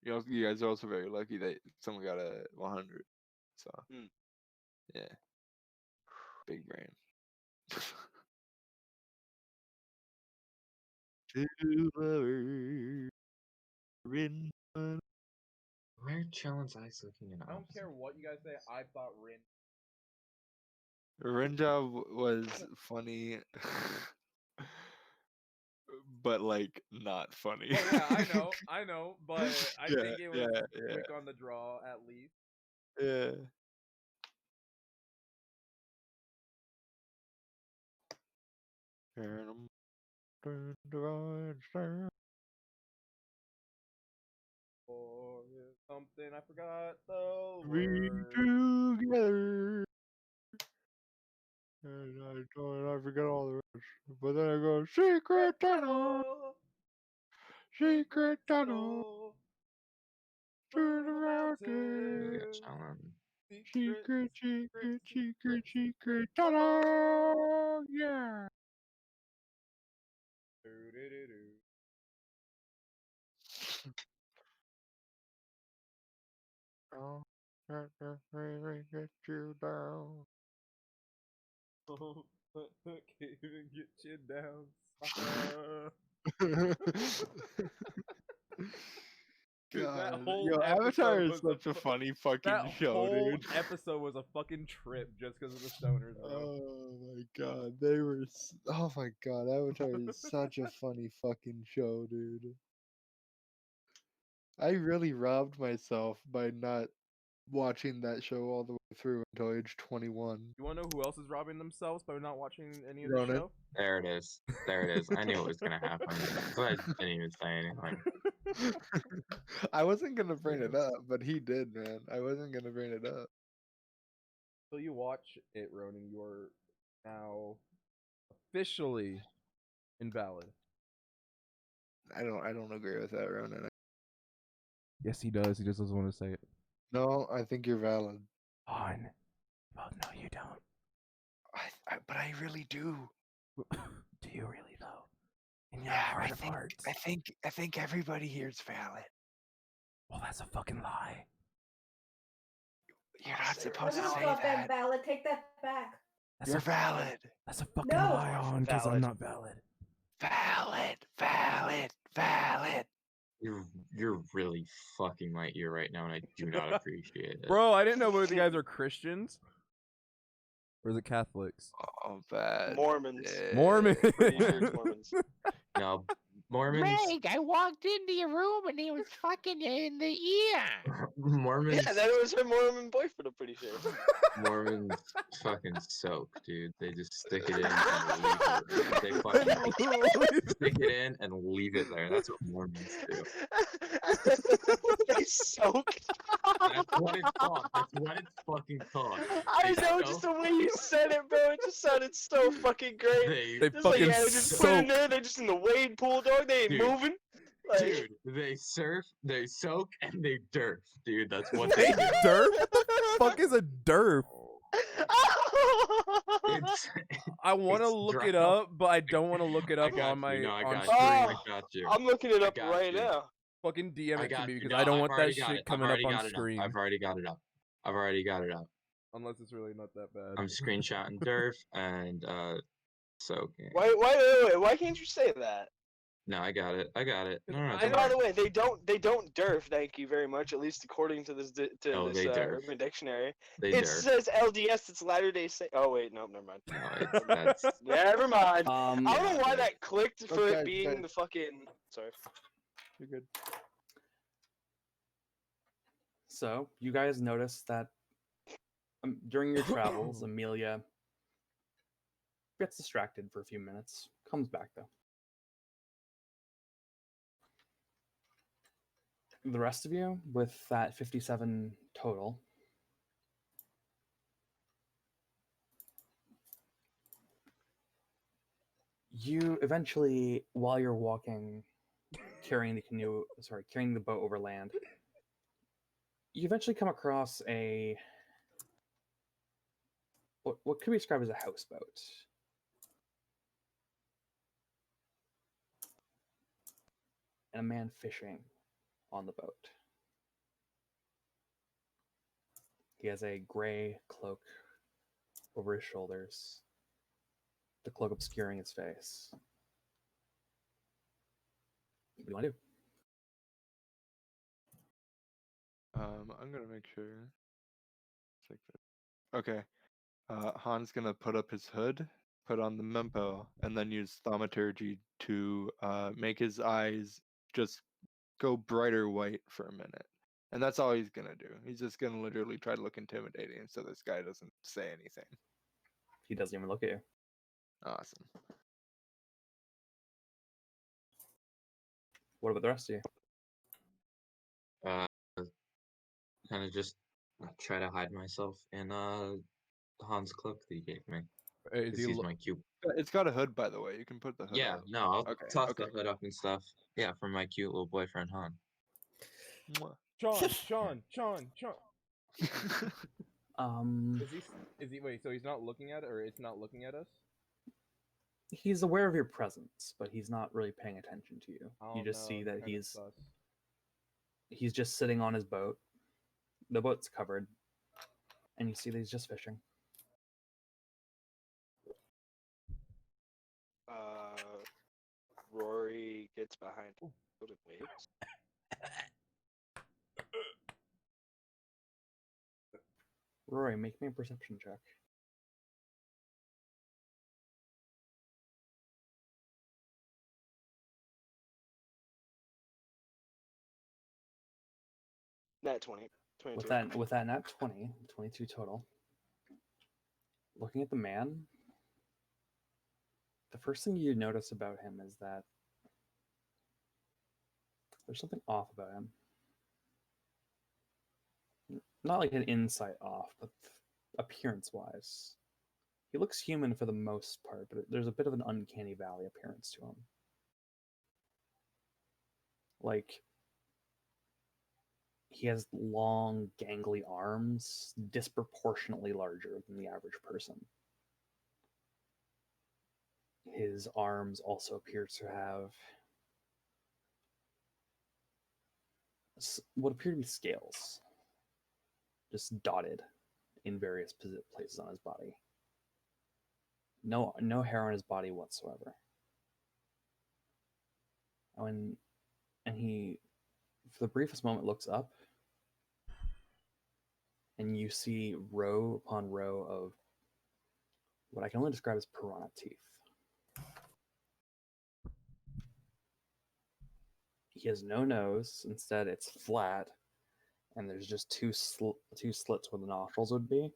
you guys are also very lucky that someone got a 100. So, yeah, big brain. Why are Challenge Ice looking in I don't care what you guys say. I thought Rin. Rinja was funny, but like not funny. Oh yeah, I know, but I Yeah, think it was yeah. quick on the draw at least. Yeah. Turn 'em, turn the right side. Or Something I forgot the Be word. together. And I forget all the rest. But then I go, secret tunnel, secret tunnel, through the mountain. Secret, secret, secret, secret tunnel. Yeah. Do-do-do-do. Oh, get you down. Can't even get you down. Dude, that God, whole yo, episode Avatar is was such a funny fucking that show, whole dude. episode was a fucking trip just because of the stoners, bro. Oh my god, they were. Oh my god, Avatar is such a funny fucking show, dude. I really robbed myself by not watching that show all the way through until age 21. You want to know who else is robbing themselves by not watching any of the Ronan. show? There it is. There it is. I knew it was gonna happen. So I didn't even say anything. I wasn't gonna bring it up, but he did, man. I wasn't gonna bring it up. So you watch it, Ronan. You are now officially invalid. I don't agree with that, Ronan. Yes, he does. He just doesn't want to say it. No, I think you're valid. Fine. Well, no, you don't. But I really do. Do you really though? In your Yeah, heart of hearts. I think everybody here is valid. Well, that's a fucking lie. You're not supposed to That's say not that. valid. Take that back. That's You're a, valid. That's a fucking No. lie on because I'm Valid. not valid. Valid. Valid. Valid. You're really fucking my ear right now, and I do not appreciate it. Bro, I didn't know whether you guys are Christians or is it Catholics? Oh, bad. Mormons. Mormons. Pretty sure it's Mormons. No, Mormons. Meg, I walked into your room and he was fucking you in the ear. Mormons. Yeah, that was her Mormon boyfriend, I'm pretty sure. Mormons fucking soak, dude. They just stick it in and leave it. They fucking stick it in and leave it there. That's what Mormons do. They soak. That's what it's called. That's what it's fucking called. I They know, just the way you said it, bro. It just sounded so fucking great. They They Just like, fucking yeah, they just put it in soak. there. They're just in the wade pool, dog. They ain't Dude. moving. Like, Dude, they surf, they soak, and they derf, dude. That's what They they do. derf? What the fuck is a derf? It's, I want to it's look it drow. up, but I don't want to look it I up got on you. my No, I on got screen. you. Oh, I got you. I'm looking it I up got right you. now. Fucking DM I it to got me you. because No, I don't I've want that already got shit it. I've coming up already on got it up. screen. I've already got it up. I've already got it up. Unless it's really not that bad. I'm screenshotting derf and soaking. Why can't you say that? No, I got it. I got it. No, no, I And don't by worry. the way, they don't derf. Thank you very much. At least according to this No, they derf. Urban Dictionary, They it derf. says LDS. It's Latter Day Saint. Oh wait, no, never mind. No, it's that's Never mind. I don't know yeah, why yeah. that clicked for Okay, it being okay. the fucking. Sorry. You're good. So you guys notice that during your travels, Amelia gets distracted for a few minutes. Comes back though. The rest of you, with that 57 total, you eventually, while you're walking, carrying the boat over land, you eventually come across what could be described as a houseboat. And a man fishing on the boat. He has a gray cloak over his shoulders, the cloak obscuring his face. What do you want to do? I'm gonna make sure. It's like this. Okay. Han's gonna put up his hood, put on the mempo, and then use thaumaturgy to make his eyes just go brighter white for a minute. And that's all he's gonna do. He's just gonna literally try to look intimidating so this guy doesn't say anything. He doesn't even look at you. Awesome. What about the rest of you? kind of just try to hide myself in Han's cloak that he gave me. Is Because he? he's my cube. It's got a hood, by the way. You can put the hood Yeah, up. no, I'll Okay, toss okay. the hood up and stuff. Yeah, for my cute little boyfriend Han. Mwah. Sean. Is he? Is he? Wait. So he's not looking at it, or it's not looking at us? He's aware of your presence, but he's not really paying attention to you. I You don't just know, see it's that kinda he's sus. just sitting on his boat. The boat's covered, and you see that he's just fishing. Rory gets behind him and waves. Rory, make me a perception check. Nat 20. 22. With that nat 20, 22 total. Looking at the man, the first thing you notice about him is that there's something off about him. Not like an insight off, but appearance wise. He looks human for the most part, but there's a bit of an uncanny valley appearance to him. Like, he has long, gangly arms, disproportionately larger than the average person. His arms also appear to have what appear to be scales, just dotted in various places on his body. No hair on his body whatsoever. And he, for the briefest moment, looks up, and you see row upon row of what I can only describe as piranha teeth. He has no nose. Instead, it's flat, and there's just two slits where the nostrils would be.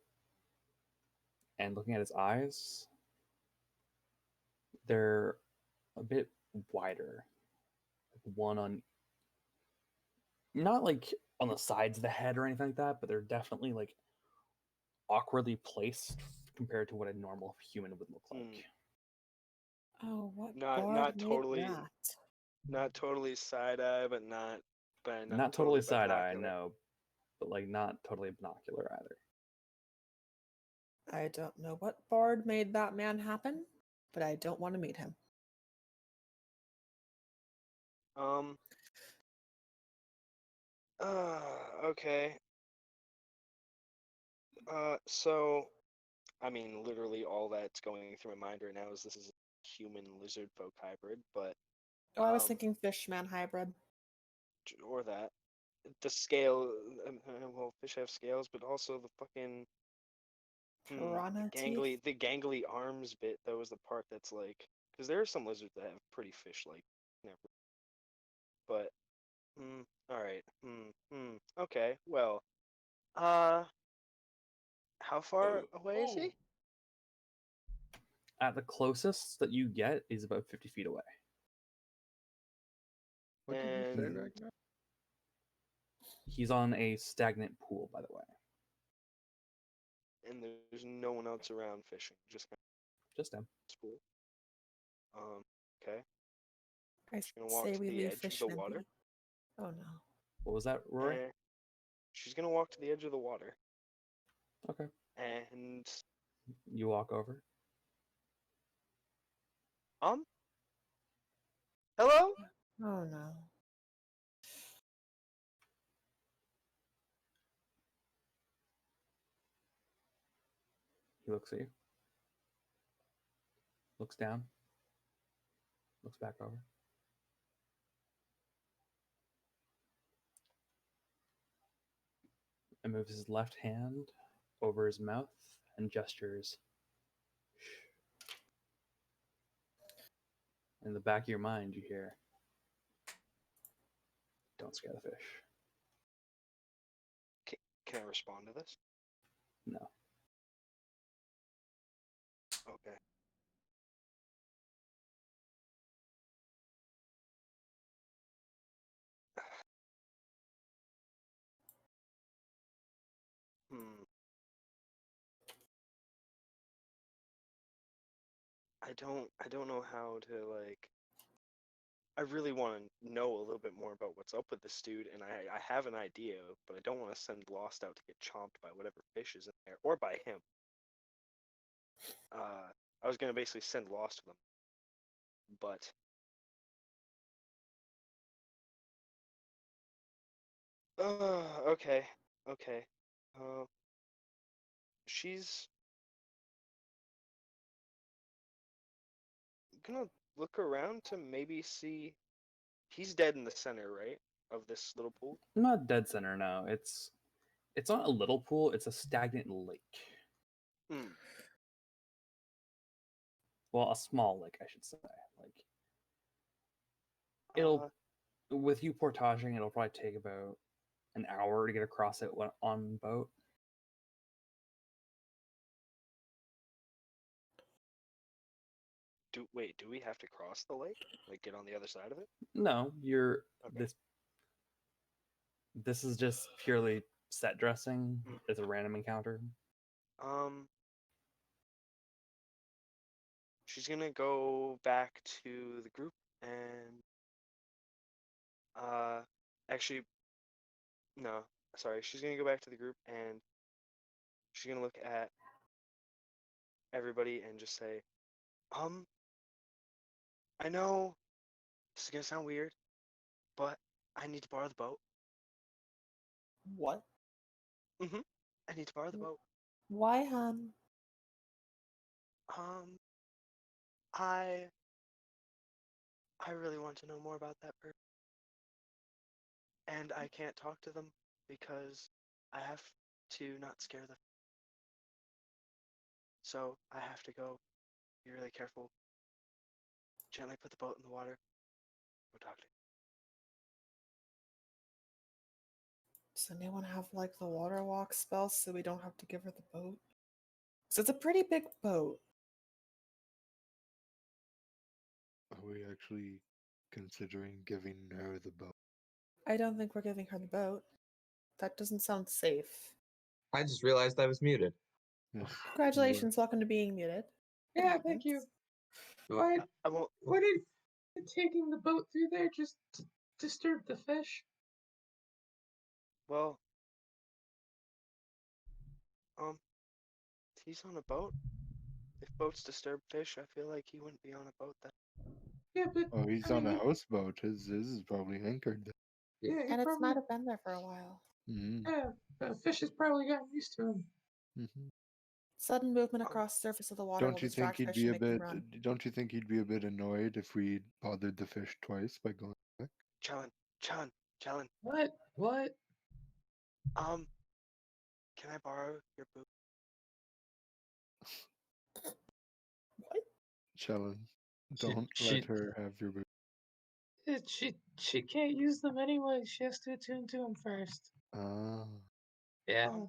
And looking at his eyes, they're a bit wider. One on, not like on the sides of the head or anything like that, but they're definitely like awkwardly placed compared to what a normal human would look like. Oh, what Not bard made totally that? not totally side eye, but not Not totally side eye, binocular. no, but like not totally binocular either. I don't know what bard made that man happen, but I don't want to meet him. Okay. So, I mean, literally all that's going through my mind right now is this is a human lizard folk hybrid, but Oh, I was thinking fish man hybrid. or that the scale. Well, fish have scales, but also the fucking Piranha teeth. the gangly arms bit. That was the part that's like, because there are some lizards that have pretty fish-like, never. But, all right. Okay. Well, how far away is he? At the closest that you get is about 50 feet away. What did you say, And Ragnar? He's on a stagnant pool, by the way. and there's no one else around fishing, just kind Just him. of this pool. Okay. I She's gonna walk say to we the leave edge of the fishman water. be. Oh no. What was that, Rory? And she's gonna walk to the edge of the water. Okay. And You walk over. hello? Oh no. He looks at you. Looks down. Looks back over. And moves his left hand over his mouth and gestures. In the back of your mind, you hear, "Don't scare the fish." Can I respond to this? No. Okay. don't know how to like. I really want to know a little bit more about what's up with this dude, and I have an idea, but I don't want to send Lost out to get chomped by whatever fish is in there, or by him. I was gonna basically send Lost to them, but okay, okay. She's gonna look around to maybe see. He's dead in the center, right, of this little pool. Not dead center, no. It's not a little pool, it's a stagnant lake. Hmm. Well, a small lake, I should say. Like it'll with you portaging, it'll probably take about an hour to get across it on boat. Do we have to cross the lake? Like get on the other side of it? No, you're Okay. this is just purely set dressing. It's a random encounter. She's gonna go back to the group and actually no, sorry. She's gonna go back to the group and she's gonna look at everybody and just say, I know this is gonna sound weird, but I need to borrow the boat. What? I need to borrow the boat. Why, hon? I really want to know more about that person. And I can't talk to them because I have to not scare them. So I have to go be really careful. Gently put the boat in the water. Go talk to him. Does anyone have like the water walk spell so we don't have to give her the boat? Because it's a pretty big boat. Are we actually considering giving her the boat? I don't think we're giving her the boat. That doesn't sound safe. I just realized I was muted. Yes. Congratulations, welcome to being muted. It Yeah, thank you. happens. Why? I won't. Wouldn't taking the boat through there just disturb the fish? Well, he's on a boat. If boats disturb fish, I feel like he wouldn't be on a boat then. Yeah, but Oh, he's I on a mean, houseboat. His is probably anchored there. yeah, he And it's probably might have been there for a while. Mm-hmm. yeah, the fish has probably gotten used to him. Mm-hmm. Sudden movement across the surface of the water will Don't you think distract he'd fish be and a make them bit? run. Don't you think he'd be a bit annoyed if we bothered the fish twice by going back? Challen. What? Can I borrow your boot? What? Chellen, She- don't she- let her have your boot. She can't use them anyway. She has to attune to them first. Ah, Yeah.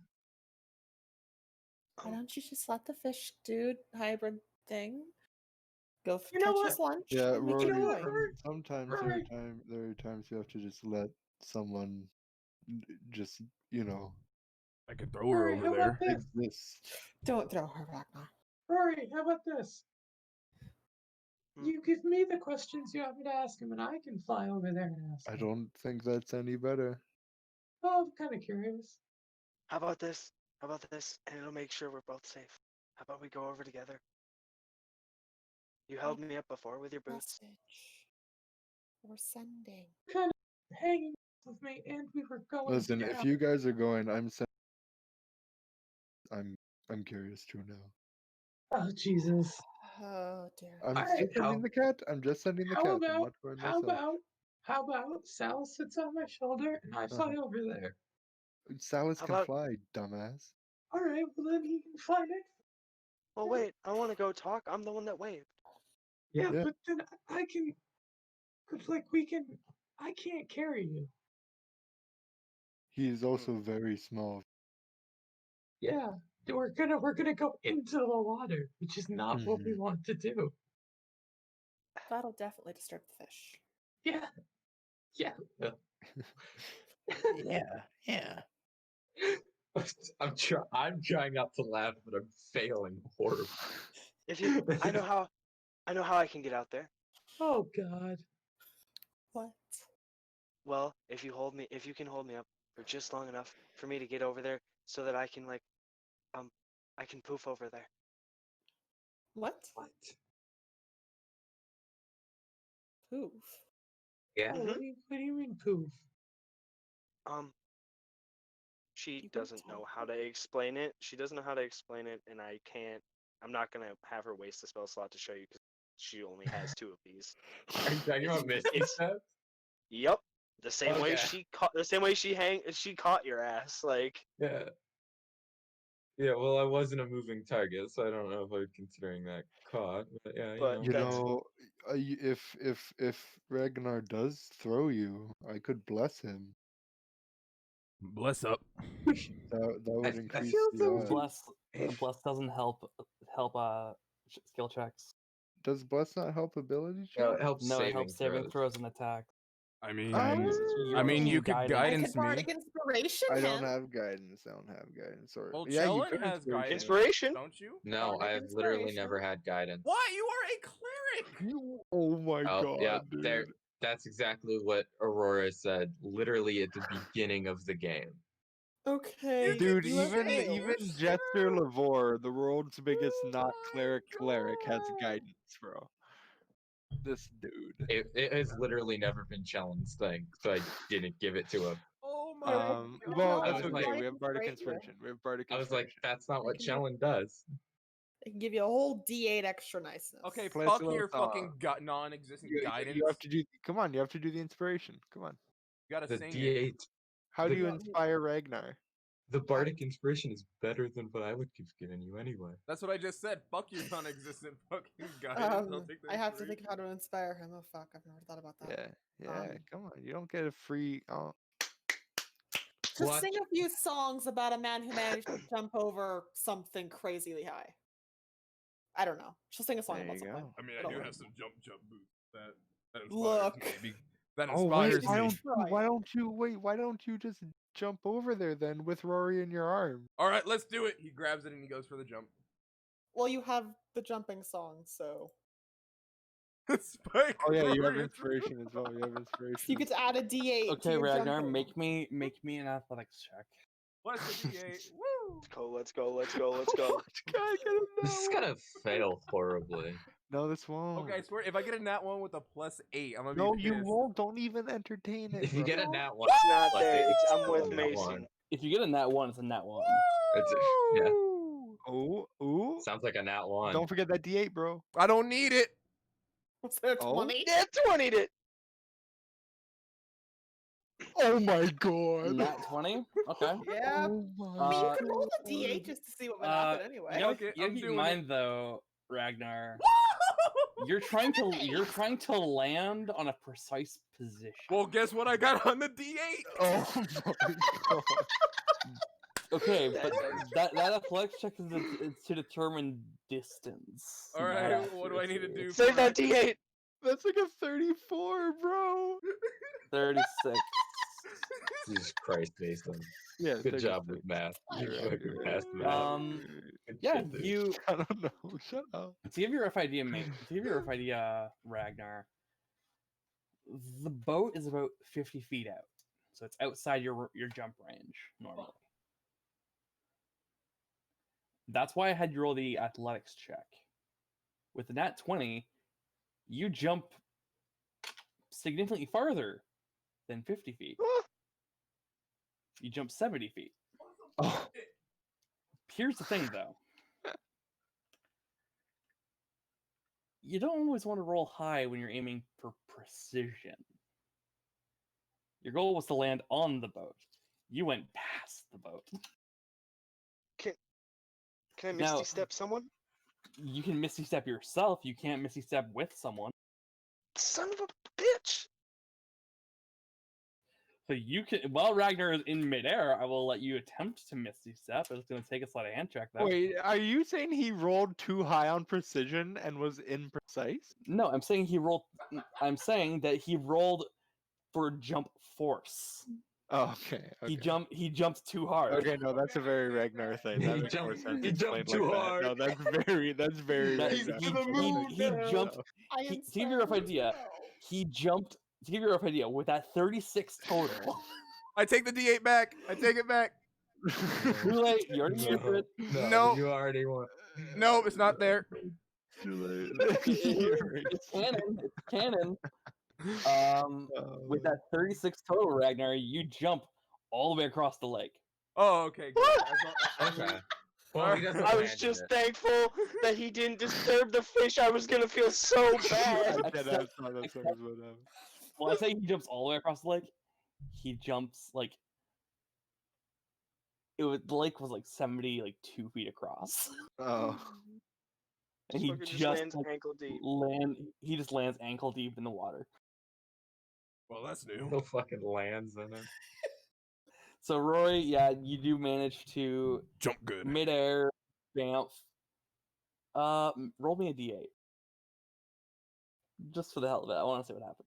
Why don't you just let the fish dude hybrid thing go You know catch what? his lunch yeah, and make Rory. it going? Sometimes Rory. there are times you have to just let someone just I could throw her Rory, over how about there. this? exist. Don't throw her back now. Rory, how about this? Hmm. You give me the questions you want me to ask him, and I can fly over there and ask I him. don't think that's any better. Oh, I'm kind of curious. How about this? And it'll make sure we're both safe. How about we go over together? You held me up before with your boots. Message we're sending. Kind of hanging with me, and we were going Listen, down. if you guys are going, I'm curious too now. Oh Jesus! Oh dear. I'm Alright, just sending the cat. I'm just sending the cat. I'm not going myself. How about Sal sits on my shoulder and I fly over there? Salas How can about- fly, dumbass. All right, well then he can fly next. Well, wait. I want to go talk. I'm the one that waved. Yeah, Yeah. but then I can, cause like we can. I can't carry you. He's also very small. Yeah, we're gonna go into the water, which is not what we want to do. That'll definitely disturb the fish. Yeah. Yeah. I'm trying not to laugh, but I'm failing horribly. If you, I know how. I know how I can get out there. Oh God. What? Well, if you can hold me up for just long enough for me to get over there, so that I can I can poof over there. What? What? Poof. Yeah. Mhm. What do you mean poof? She You won't doesn't tell know me. how to explain it. She doesn't know how to explain it, and I can't. I'm not gonna have her waste the spell slot to show you because she only has 2 of these. Are you talking about Misty It's Step? Yep, the same way Okay. she caught your ass. Like, Yeah. Yeah, well, I wasn't a moving target, so I don't know if I would considering that caught. But yeah, you But know. You that's know, if Ragnar does throw you, I could bless him. Bless up. That would I increase feel the so odds. Bless doesn't help skill checks. Does bless not help ability No, check? it helps No, it saving helps saving throws. throws and attacks. I mean, And you're you taking could I guidance could bardic me. inspiration I don't him. have guidance. I don't have guidance. Or Well, yeah, you Chellin could has guidance, inspiration. don't you? No, Bardic I've literally inspiration. never had guidance. What? You are a cleric. Oh my Oh, god, yeah, dude. that's exactly what Aurora said, literally at the beginning of the game. Okay. Dude, you have even failed. Jester Lavore, the world's biggest Oh not my cleric, has God. guidance, bro. This dude. It has literally never been Chellen's thing, so I didn't give it to him. Oh my Well, God. I that's was okay. like- We have bardic Right inspiration. We have bardic I was like, inspiration. that's not what can do- Chellen does. It can give you a whole D8 extra niceness. Okay, Play fuck a little your song. fucking non-existent guidance. You have to do. Come on, you have to do the inspiration. Come on. You gotta The sing it. D8, How do The- you inspire Ragnar? the bardic inspiration is better than what I would have given you anyway. That's what I just said. Fuck your non-existent fucking guidance. I'll take the I have to think inspiration. of how to inspire him. Oh fuck, I've never thought about that. Yeah. Come on, you don't get a free. Oh, Just Watch- sing a few songs about a man who managed to jump over something crazily high. I don't know. Just sing a song There about you something. go. I mean, I It'll do work. have some jump boots that inspires Look. me. That Oh wait, inspires me. why don't you just jump over there then with Rory in your arm? All right, let's do it. He grabs it and he goes for the jump. Well, you have the jumping song, so Spike Oh yeah, you have Rory. inspiration as well. You have inspiration. you get to add a D8 to Okay, your Ragnar, jumping. make me an athletics check. Plus the D8. Woo! Let's go. God, get him This is now. gonna fail horribly. No, this won't. Okay, I swear, if I get a nat one with a +8, I'm gonna No, be you pissed. won't. Don't even entertain it. If you bro. get a nat one, It's not like, there. it's I'm with a nat Mason. one. If you get a nat one, it's a nat one. Yeah, Oh, ooh. sounds like a nat one. Don't forget that D8, bro. I don't need it. Was it a Oh. 20? Yeah, 20'd it. Oh my god. Nat 20? Okay. Yeah. Oh I my mean, you Uh, could roll the god. D8 just to see what would happen anyway. You gotta, Fuck it, you gotta I'm keep in doing mind though, Ragnar, Woo! you're trying to land on a precise position. Well, guess what I got on the D8? Oh my god. Okay, but that athletics check is to determine distance. All not right, what do I need to accuracy. do? Save that D8. That's like a 34, bro. 36. Jesus Christ, Mason. Yeah, Good 36. job with math. You You're right, fucking you're right, passed you're math. right. Good Yeah, shit, dude. you I don't know. Shut up. to give your rough idea, mate. To give your rough idea, Ragnar. The boat is about 50 feet out, so it's outside your jump range normally. That's why I had you roll the athletics check. With the nat 20, you jump significantly farther than 50 feet. You jump 70 feet. Oh. Here's the thing, though. You don't always want to roll high when you're aiming for precision. Your goal was to land on the boat. You went past the boat. Can I Now- Misty Step someone? You can Misty Step yourself. You can't Misty Step with someone. Son of a bitch. So you can, while Ragnar is in midair, I will let you attempt to Misty Step. It's going to take a sleight of hand check, though. Wait, are you saying he rolled too high on precision and was imprecise? No, I'm saying he rolled. I'm saying that he rolled for jump force. Oh, okay. He jumped too hard. Okay, no, that's a very Ragnar thing. That makes more sense. He jumped explained too like hard. That. No, that's very That- He's Ragnar. to the moon he now. jumped. I To give you a rough idea, he jumped. To give you a rough idea, with that 36 total. I take the D8 back. I take it back. Too late. You already used it. No, No. you already won. No, it's not there. Too It's canon. It's canon. With that 36 total, Ragnar, you jump all the way across the lake. Oh, okay, good. Okay. Well, he doesn't I was land just it. thankful that he didn't disturb the fish. I was gonna feel so bad. When I say he jumps all the way across the lake, he jumps like the lake was like 72 feet across, Oh. and he Fucker just lands like, ankle deep. He just lands ankle deep in the water. Well, that's new. No fucking lands in it. So Roy, yeah, you do manage to Jump good. midair bamf. Roll me a d8. Just for the hell of it, I want to see what happens.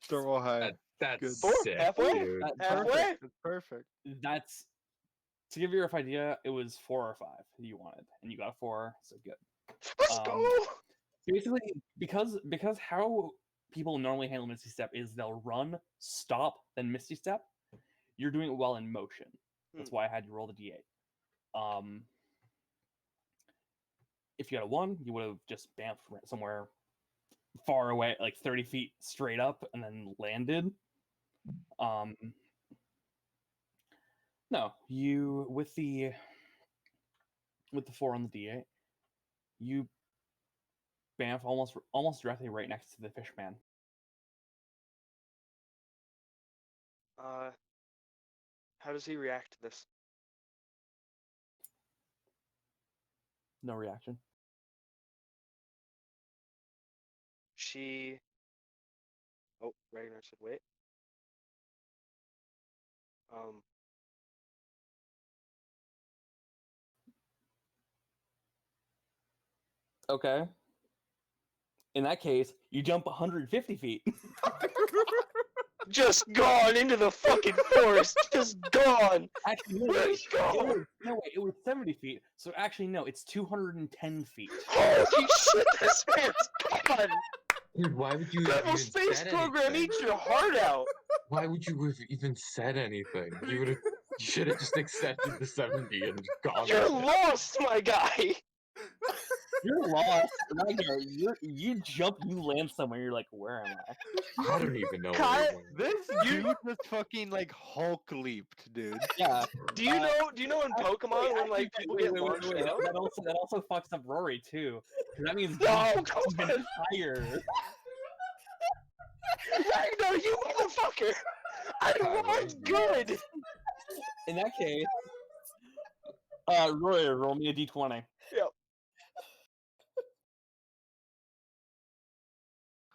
Thermal high. That's Good. sick, Halfway? dude. Halfway? It's perfect. That's to give you a rough idea. It was 4 or 5 you wanted, and you got a 4, so good. Let's go. Basically, because how people normally handle Misty Step is they'll run, stop, then Misty Step. You're doing it while in motion. That's why I had you roll the d8. If you had a 1, you would have just bamfed somewhere far away, like 30 feet straight up, and then landed. No, you with the 4 on the d8, you bamf almost directly right next to the fish man. How does he react to this? No reaction. Oh, Ragnar said wait. Okay. In that case, you jump 150 feet. Just gone into the fucking forest. Just gone. Actually, no, Where'd wait. he go? It was 70 feet. So actually, no, it's 210 feet. Holy shit, this man's gone. Dude, why would you Rebel even space said program anything? eats your heart out. Why would you have even said anything? You should have just accepted the 70 and gone. You're with it. lost, my guy. You're lost. Ragnar, you jump, you land somewhere, you're like, where am I? I don't even know Kyle, where he went. This dude just fucking like Hulk leaped, dude. Yeah. Do you know in Pokemon when like people get launched out? That also fucks up Rory too. 'Cause that means No, he's come even on. higher. Ragnar, you motherfucker! I was good. In that case, Rory, roll me a d20. Yep.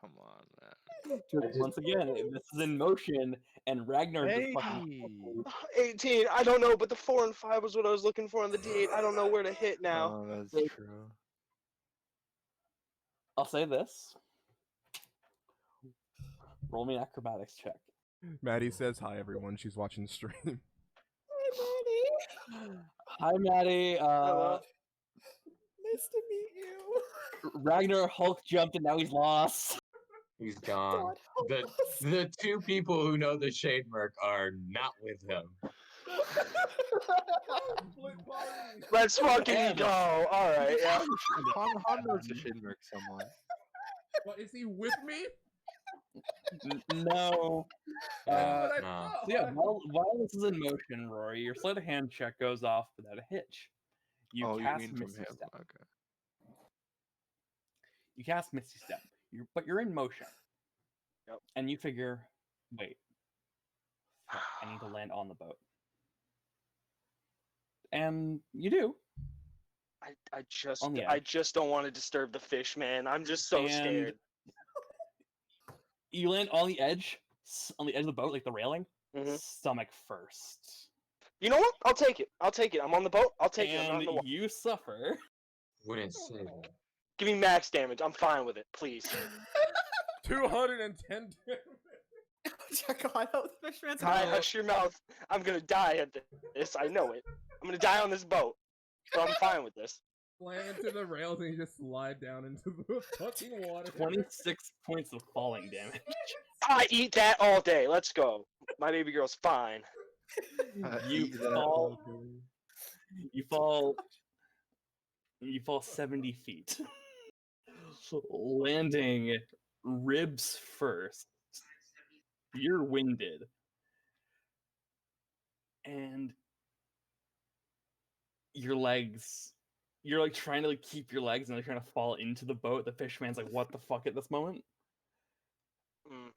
Come on, man. Once again, this is in motion, and Ragnar just fucking. 18. I don't know, but the 4 and 5 was what I was looking for on the D8. I don't know where to hit now. Oh, that's true. I'll say this. Roll me an acrobatics check. Maddie says hi, everyone. She's watching the stream. Hi, Maddie. Hello. Nice to meet you. Ragnar Hulk jumped and now he's lost. He's gone. God, The two people who know the shade mark are not with him. Let's fucking And- go. All right, yeah. Han knows the Shinmerk somewhat. What, is he with me? No. No. So yeah, while this is in motion, Rory, your sleight of hand check goes off without a hitch. You Oh, cast you mean from Misty him? Step. Okay. You cast Misty Step, but you're in motion. Yep. And you figure, wait, fuck, I need to land on the boat. And you do. I On the just don't want to disturb the fish, man. I'm just so And- scared. You land on the edge of the boat, like the railing, Mhm. stomach first. You know what? I'll take it. I'm on the boat. I'll take it. I'm not in And the water. you suffer. Wouldn't say that. Give me max damage. I'm fine with it, please. 210 damage. Check on out the fisherman's Kai, mouth. hush your mouth. I'm gonna die at this. I know it. I'm gonna die on this boat. But I'm fine with this. Slam into the rails and you just slide down into the fucking water. 26 points of falling damage. I eat that all day. Let's go. My baby girl's fine. You fall. You fall. You fall 70 feet, landing ribs first. You're winded, and your legs. You're like trying to like keep your legs, and they're trying to fall into the boat. The fisherman's like, "What the fuck?" At this moment, Mm.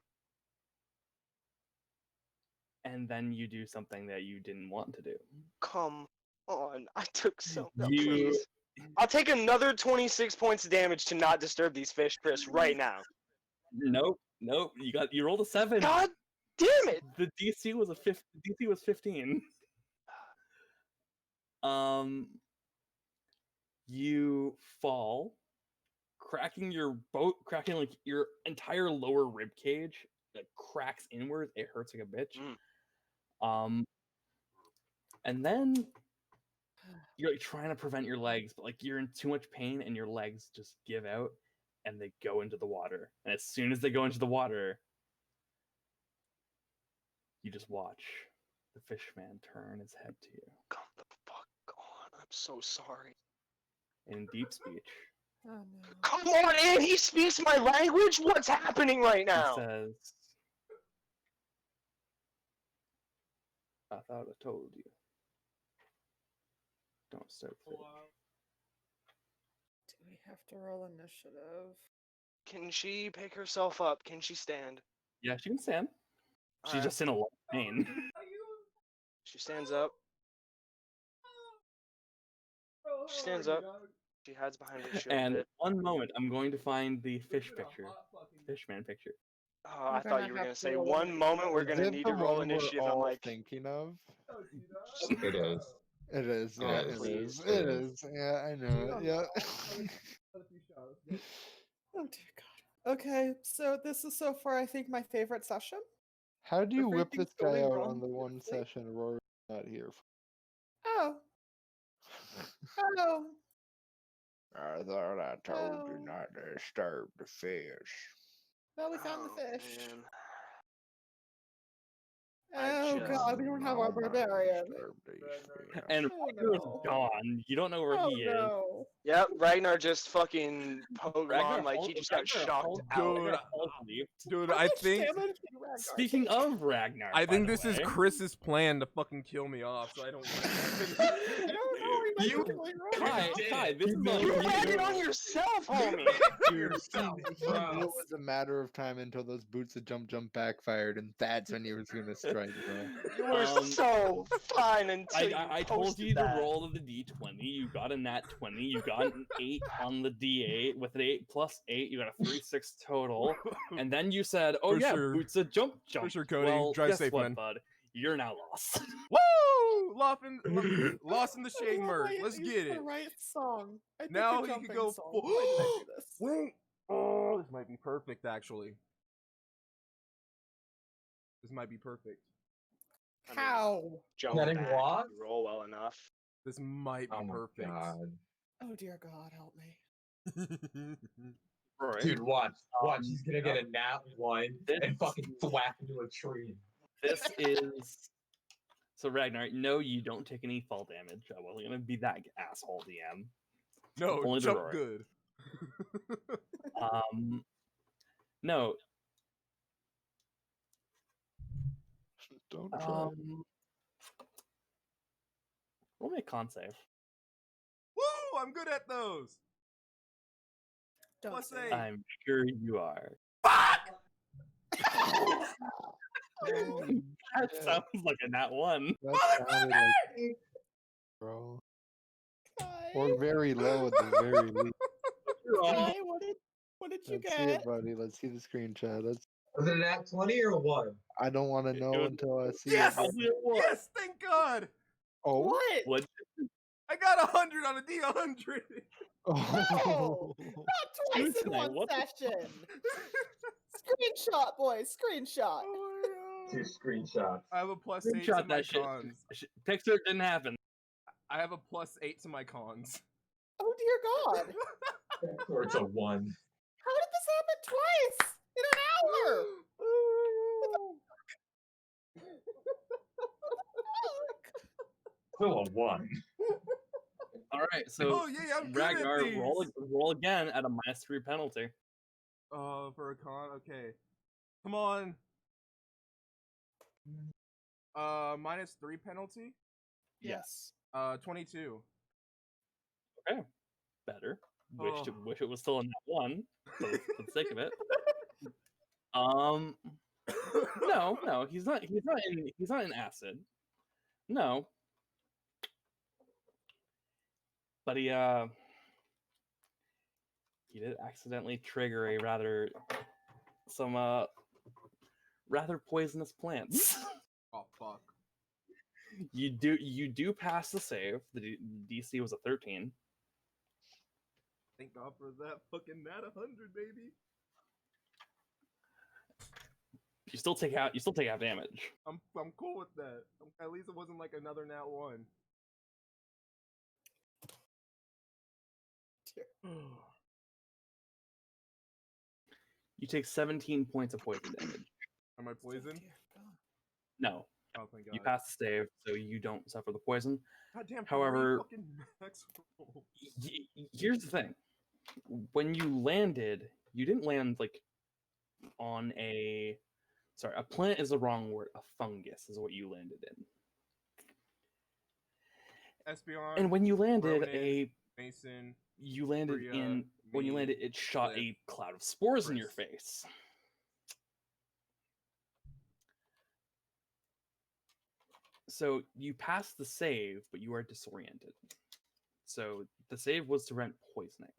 and then you do something that you didn't want to do. Come on. I took so. No, You- please. I'll take another 26 points of damage to not disturb these fish, Chris, right now. Nope. You rolled a 7. God damn it! The DC was DC was 15. You fall, cracking like your entire lower rib cage. That cracks inward. It hurts like a bitch. And then you're like trying to prevent your legs, but like you're in too much pain, and your legs just give out, and they go into the water. And as soon as they go into the water, you just watch the fishman turn his head to you. Come the fuck on. I'm so sorry. In deep speech, Oh no. Come on in! He speaks my language? What's happening right now? he says, "I thought I told you. Don't start fish." Do we have to roll initiative? Can she pick herself up? Can she stand? Yeah, she can stand. She's Alright. just in a lot of pain. She stands up. She stands up. She hides behind her shield a And bit. one moment, I'm going to find the fishman picture. Oh, I We're thought gonna you were have gonna to say roll one moment we're Is gonna it need the to roll one we're initiative. I'm all like, thinking of? It is. It is. Oh, Yeah, it it please. is. It is. Yeah, I know. it, Yeah. Oh dear God. Okay, so this is so far I think my favorite session. How do you whip this Everything's guy going out wrong on the one quickly. session Rory's not here? Oh. Oh. I thought I told you Oh. not to disturb the fish. Well, we found the oh, fish. man. I Oh just- God, we don't have our I'll not barbarian. disturb these fish. And Oh, Ragnar is no. gone. You don't know where Oh he is. no. Yep, Ragnar just fucking Pokemon like he just got Ragnar shocked falls- out. Dude, Ragnar falls asleep. Dude, How I much think damage did Ragnar Speaking take? of Ragnar, I by think the this is way, Chris's plan to fucking kill me off, so I don't. I don't know. He might You- be killing Ragnar. Kai, this is You on You you. ran it on yourself, homie! Dude, Yourself, he knew it was a matter of time until those boots of jump backfired, and that's when he was gonna strike, bro. You were Um, so fine until I you told posted you to that. roll the d20. You got a nat 20. You got an 8 on the d8. With an 8 plus 8, you got a 36 total. And then you said, "Oh For yeah, sure. boots a jump." For sure, Cody. Well, Drive guess safe, what, man. bud? You're now lost. Woo! Lost in the I shade love merge. how you Let's used get the it. right song. I picked Now a he can jumping go song. full. Why did I do this? Wait. Oh, this might be perfect, actually. This might be perfect. I mean, How? Jump Getting back, lost? you roll well enough. This might be Oh my perfect. god. Oh dear God, help me. Rory, Dude, watch. He's gonna get a nat 1 and fucking thwack into a tree. this is. So Ragnar, no, you don't take any fall damage. I wasn't gonna be that asshole DM. No, Only to jump Rory. good. No. Don't try. Roll me a con save. Woo! I'm good at those. Don't Plus say 8. I'm sure you are. Holy That shit. sounds like a nat 1. That sounded like, bro. Or very low at the very least. Kai, what did you Let's see it, get? buddy. Let's see the screenshot. Was it a nat 20 or a 1? I don't want to It know was- until I see Yes! it. Yes! Thank God! Oh. What? What? I got 100 on a D100. Oh. Not twice in Tuesday, one what the session. Screenshot, boys. Screenshot. Oh 2 screenshots. I have a +8 to Screenshot my that shit. cons. Pixar didn't happen. I have a +8 to my cons. Oh dear God! Or it's a 1. How did this happen twice in an hour? Still a 1. All right, so Oh yeah, I'm good Ragnar, at these. roll again at a -3 penalty. For a con, okay. Come on. -3 penalty. Yes. 22. Okay, better. Wish Oh. it was still in that 1, for the sake of it. No, he's not in acid. No. But he did accidentally trigger a rather poisonous plants. Oh fuck. You do pass the save. The DC was a 13. Thank God for that fucking nat 100, baby. You still take out damage. I'm cool with that. At least it wasn't like another nat 1. You take 17 points of poison damage. Am I poisoned? No, Oh thank God. you pass the save, so you don't suffer the poison. Goddamn. However, fucking max roll. Here's the thing: when you landed, you didn't land like on a. Sorry, a plant is the wrong word. A fungus is what you landed in. Espeon. And when you landed, Ronan, Mason. you landed Bria, in. When you me, landed, it shot Cliff, a cloud of spores in your Chris. face. So you passed the save, but you are disoriented. So the save was to prevent poisoning.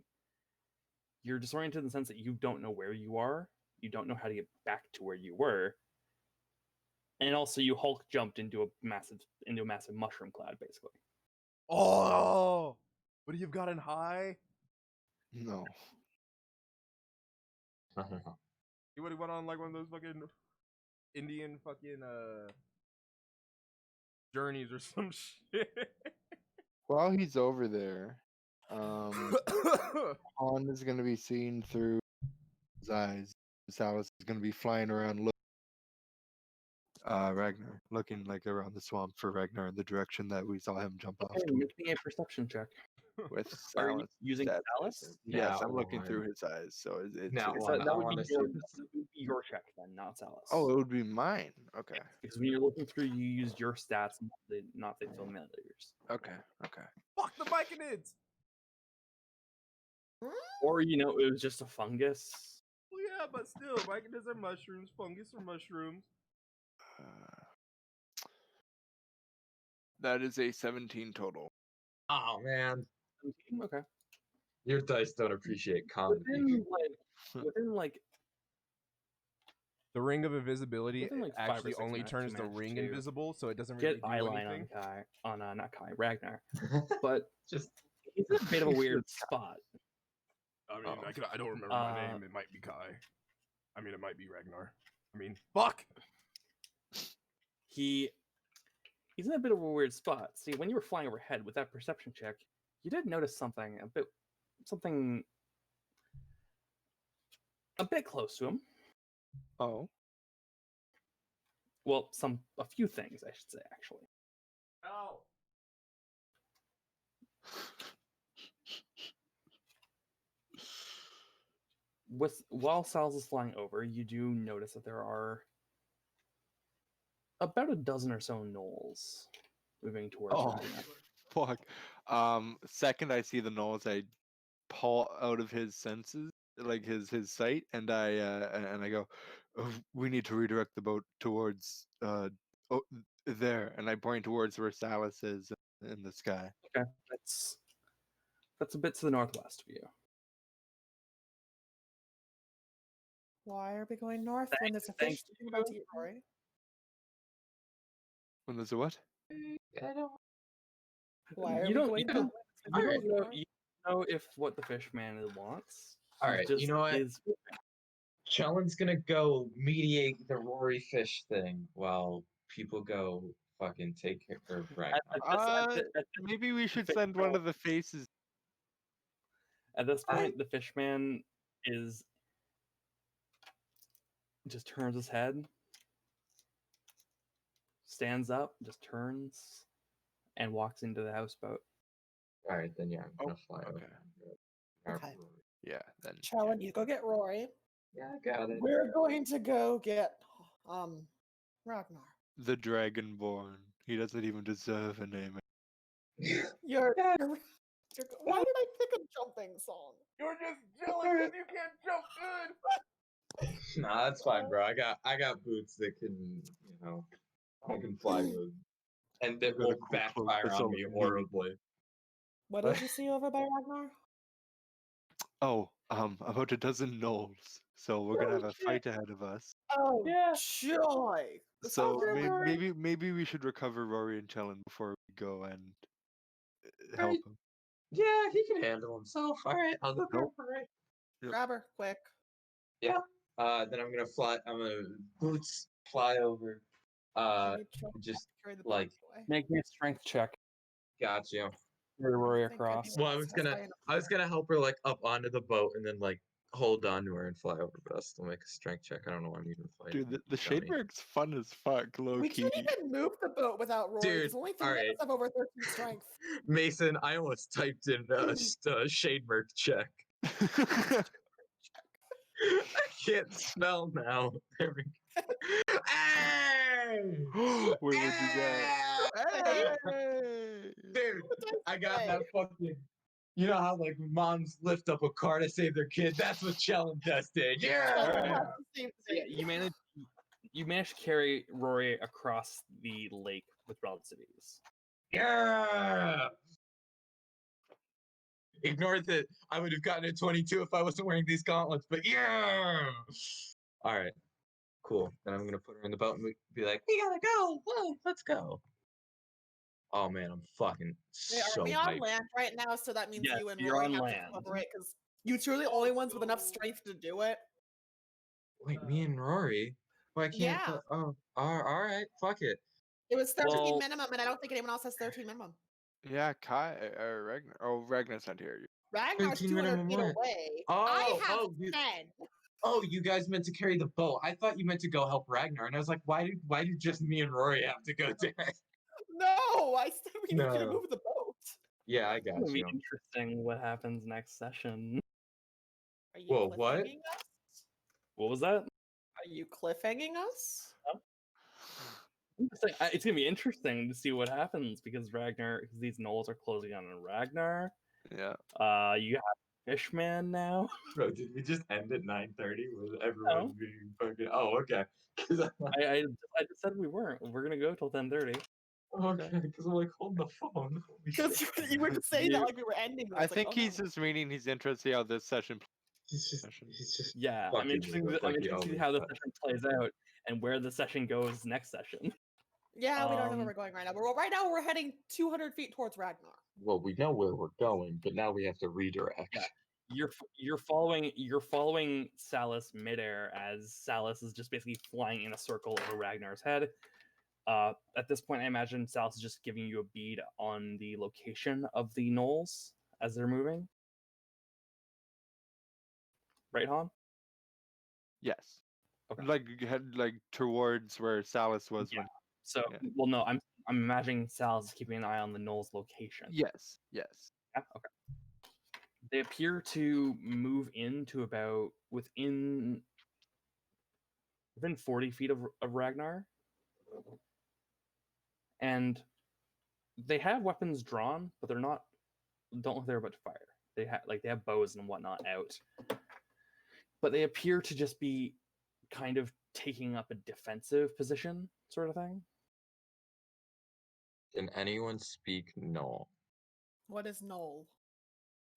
You're disoriented in the sense that you don't know where you are. You don't know how to get back to where you were. And also you Hulk jumped into a massive mushroom cloud, basically. Oh, would you have gotten high? No. You would have went on like one of those fucking Indian fucking journeys or some shit. While he's over there, Han is gonna be seen through his eyes. Salas is gonna be flying around Ragnar, looking like around the swamp for Ragnar in the direction that we saw him jump off Okay, to make me a perception check. with Are you Salas. using stats. Salus? Yes, Nat I'm looking through 1. his eyes, so it's Nat it's- 1. That I would wanna be your check then, not Salus. Oh, it would be mine. Okay, Because when you're looking through, you use your stats, not the familiars. okay. Fuck the Vicanids! Or it was just a fungus. Well, yeah, but still, Vicanids are mushrooms, fungus are mushrooms. That is a 17 total. Oh man, Okay. your dice don't appreciate comedy. Within The ring of invisibility Within, like, 5 or actually 6 only minutes, turns you the managed ring to invisible, so it doesn't really get do eyeline anything. not Kai, Ragnar. But Just he's in a bit of a weird spot. I mean, Oh. I don't remember my name. It might be Kai. I mean, it might be Ragnar. I mean, fuck! He's in a bit of a weird spot. See, when you were flying overhead with that perception check, you did notice something a bit close to him. Oh. Well, a few things, I should say, actually. Ow! While Sal's is flying over, you do notice that there are about a dozen or so gnolls moving towards Oh, Ragnar. fuck. Second I see the nose, I pull out of his senses, like his sight, and I go, "Oh, we need to redirect the boat towards there," and I point towards where Salas is in the sky. Okay, that's a bit to the northwest of you. Why are we going north when there's a Thank fish talking about to eat, Rory? When there's a what? I don't. Why are You we don't, going you north? don't, you don't know, you don't know if what the fish man wants. All He right, just you know what? is- Chellen's gonna go mediate the Rory Fish thing while people go fucking take care of Ragnar. Maybe we should Fi- send one of the faces. At this point, the fishman just turns his head, stands up, just turns, and walks into the houseboat. All right, then yeah, I'm gonna fly over. Okay. Okay. Yeah, then. Chelon, you go get Rory. Yeah, I got it. We're going to go get Ragnar. The Dragonborn. He doesn't even deserve a name. You're why did I pick a jumping song? You're just jealous because you can't jump good. Nah, that's fine, bro. I got boots that can, I can fly with, and that got a won't cool cloak backfire that's on all me you need. horribly. What did you see over by Ragnar? Oh, about a dozen gnolls. So we're gonna have a fight ahead of us. Oh, Yeah. joy! This So sounds really maybe we should recover Rory and Chellen before we go and help Alright. him. Yeah, he can handle himself. All right, I'll go Nope. for it. grab her quick. Yeah. Then I'm gonna fly. I'm gonna boots fly over. Let me try Just to carry the like boat away. Make me a strength check. got you. Carry Rory think I'd be across. Well, I was gonna help her like up onto the boat and then like hold on to her and fly over, but I'll still make a strength check. I don't know why I'm even fighting. Dude, the Dummy. Shadeberg's fun as fuck, low We key. can't even move the boat without Rory. Dude, Because only three alright. of us have over 13 strength. Mason, I almost typed in shade merc check. I can't spell now. There we go. Hey! Where would you get? Hey! Hey! Dude, I got say? that fucking. You know how like moms lift up a car to save their kid? That's what Chellen just did. Sheldon Yeah. has the same So yeah, thing. you managed to carry Rory across the lake with relative ease. Yeah. Ignore that I would have gotten a 22 if I wasn't wearing these gauntlets, but yeah. All right. Cool. Then I'm gonna put her in the boat and be like, "We gotta go. Whoa, let's go." Oh man, I'm fucking Wait, so are we on hyped. land right now? So that means Yes, you and you're Rory on have land. to cooperate because you two are the only ones with enough strength to do it. Wait, me and Rory? Why can't? Yeah. Oh, all right. Fuck it. It was 13 Well- minimum, and I don't think anyone else has 13 minimum. Yeah, Kai or Ragnar. Oh, Ragnar's not here. Ragnar's 13 200 minimum feet what? away. Oh, I have oh, you- 10. Oh, you guys meant to carry the boat. I thought you meant to go help Ragnar, and I was like, why do just me and Rory have to go there? No, I said we need you to No. move the boat. Yeah, I It's got gonna be you. interesting what happens next session. Are you Whoa, what? cliffhanging us? What was that? Are you cliffhanging us? I'm just saying, it's gonna be interesting to see what happens because because these gnolls are closing on Ragnar. Yeah. You have Fishman now. Bro, did we just end at 9:30 with everyone No. being fucking? Oh, okay. Because I'm like, I just said we weren't. We're gonna go till 10:30. okay, because I'm like, hold the phone. Holy Because shit. you were just saying that like we were ending. I think he's just meaning he's interested to see how this session. He's just Yeah, I'm fucking me interested. with I'm like he interested to see always how the does. session plays out and where the session goes next session. Yeah, we don't know where Um, we're going right now. But right now we're heading 200 feet towards Ragnar. Well, we know where we're going, but now we have to redirect. Yeah. You're following Salus midair as Salus is just basically flying in a circle over Ragnar's head. At this point, I imagine Salus is just giving you a bead on the location of the gnolls as they're moving. Right, Han? Yes. Okay. Like you head like towards where Salus was when. So, Yeah. well, no, I'm imagining Salus is keeping an eye on the gnolls' location. Yes. Yes. Yeah, okay. They appear to move into about within 40 feet of Ragnar, and they have weapons drawn, but they're not. Don't look they're about to fire. They have bows and whatnot out, but they appear to just be kind of taking up a defensive position, sort of thing. Can anyone speak Null? What is Knoll?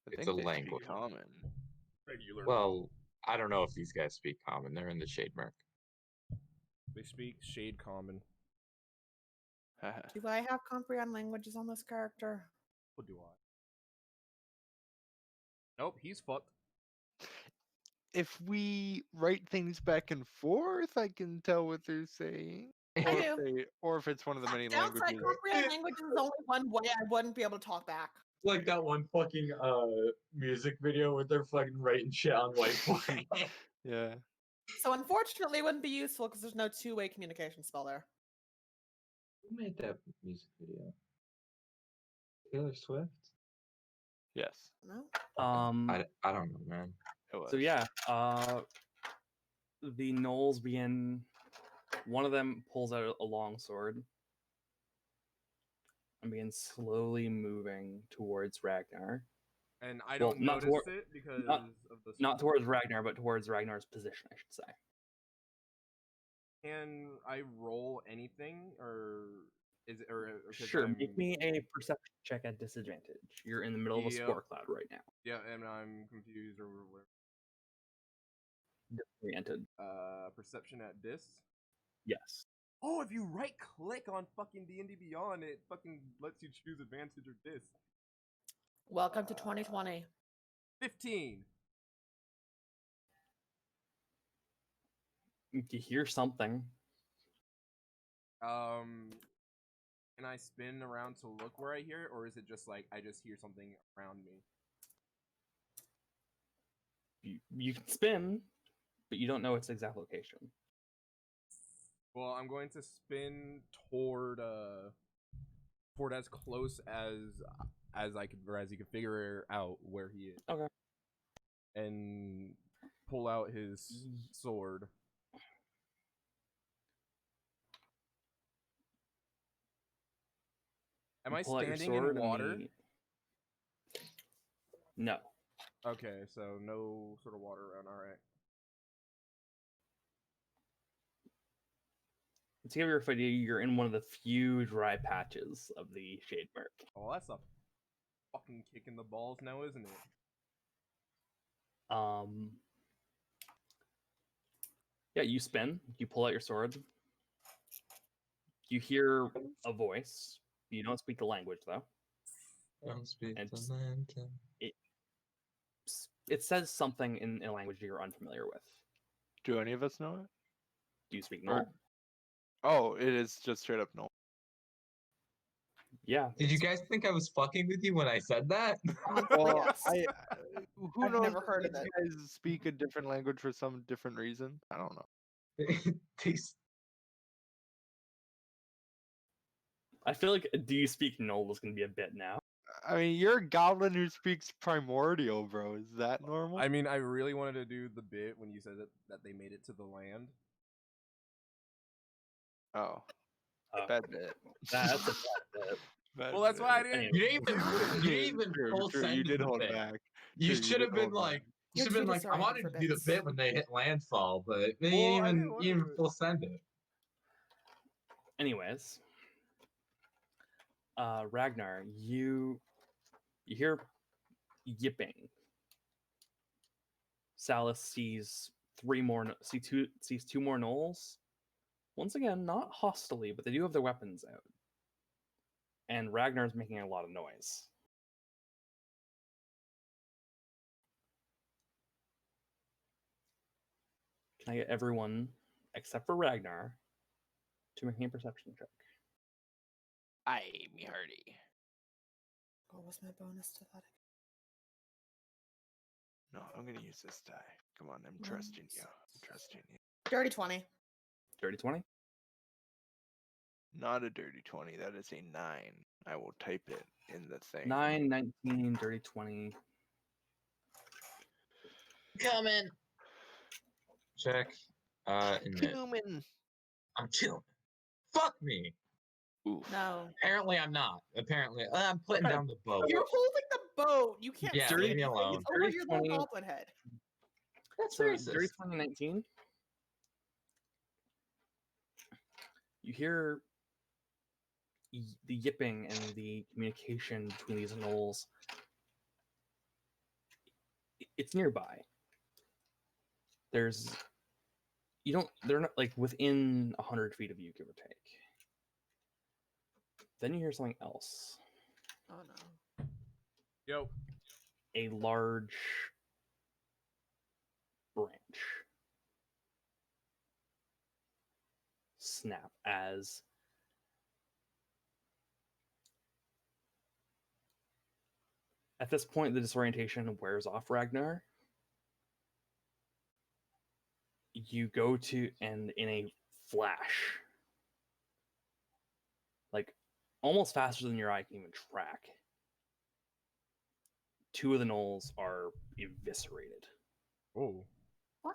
I It's think a they speak language. common. Regular. Well, I don't know if these guys speak common. They're in the Shade Merc. They speak Shade Common. Do I have comprehend languages on this character? What do I? Nope, he's fucked. if we write things back and forth, I can tell what they're saying. I do. Or if it's one of the many Downside, languages. comprehend language is only one way I wouldn't be able to talk back. Like that one fucking music video where they're fucking writing shit on whiteboard. Yeah. So unfortunately, it wouldn't be useful because there's no two-way communication spell there. Who made that music video? Taylor Swift? Yes. No. I don't know, man. It was. So yeah, the gnolls begin. One of them pulls out a long sword and begins slowly moving towards Ragnar. And I Well, don't not notice it because not- of the Not towards Ragnar, but towards Ragnar's position, I should say. Can I roll anything, or is it? Or 'cause Sure, I'm, make me a perception check at disadvantage. You're in the middle of a Yep. spore cloud right now. Yeah, and I'm confused or whatever. Disoriented. Perception at dis. Yes. Oh, if you right click on fucking D&D Beyond, it fucking lets you choose advantage or dis. Welcome to 2020. 15. You hear something. Can I spin around to look where I hear it, or is it just like I just hear something around me? You can spin, but you don't know its exact location. Well, I'm going to spin toward as close as I could, or as you can figure out where he is. Okay. And pull out his sword. Am I Pull out your standing in sword and water? No. Okay, so no sort of water around. All right. To give you a idea, you're in one of the few dry patches of the Shade Murk. Oh, that's a fucking kick in the balls now, isn't it? Yeah, you spin. You pull out your sword. You hear a voice. You don't speak the language, though. I don't speak And the language. it says something in a language you're unfamiliar with. Do any of us know it? Do you speak Or- Null? Oh, it is just straight up no. Yeah. Did you guys think I was fucking with you when I said that? Well, Yes. who I've knows? never heard if of it. You guys speak a different language for some different reason. I don't know. I feel like do you speak Null is going to be a bit now. I mean, you're a goblin who speaks primordial, bro. Is that normal? I mean, I really wanted to do the bit when you said that they made it to the land. Oh, Oh, bad bit. that's a bad bit. Bad Well, that's why I bit. didn't. You didn't even, you didn't even True, full true. send You did the hold bit. back. You True, should did have been hold back. like, you You're should have been too like, I disoriented wanted for to do the bits. bit when they hit landfall, but you Well, I didn't didn't want even to. full send it. Anyways, Ragnar, you hear yipping. Salus sees sees two more gnolls. Once again, not hostily, but they do have their weapons out. And Ragnar's making a lot of noise. Can I get everyone, except for Ragnar, to make a perception check? Aye, me hearty. What was my bonus to that? No, I'm gonna use this die. Come on, I'm trusting you. I'm trusting you. Dirty 20. Dirty 20? Not a dirty 20. That is a 9. I will type it in the thing. 9, 19, dirty 20. Coming. Check. Admit. Human. I'm chilling. Fuck me. Oof. No. Apparently I'm not. Apparently I'm putting down the boat. You're holding the boat. You can't Yeah, see leave me anything. alone. It's over Dirty your little 20. goblin head. That's So, racist. dirty 20, 19. You hear the yipping and the communication between these gnolls. It's nearby. They're not like within 100 feet of you, give or take. Then you hear something else. Oh no. Yo. A large branch snap as at this point the disorientation wears off, Ragnar. You go to, and in a flash, like almost faster than your eye can even track, two of the gnolls are eviscerated. Oh. What?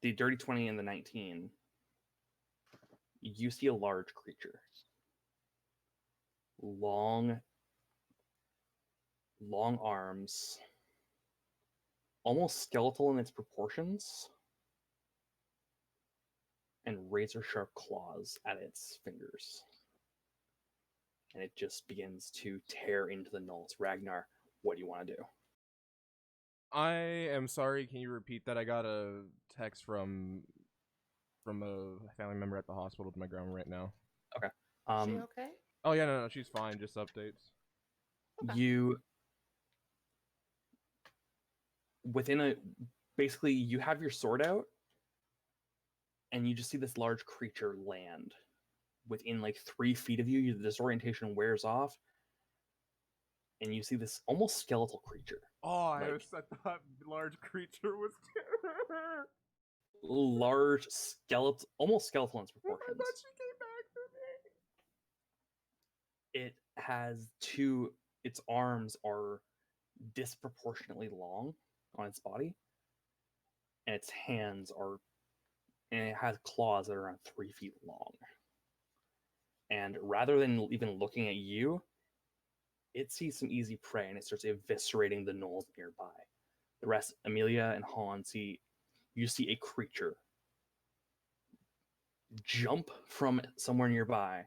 The dirty 20 and the 19, you see a large creature. Long arms, almost skeletal in its proportions, and razor sharp claws at its fingers. And it just begins to tear into the gnolls. Ragnar, what do you want to do? I am sorry, can you repeat that? I got a text from a family member at the hospital to my grandma right now. Okay. She okay? Oh yeah, no, she's fine, just updates. Okay. You basically you have your sword out and you just see this large creature land within like 3 feet of you. The disorientation wears off and you see this almost skeletal creature. Oh, Like- I thought large creature was Large skeletal, almost skeletal in its I proportions. thought she came back for me. It has its arms are disproportionately long on its body, and its hands and it has claws that are around 3 feet long. And rather than even looking at you, it sees some easy prey and it starts eviscerating the gnolls nearby. The rest, Amelia and Han, you see a creature jump from somewhere nearby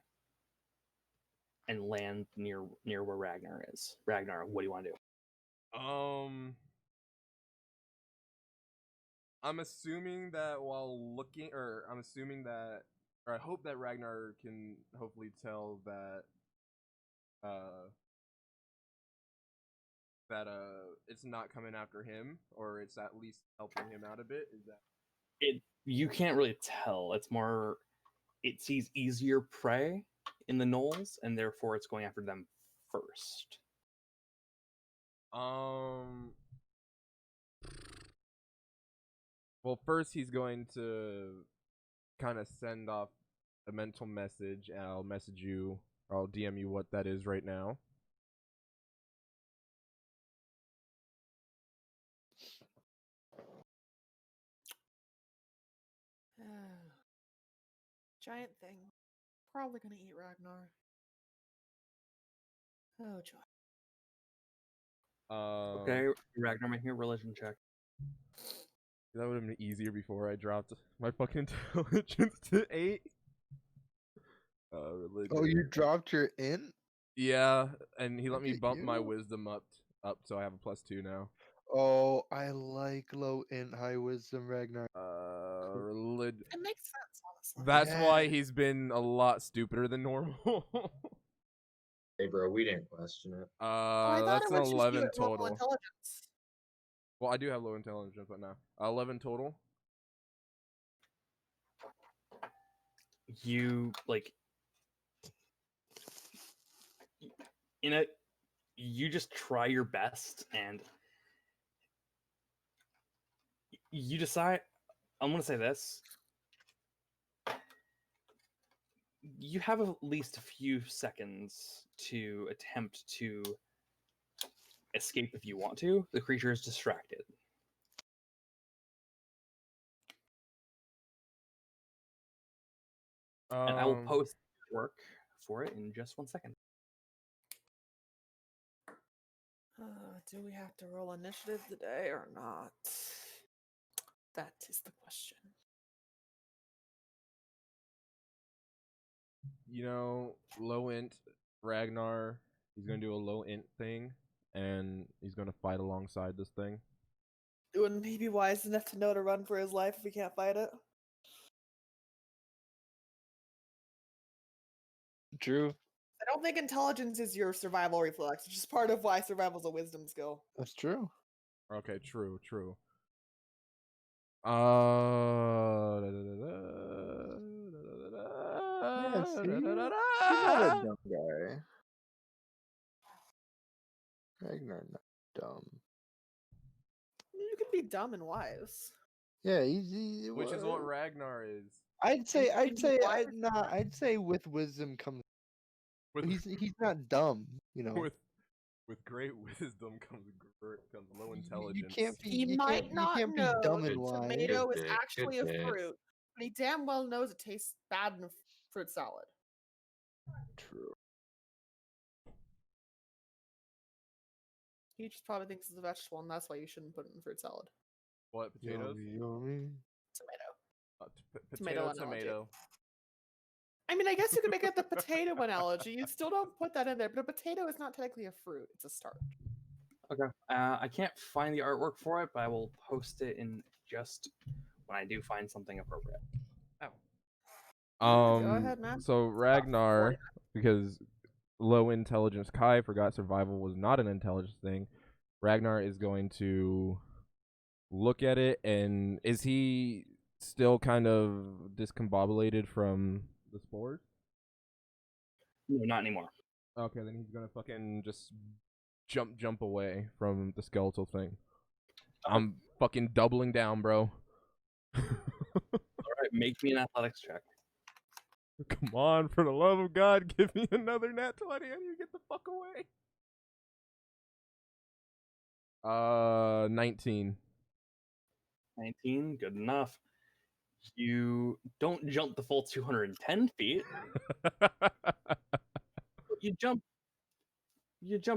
and land near where Ragnar is. Ragnar, what do you want to do? I'm assuming that I hope that Ragnar can hopefully tell that it's not coming after him, or it's at least helping him out a bit. Is that You can't really tell. It's more, it sees easier prey in the gnolls, and therefore it's going after them first. Well, first he's going to kind of send off a mental message, and I'll message you, or I'll DM you what that is right now. Giant thing. Probably gonna eat Ragnar. Oh joy. Okay, Ragnar, make me a religion check. That would have been easier before I dropped my fucking intelligence to 8. Religion. Oh, you dropped your int? Yeah, and he let Look me at bump my you. wisdom up, so I have a +2 now. Oh, I like low int, high wisdom, Ragnar. Religion. It makes sense, honestly. That's why Yeah. he's been a lot stupider than normal. Hey, bro, we didn't question it. Oh, I thought That's it an was just you 11 at normal total. intelligence. Well, I do have low intelligence, but no. 11 total. You you just try your best, and you decide. I'm gonna say this: you have at least a few seconds to attempt to escape if you want to. The creature is distracted. And I will post work for it in just 1 second. Do we have to roll initiative today or not? That is the question. You know, low int Ragnar. He's gonna do a low int thing, and he's gonna fight alongside this thing. Wouldn't he be wise enough to know to run for his life if he can't fight it? Drew, I don't think intelligence is your survival reflex. It's just part of why survival's a wisdom skill. That's true. Okay, true. Yeah, see? You're not a dumb guy. Ragnar not dumb. You can be dumb and wise. Yeah, he's Which is what Ragnar is. I'd can be wise. I'd say with wisdom comes. With He's not dumb, you know. with great wisdom comes low You intelligence. can't be. He You might can't. not You can't be know dumb that and wise. tomato is Good actually a bit. fruit, but he damn well knows it tastes bad in a fruit salad. True. He just probably thinks it's a vegetable, and that's why you shouldn't put it in fruit salad. What, potatoes? Yummy. Tomato. Tomato. Tomato. I mean, I guess you could make it the potato analogy. You still don't put that in there, but a potato is not technically a fruit; it's a starch. Okay. I can't find the artwork for it, but I will post it in just when I do find something appropriate. Go ahead, man. So Ragnar, because low intelligence Kai forgot survival was not an intelligence thing. Ragnar is going to look at it, and is he still kind of discombobulated from the spores? No, not anymore. Okay, then he's gonna fucking just jump away from the skeletal thing. I'm fucking doubling down, bro. All right, make me an athletics check. Come on, for the love of God, give me another nat 20. I need to get the fuck away. 19. 19, good enough. You don't jump the full 210 feet. You jump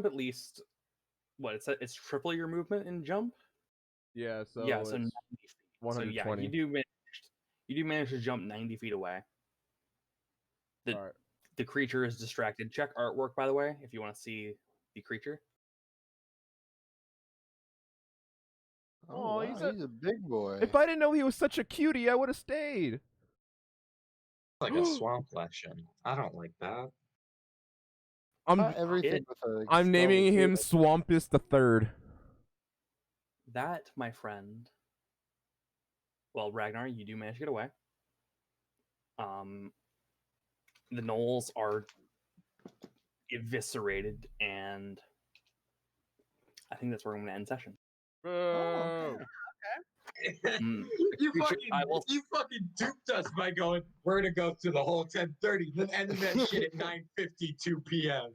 at least what? It's triple your movement in jump. Yeah, so yeah, so it's 90 feet. 120. So yeah, you do manage to jump 90 feet away. The creature is distracted. Check artwork, by the way, if you want to see the creature. Oh, wow, he's a big boy. If I didn't know he was such a cutie, I would have stayed. Like a swamp lesson. I don't like that. Not everything with a I'm naming skeleton. him Swampus the Third. That, my friend. Well, Ragnar, you do manage to get away. The gnolls are eviscerated, and I think that's where I'm going to end session. Oh, okay. You fucking duped us by going, we're gonna go through the whole 10:30, then ending that shit at 9:52 p.m.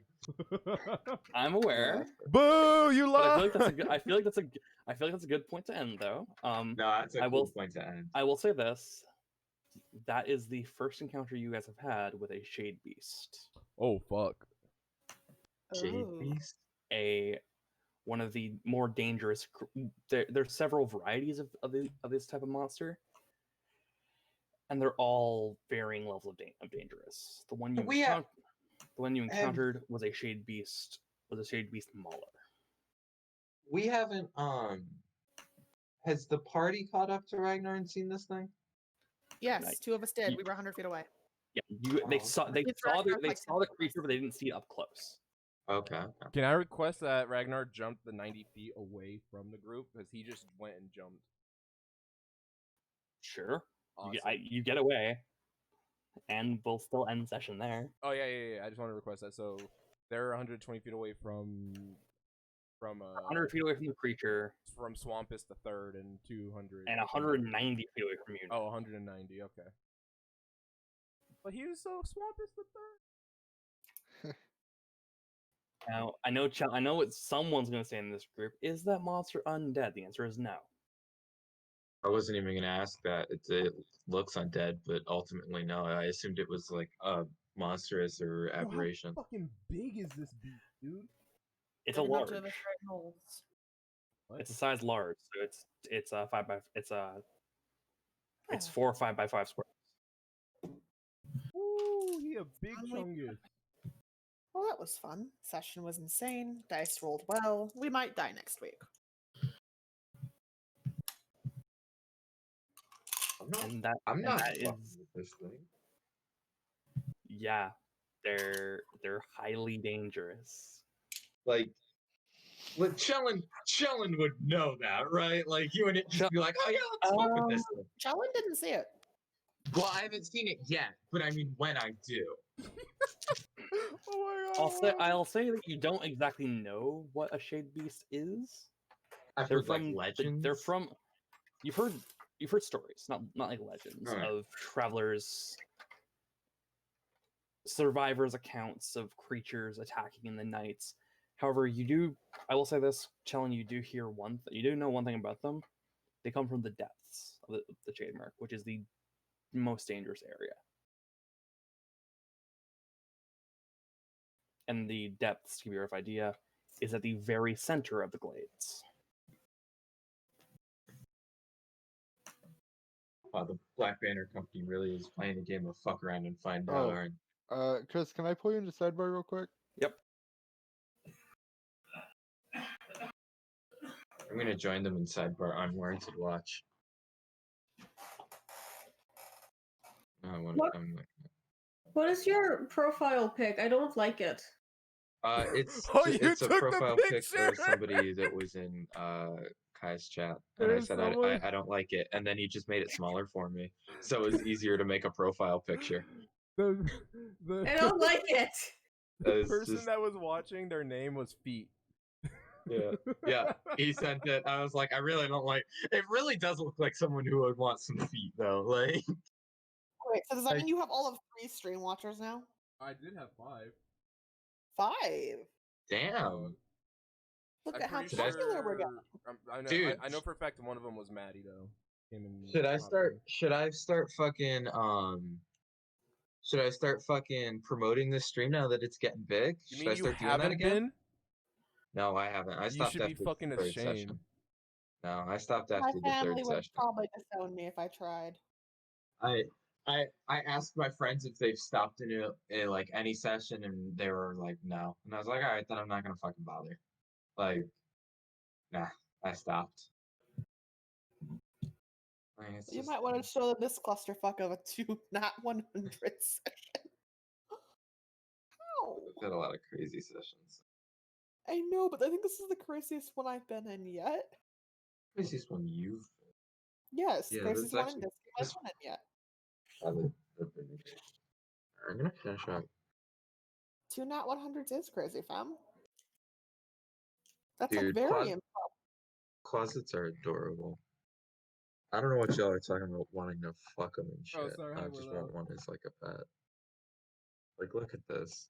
I'm aware. Boo! You But lost. I feel like that's a good point to end, though. No, that's a cool point to end. I will say this: that is the first encounter you guys have had with a shade beast. Oh fuck! Shade beast. One of the more dangerous. There's several varieties of this type of monster, and they're all varying levels of dangerous. The one you encountered was a shade beast. Was a shade beast mauler. We haven't. Has the party caught up to Ragnar and seen this thing? Yes, two of us did. We were 100 feet away. Yeah, they saw the creature, but they didn't see it up close. Okay. Can I request that Ragnar jump the 90 feet away from the group because he just went and jumped? Sure. Awesome. You get away, and we'll still end session there. Oh yeah. I just want to request that. So they're 120 feet away from 100 feet away from the creature, from Swampus the Third, and 200 and 190 feet away from you. Oh, 190. Okay. But he was so Swampus the Third. Now I know what someone's gonna say in this group. Is that monster undead? The answer is no. I wasn't even gonna ask that. It looks undead, but ultimately no. I assumed it was like a monstrous or aberration. How fucking big is this beast, dude? It's a large. What? It's a size large, so it's 4 or 5 by 5 squares. Ooh, he a big chungus. Well, that was fun. Session was insane. Dice rolled well. We might die next week. I'm not That fucking is, with this thing. yeah, They're highly dangerous. Like, Chellin would know that, right? Like, you wouldn't just be like, oh yeah, let's fuck with this thing. Chellin didn't see it. Well, I haven't seen it yet, but I mean, when I do. Oh my god. I'll say that you don't exactly know what a shade beast is. I've They're heard like from legends. They're from. You've heard stories, not like legends, Alright. of travelers, survivors' accounts of creatures attacking in the nights. However, I will say this, Chellin, you do hear you do know one thing about them. They come from the depths of the Shade Mark, which is the most dangerous area. And the depths, to give you a rough idea, is at the very center of the glades. Wow, the Black Banner Company really is playing a game of fuck around and find out, Oh. aren't Chris, can I pull you into sidebar real quick? Yep. I'm gonna join them in sidebar unwarranted watch. What is your profile pic? I don't like it. It's Oh, you it's a took the profile pic for picture! somebody that was in Kai's chat, and I There's said someone- I don't like it, and then he just made it smaller for me, so it was easier to make a profile picture. The I don't like it. the It's person just- that was watching, their name was Feet. Yeah, he sent it. I was like, I really don't like. It really does look like someone who would want some feet, though. Like, Wait, so does that mean you have all of 3 stream watchers now? I did have 5. 5. damn. Look I'm at how pretty popular we're getting. I know. Dude. I know for a fact one of them was Maddie though. Him and Should I Hopper. start fucking promoting this stream now that it's getting big? You Should mean I you start doing that haven't again? been? No, I haven't. I You stopped should be after fucking the third ashamed. session. No, I stopped My after the family third would session. probably disown me if I tried. I asked my friends if they've stopped in like any session, and they were like, no. And I was like, all right, then I'm not gonna fucking bother. Like, nah, I stopped. Like, it's You just- might want to show them this clusterfuck of a 2 not 100 session. How? I've had a lot of crazy sessions. I know, but I think this is the craziest one I've been in yet. Craziest one you've Yes, Yeah, craziest that's one in actually- this game I've been in yet. I'm gonna finish up. 2 not 100s is crazy, fam. That's Dude, like very Closets are adorable. I don't know what y'all are talking about wanting to fuck them and shit. Oh, sorry, I hi, just Willow. want one as like a pet. Like, look at this.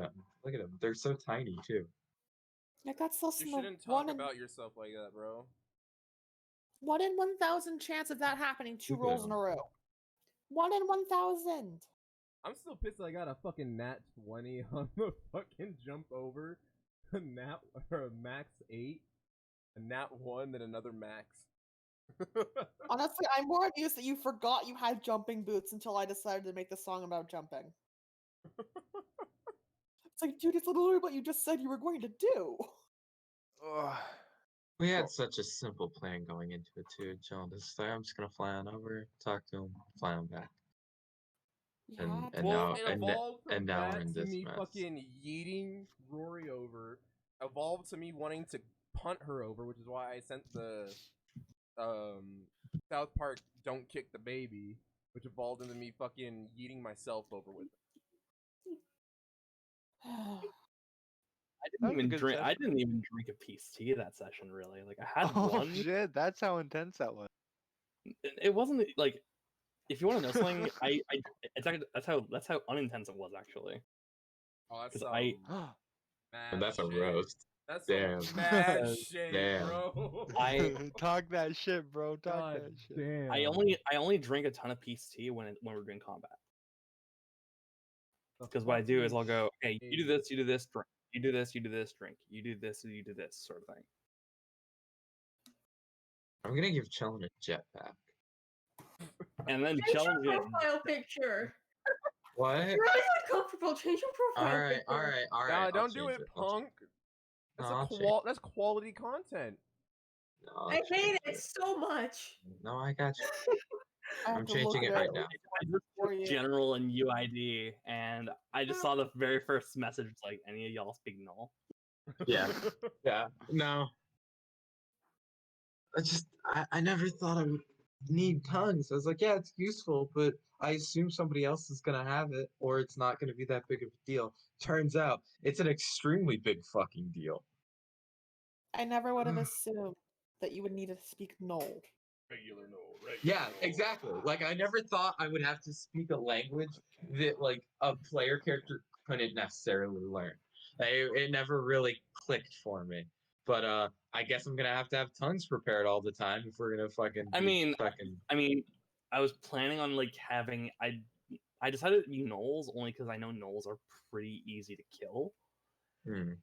Yeah, look at them. They're so tiny too. like that's so You small. shouldn't talk about yourself like that, bro. 1 in 1,000 chance of that happening 2 Look at rolls in a them. row. 1 in 1,000. I'm still pissed that I got a fucking nat 20 on the fucking jump over. A nat or a max 8, a nat 1, then another max. Honestly, I'm more amused that you forgot you had jumping boots until I decided to make the song about jumping. It's like, dude, it's literally what you just said you were going to do. Ugh. We had such a simple plan going into it too. John, just like, I'm just gonna fly on over, talk to him, fly on back. Yeah, And Well, now it and, evolved from and now we're that in to this me mess. fucking yeeting Rory over, evolved to me wanting to punt her over, which is why I sent the South Park "Don't Kick the Baby," which evolved into me fucking yeeting myself over with it. That was a good I session. didn't even drink a peace tea that session. Really, like I had Oh one. shit, that's how intense that was. It wasn't like. If you want to know something, it's actually, that's how unintense it was actually. Oh, that's 'Cause some I- mad And that's a shit. roast. That's Damn. some mad Damn. shit, Damn. bro. Talk that shit, bro. Talk God that shit. damn. I only drink a ton of peace tea when we're doing combat. Because what I do is I'll go, okay, you do this, drink. You do this, drink. You do this, you do this, sort of thing. I'm gonna give Chellin a jetpack. And then Change your challenge it. profile picture. What? You're really uncomfortable. Change your profile Alright, picture. alright, alright. Nah, I'll don't do change it, I'll punk. No, That's I'll that's quality content. No, I'll I hate change it so much. No, I got you. I have I'm to look changing at it right now. I just for put you. general and UID, and I just saw the very first message was like, any of y'all speak null? Yeah. Yeah. No. I never thought I would need tongues. I was like, yeah, it's useful, but I assume somebody else is gonna have it, or it's not gonna be that big of a deal. Turns out it's an extremely big fucking deal. I never would have assumed that you would need to speak Knoll. Regular no. Yeah, exactly. Like I never thought I would have to speak a language that like a player character couldn't necessarily learn. It never really clicked for me. But I guess I'm gonna have to have tongues prepared all the time if we're gonna fucking I be mean, fucking. I was planning on like having I decided to use gnolls only because I know gnolls are pretty easy to kill. Hmm.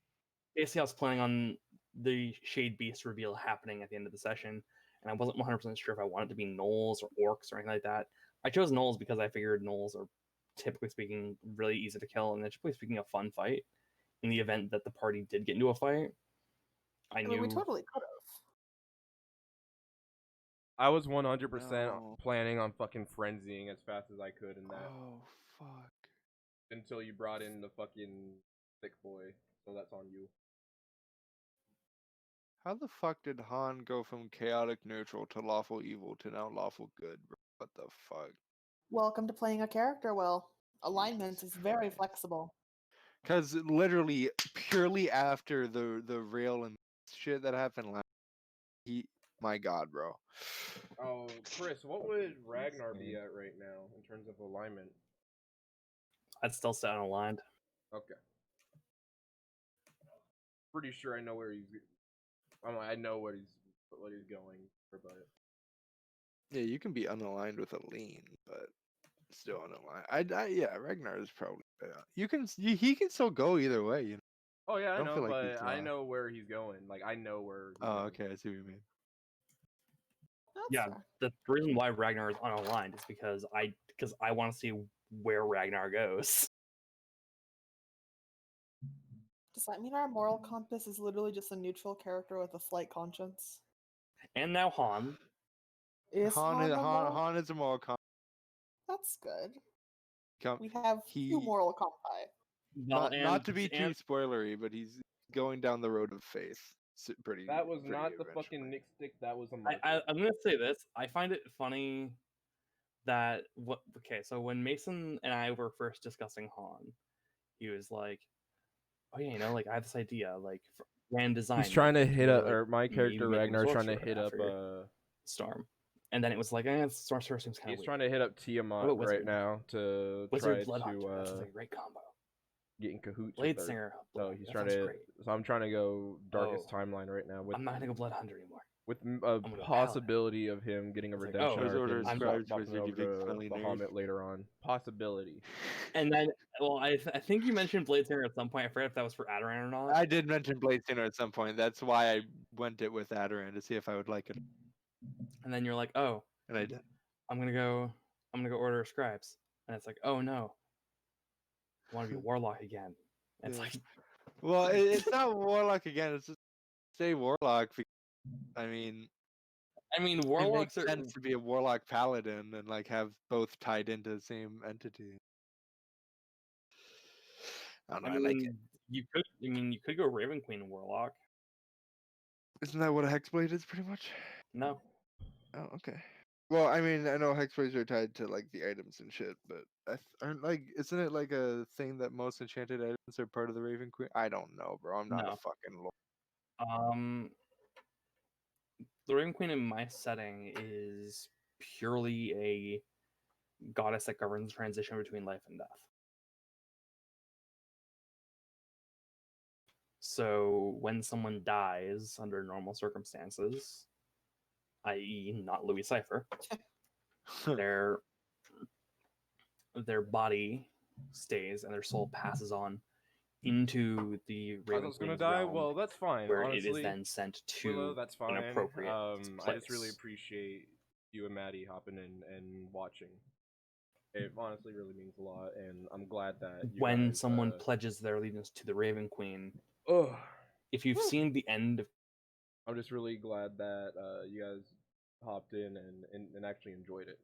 Basically, I was planning on the Shade Beast reveal happening at the end of the session, and I wasn't 100% sure if I wanted to be gnolls or orcs or anything like that. I chose gnolls because I figured gnolls are, typically speaking, really easy to kill, and they're typically speaking a fun fight. In the event that the party did get into a fight, I I mean, we knew totally could have. I was 100% No. planning on fucking frenzying as fast as I could in that Oh fuck. until you brought in the fucking thick boy. So that's on you. How the fuck did Han go from chaotic neutral to lawful evil to now lawful good, bro? What the fuck? Welcome to playing a character, Will. Alignment is very Christ. flexible. Because literally, purely after the rail and shit that happened last, my god, bro. Oh, Chris, what would Ragnar be at right now in terms of alignment? I'd still stay unaligned. Okay. Pretty sure I know where he's. I know what he's going for, but Yeah, you can be unaligned with a lean, but still unaligned. Yeah, Ragnar is probably. He can still go either way. You know. oh yeah, I don't know, feel like he's but I lost. know where he's going. Like I know where. He's Oh, going. okay, I see what you mean. That's Yeah, fair. the reason why Ragnar is unaligned is because I want to see where Ragnar goes. Does that mean our moral compass is literally just a neutral character with a slight conscience? And now Han. Is Han the moral? Han is a moral That's good. com- We have two moral compi. not to be too spoilery, but he's going down the road of faith. That was pretty not the eventually. fucking Nick stick. That was a marker. I'm gonna say this. I find it funny that so when Mason and I were first discussing Han, he was like, "Oh yeah, like I have this idea, like for grand design." He's trying to like, hit really, up, or my character Ragnar is trying to sorcerer hit up Storm, and then it was like, sorcerer seems kind of he's weird. trying to hit up Tiamat about right Wizard? now to Wizard try Blood Hunter. That to sounds like a great combo. get in cahoots Blade with her. Singer. So Blood, he's that trying sounds to. great. So I'm trying to go darkest Oh. timeline right now with. I'm not gonna go Blood Hunter anymore. With a I'm gonna go Paladin. possibility of him getting a It's like, redemption oh, arc Order and of Scribes swapping Wizard, you big over smelly to nerd. Bahamut later on. Possibility. And then, well, I think you mentioned Blade Singer at some point. I forget if that was for Adoran or not. I did mention Blade Sinner at some point. That's why I went it with Adoran to see if I would like it. And then you're like, oh, And I did. I'm gonna go Order of Scribes, and it's like, oh no, I want to be a Warlock again. And it's Yeah. like, Well, it's not Warlock again. It's just say Warlock. I mean, I mean, it makes Warlocks are. sense to be a Warlock Paladin and like have both tied into the same entity. I don't know. I like it. You could. I mean, you could go Raven Queen Warlock. Isn't that what a Hexblade is, pretty much? No. Oh, okay. Well, I mean, I know Hexblades are tied to like the items and shit, but aren't like, isn't it like a thing that most enchanted items are part of the Raven Queen? I don't know, bro. I'm not No. a fucking lord. The Raven Queen in my setting is purely a goddess that governs transition between life and death. So when someone dies under normal circumstances, i.e., not Louis Cipher, their body stays and their soul passes on into the Raven Queen's gonna Queen's die. realm, Well, that's fine. where Honestly, it is then sent to Willow, that's fine. an appropriate I just really place. appreciate you and Maddie hopping in and watching. It honestly really means a lot, and I'm glad that you When guys, someone pledges their allegiance to the Raven Queen, ugh. if you've seen the end of, I'm just really glad that you guys hopped in and actually enjoyed it.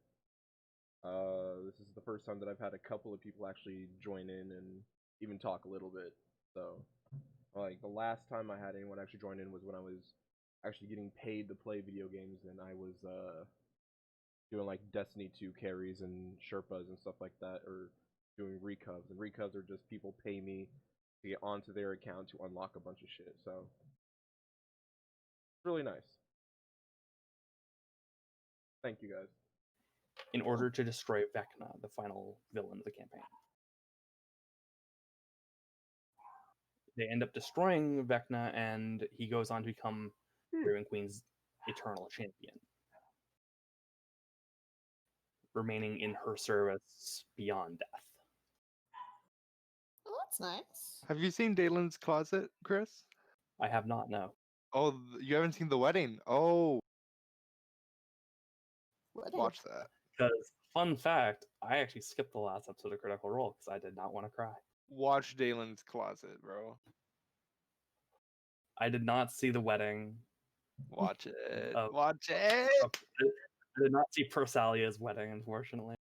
This is the first time that I've had a couple of people actually join in and even talk a little bit. So, like, the last time I had anyone actually join in was when I was actually getting paid to play video games, and I was doing like Destiny 2 carries and Sherpas and stuff like that, or doing recovs. And recovs are just people pay me to get onto their account to unlock a bunch of shit. So, it's really nice. Thank you guys. In order to destroy Vecna, the final villain of the campaign. They end up destroying Vecna, and he goes on to become Raven Queen's eternal champion, remaining in her service beyond death. Oh, that's nice. Have you seen Dalen's closet, Chris? I have not, no. Oh, you haven't seen the wedding? Oh, Wedding. watch that. Because, fun fact, I actually skipped the last episode of Critical Role because I did not want to cry. Watch Dalen's closet, bro. I did not see the wedding. Watch it. Oh. Watch it. I did not see Prosalia's wedding, unfortunately.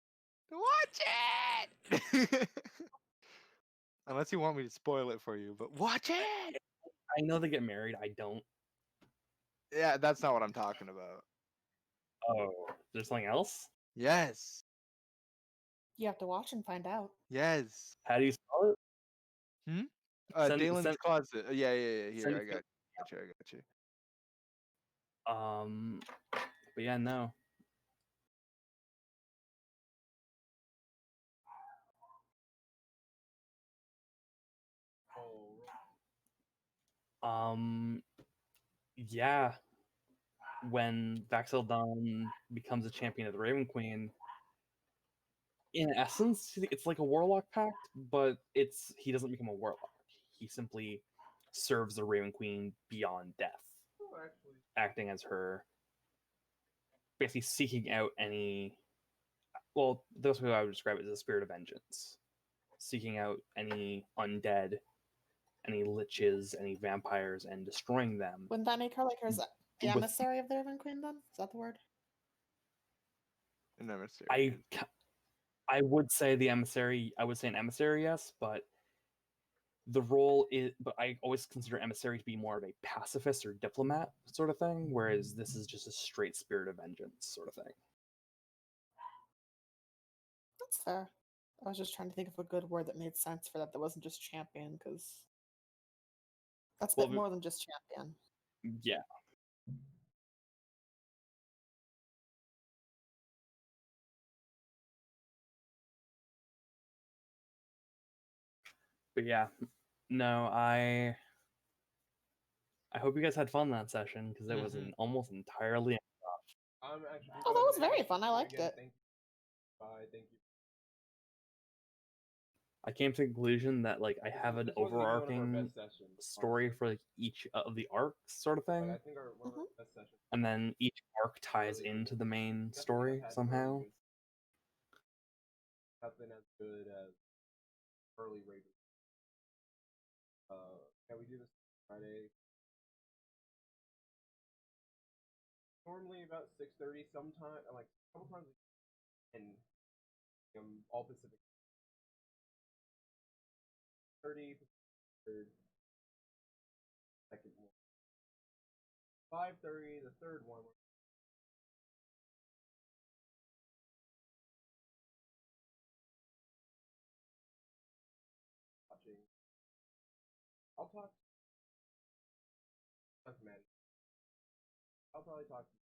Watch it. Unless you want me to spoil it for you, but watch it. I know they get married. I don't. Yeah, that's not what I'm talking about. Oh, there's something else? Yes. You have to watch and find out. Yes. How do you spell it? Dalen's closet. Yeah. Here, send I it got you. I got you. But yeah, no. Yeah. When Vax'ildan becomes a champion of the Raven Queen, in essence, it's like a warlock pact, but he doesn't become a warlock. He simply serves the Raven Queen beyond death, acting as her, basically seeking out any. Well, the best way I would describe it is a spirit of vengeance, seeking out any undead, any liches, any vampires, and destroying them. Wouldn't that make her like the With- emissary of the Raven Queen then? Is that the word? An emissary. I would say the emissary. I would say an emissary, yes, but the role is. But I always consider emissary to be more of a pacifist or diplomat sort of thing, whereas this is just a straight spirit of vengeance sort of thing. That's fair. I was just trying to think of a good word that made sense for that wasn't just champion, because that's a bit more than just champion. Yeah. But yeah, no, I hope you guys had fun that session because it was an almost entirely. Oh, that was very fun. I liked it. Bye. Thank you. I came to the conclusion that like I have an This was even one of our overarching best sessions, story for like each of the arcs sort of thing, Like, I think one of our best sessions. and then each arc ties into the main story somehow. Nothing as good as early Raven. Can we do this Friday? Normally about 6:30. Sometime like a couple times, and all Pacific. 30 third, second one. 5:30, the third one. Watching. I'll talk. That's Maddie. I'll probably talk to you.